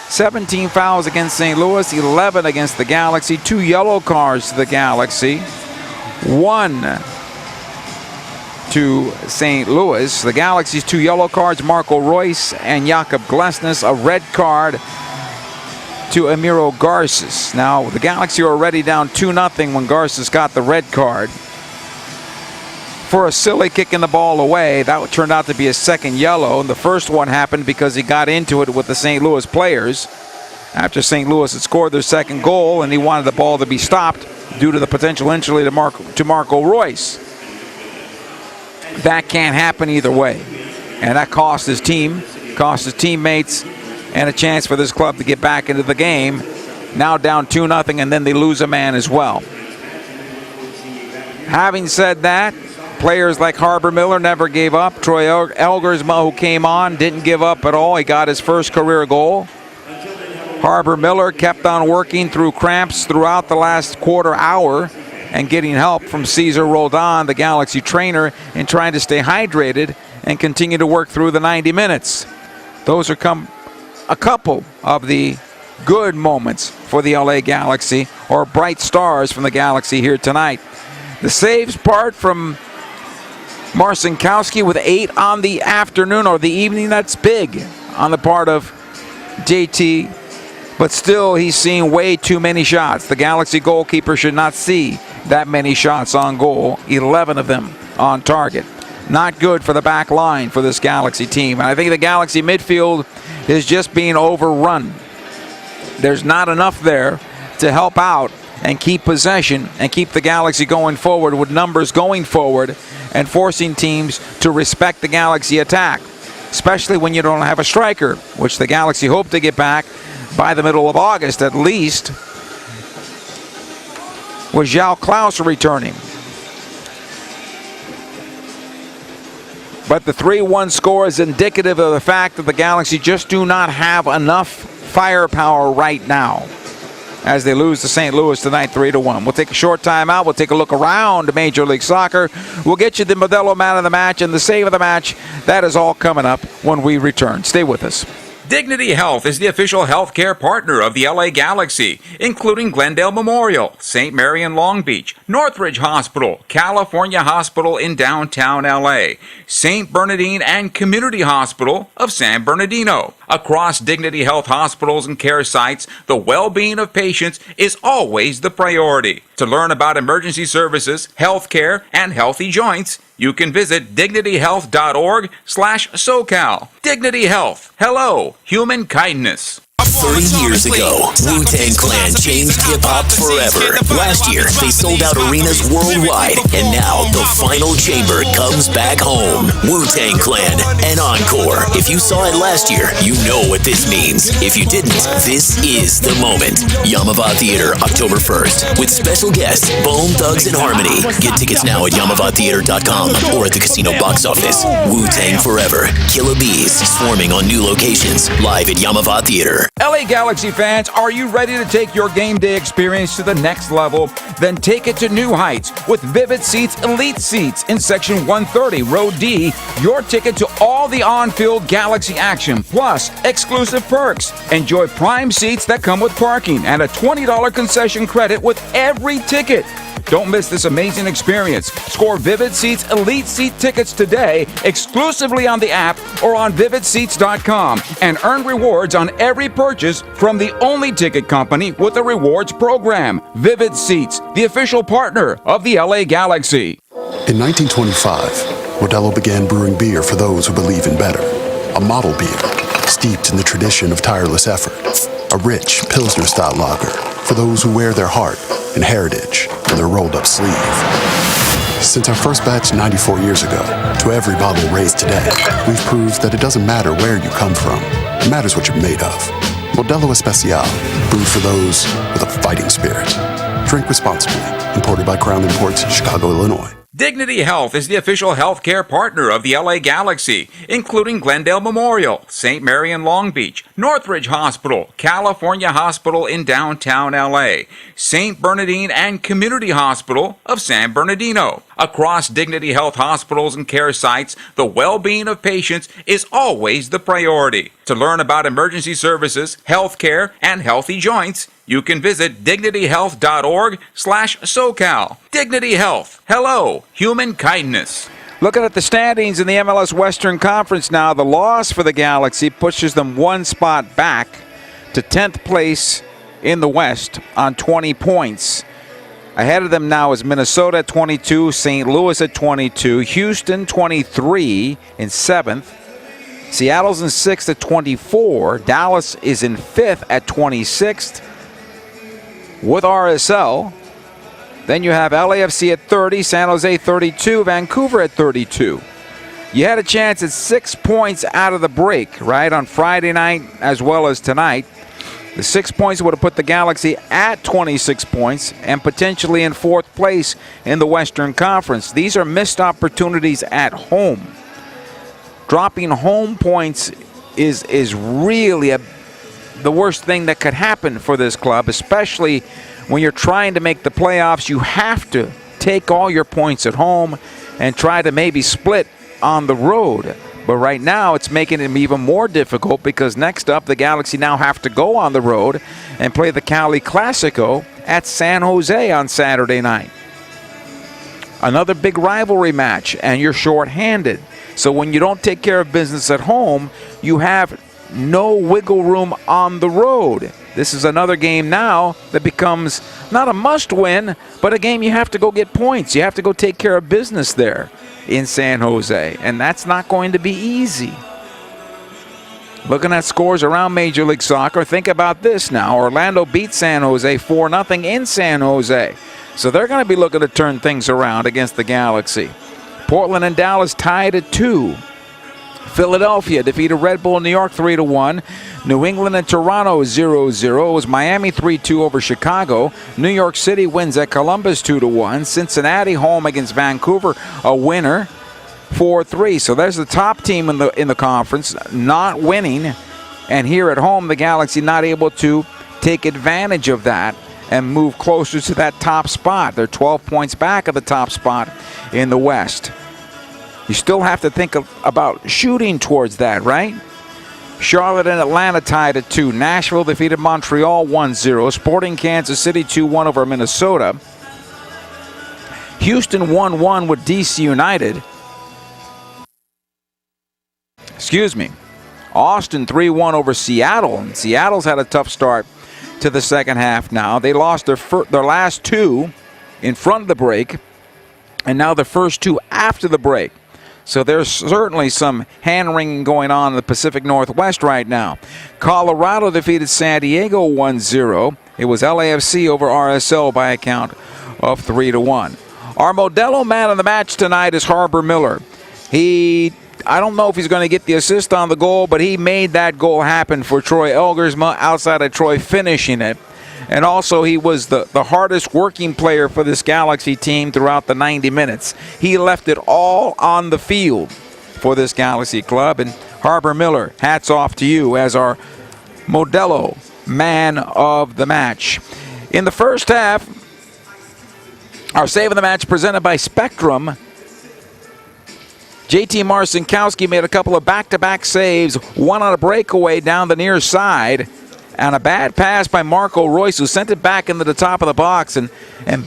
17 fouls against St. Louis, 11 against the Galaxy. 2 yellow cards to the Galaxy. 1 to St. Louis. The Galaxy's 2 yellow cards, Marco Royce and Jakob Glesnes. A red card to Emiro Garces. Now, the Galaxy are already down 2-0 when Garces got the red card for a silly kicking the ball away. That turned out to be a second yellow, and the first one happened because he got into it with the St. Louis players after St. Louis had scored their second goal, and he wanted the ball to be stopped due to the potential injury to Marco Royce. That can't happen either way, and that cost his team, cost his teammates, and a chance for this club to get back into the game. Now down 2-0, and then they lose a man as well. Having said that, players like Harbor Miller never gave up. Troy Elgersma, who came on, didn't give up at all. He got his first career goal. Harbor Miller kept on working through cramps throughout the last quarter hour and getting help from Cesar Roldan, the Galaxy trainer, in trying to stay hydrated and continue to work through the 90 minutes. Those are a couple of the good moments for the LA Galaxy, or bright stars from the Galaxy here tonight. The saves part from Marcinkowski with 8 on the afternoon or the evening. That's big on the part of JT, but still he's seeing way too many shots. The Galaxy goalkeeper should not see that many shots on goal, 11 of them on target. Not good for the back line for this Galaxy team. And I think the Galaxy midfield is just being overrun. There's not enough there to help out and keep possession and keep the Galaxy going forward with numbers going forward and forcing teams to respect the Galaxy attack, especially when you don't have a striker, which the Galaxy hope to get back by the middle of August at least, with João Klaus returning. But the 3-1 score is indicative of the fact that the Galaxy just do not have enough firepower right now as they lose to St. Louis tonight 3-1. We'll take a short time out. We'll take a look around Major League Soccer. We'll get you the Modelo Man of the Match and the Save of the Match. That is all coming up when we return. Stay with us. Dignity Health is the official healthcare partner of the LA Galaxy, including Glendale Memorial, St. Mary in Long Beach, Northridge Hospital, California Hospital in downtown LA, St. Bernardine and Community Hospital of San Bernardino. Across Dignity Health hospitals and care sites, the well-being of patients is always the priority. To learn about emergency services, health care, and healthy joints, you can visit dignityhealth.org/SoCal. Dignity Health. Hello, human kindness. 30 years ago, Wu-Tang Clan changed hip-hop forever. Last year, they sold out arenas worldwide, and now the final chamber comes back home. Wu-Tang Clan, an encore. If you saw it last year, you know what this means. If you didn't, this is the moment. Yamava Theater, October 1st, with special guests, Bone Thugs and Harmony. Get tickets now at YamavaTheater.com or at the casino box office. Wu-Tang Forever, Killer Bees, swarming on new locations, live at Yamava Theater. LA Galaxy fans, are you ready to take your game day experience to the next level? Then take it to new heights with Vivid Seats Elite Seats in Section 130, Row D. Your ticket to all the on-field Galaxy action, plus exclusive perks. Enjoy prime seats that come with parking and a $20 concession credit with every ticket. Don't miss this amazing experience. Score Vivid Seats Elite Seat tickets today exclusively on the app or on vividseats.com and earn rewards on every purchase from the only ticket company with a rewards program. Vivid Seats, the official partner of the LA Galaxy. In 1925, Modelo began brewing beer for those who believe in better. A model beer, steeped in the tradition of tireless effort. A rich Pilsner-style lager for those who wear their heart and heritage in their rolled-up sleeve. Since our first batch 94 years ago, to every bottle raised today, we've proved that it doesn't matter where you come from. It matters what you're made of. Modelo Especial, brewed for those with a fighting spirit. Drink responsibly. Imported by Crown Imports, Chicago, Illinois. Dignity Health is the official health care partner of the LA Galaxy, including Glendale Memorial, St. Mary in Long Beach, Northridge Hospital, California Hospital in downtown LA, St. Bernardine and Community Hospital of San Bernardino. Across Dignity Health hospitals and care sites, the well-being of patients is always the priority. To learn about emergency services, health care, and healthy joints, you can visit dignityhealth.org/SoCal. Dignity Health. Hello, human kindness. Looking at the standings in the MLS Western Conference now, the loss for the Galaxy pushes them one spot back to 10th place in the West on 20 points. Ahead of them now is Minnesota at 22, St. Louis at 22, Houston 23 in 7th. Seattle's in 6th at 24. Dallas is in 5th at 26th with RSL. Then you have LAFC at 30, San Jose 32, Vancouver at 32. You had a chance at 6 points out of the break, right, on Friday night as well as tonight. The 6 points would have put the Galaxy at 26 points and potentially in 4th place in the Western Conference. These are missed opportunities at home. Dropping home points is really the worst thing that could happen for this club, especially when you're trying to make the playoffs. You have to take all your points at home and try to maybe split on the road. But right now, it's making it even more difficult because next up, the Galaxy now have to go on the road and play the Cali Classico at San Jose on Saturday night. Another big rivalry match, and you're shorthanded. So when you don't take care of business at home, you have no wiggle room on the road. This is another game now that becomes not a must-win, but a game you have to go get points. You have to go take care of business there in San Jose, and that's not going to be easy. Looking at scores around Major League Soccer, think about this now. Orlando beat San Jose 4-0 in San Jose. So they're going to be looking to turn things around against the Galaxy. Portland and Dallas tied at 2. Philadelphia defeated Red Bull New York 3-1. New England and Toronto 0-0. It was Miami 3-2 over Chicago. New York City wins at Columbus 2-1. Cincinnati home against Vancouver, a winner 4-3. So there's the top team in the conference not winning, and here at home the Galaxy not able to take advantage of that and move closer to that top spot. They're 12 points back of the top spot in the West. You still have to think about shooting towards that, right? Charlotte and Atlanta tied at 2. Nashville defeated Montreal 1-0. Sporting Kansas City 2-1 over Minnesota. Houston 1-1 with DC United. Austin 3-1 over Seattle, and Seattle's had a tough start to the second half now. They lost their last two in front of the break, and now the first two after the break. So there's certainly some hand-wringing going on in the Pacific Northwest right now. Colorado defeated San Diego 1-0. It was LAFC over RSL by a count of 3-1. Our Modelo man of the match tonight is Harbor Miller. I don't know if he's going to get the assist on the goal, but he made that goal happen for Troy Elgersma outside of Troy finishing it. And also, he was the hardest working player for this Galaxy team throughout the 90 minutes. He left it all on the field for this Galaxy club. And Harbor Miller, hats off to you as our Modelo man of the match. In the first half, our save of the match presented by Spectrum. JT Marcinkowski made a couple of back-to-back saves, one on a breakaway down the near side, and a bad pass by Marco Royce, who sent it back into the top of the box. And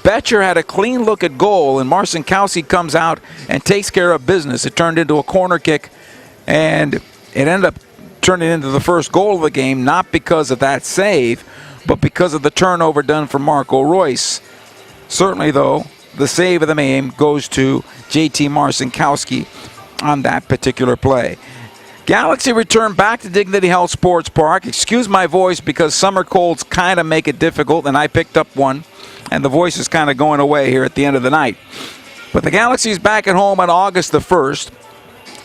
Betcher had a clean look at goal, and Marcinkowski comes out and takes care of business. It turned into a corner kick, and it ended up turning into the first goal of the game, not because of that save, but because of the turnover done for Marco Royce. Certainly, though, the save of the game goes to JT Marcinkowski on that particular play. Galaxy returned back to Dignity Health Sports Park. Excuse my voice because summer colds kind of make it difficult, and I picked up one, and the voice is kind of going away here at the end of the night. But the Galaxy is back at home on August the 1st,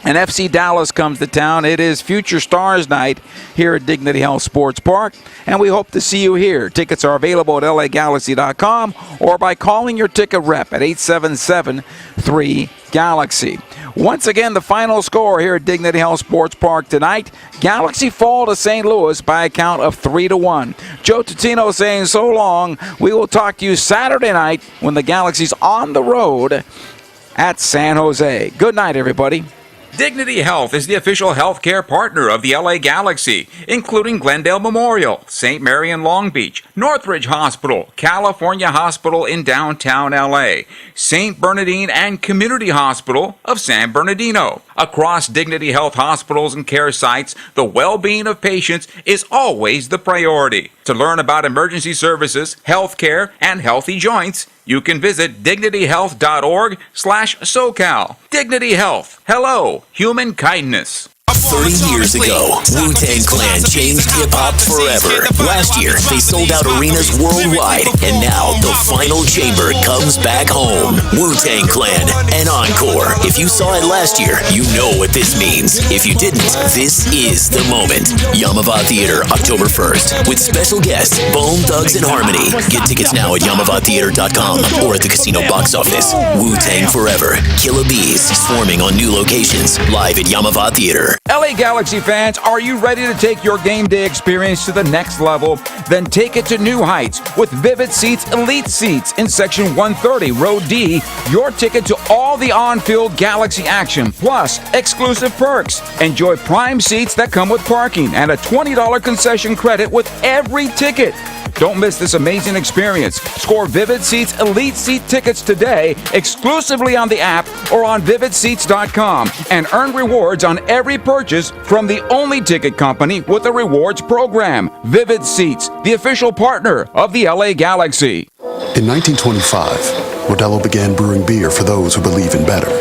and FC Dallas comes to town. It is Future Stars Night here at Dignity Health Sports Park, and we hope to see you here. Tickets are available at lagalaxy.com or by calling your ticket rep at 877-3-GALAXY. Once again, the final score here at Dignity Health Sports Park tonight, Galaxy fall to St. Louis by a count of 3-1. Joe Tutino saying so long. We will talk to you Saturday night when the Galaxy's on the road at San Jose. Good night, everybody. Dignity Health is the official healthcare partner of the LA Galaxy, including Glendale Memorial, St. Mary in Long Beach, Northridge Hospital, California Hospital in downtown LA, St. Bernardine and Community Hospital of San Bernardino. Across Dignity Health hospitals and care sites, the well-being of patients is always the priority. To learn about emergency services, healthcare, and healthy joints, you can visit dignityhealth.org/SoCal. Dignity Health. Hello, human kindness. 30 years ago, Wu-Tang Clan changed hip-hop forever. Last year, they sold out arenas worldwide, and now the final chamber comes back home. Wu-Tang Clan, an encore. If you saw it last year, you know what this means. If you didn't, this is the moment. Yamava Theater, October 1st, with special guests, Bone Thugs and Harmony. Get tickets now at YamavaTheater.com or at the casino box office. Wu-Tang Forever, Killer Bees, swarming on new locations, live at Yamava Theater. LA Galaxy fans, are you ready to take your game day experience to the next level? Then take it to new heights with Vivid Seats Elite Seats in Section 130, Row D. Your ticket to all the on-field Galaxy action, plus exclusive perks. Enjoy prime seats that come with parking and a $20 concession credit with every ticket. Don't miss this amazing experience. Score Vivid Seats Elite Seat tickets today exclusively on the app or on vividseats.com and earn rewards on every purchase from the only ticket company with a rewards program. Vivid Seats, the official partner of the LA Galaxy. In 1925, Modelo began brewing beer for those who believe in better.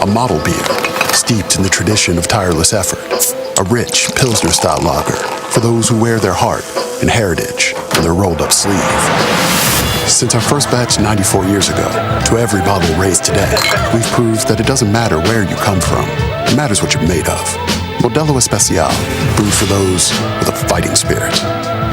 A model beer, steeped in the tradition of tireless effort. A rich Pilsner-style lager for those who wear their heart and heritage on their rolled-up sleeve. Since our first batch 94 years ago, to every bottle raised today, we've proved that it doesn't matter where you come from. It matters what you're made of. Modelo Especial, brewed for those with a fighting spirit.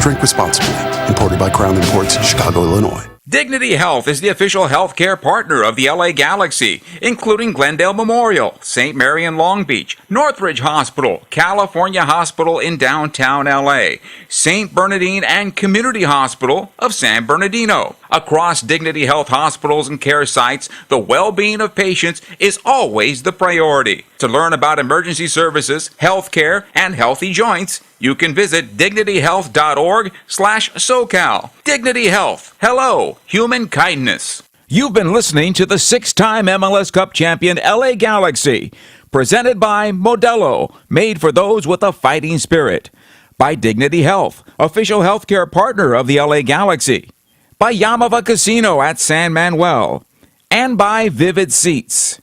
Drink responsibly. Imported by Crown Imports, Chicago, Illinois. Dignity Health is the official healthcare partner of the LA Galaxy, including Glendale Memorial, St. Mary in Long Beach, Northridge Hospital, California Hospital in downtown LA, St. Bernardine and Community Hospital of San Bernardino. Across Dignity Health hospitals and care sites, the well-being of patients is always the priority. To learn about emergency services, healthcare, and healthy joints, you can visit dignityhealth.org/SoCal. Dignity Health. Hello, human kindness. You've been listening to the six-time MLS Cup champion LA Galaxy, presented by Modelo, made for those with a fighting spirit. By Dignity Health, official healthcare partner of the LA Galaxy. By Yamava Casino at San Manuel. And by Vivid Seats.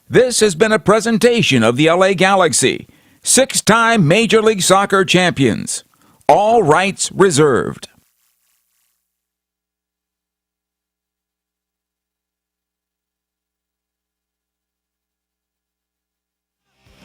This has been a presentation of the LA Galaxy, 6-time Major League Soccer champions. All rights reserved.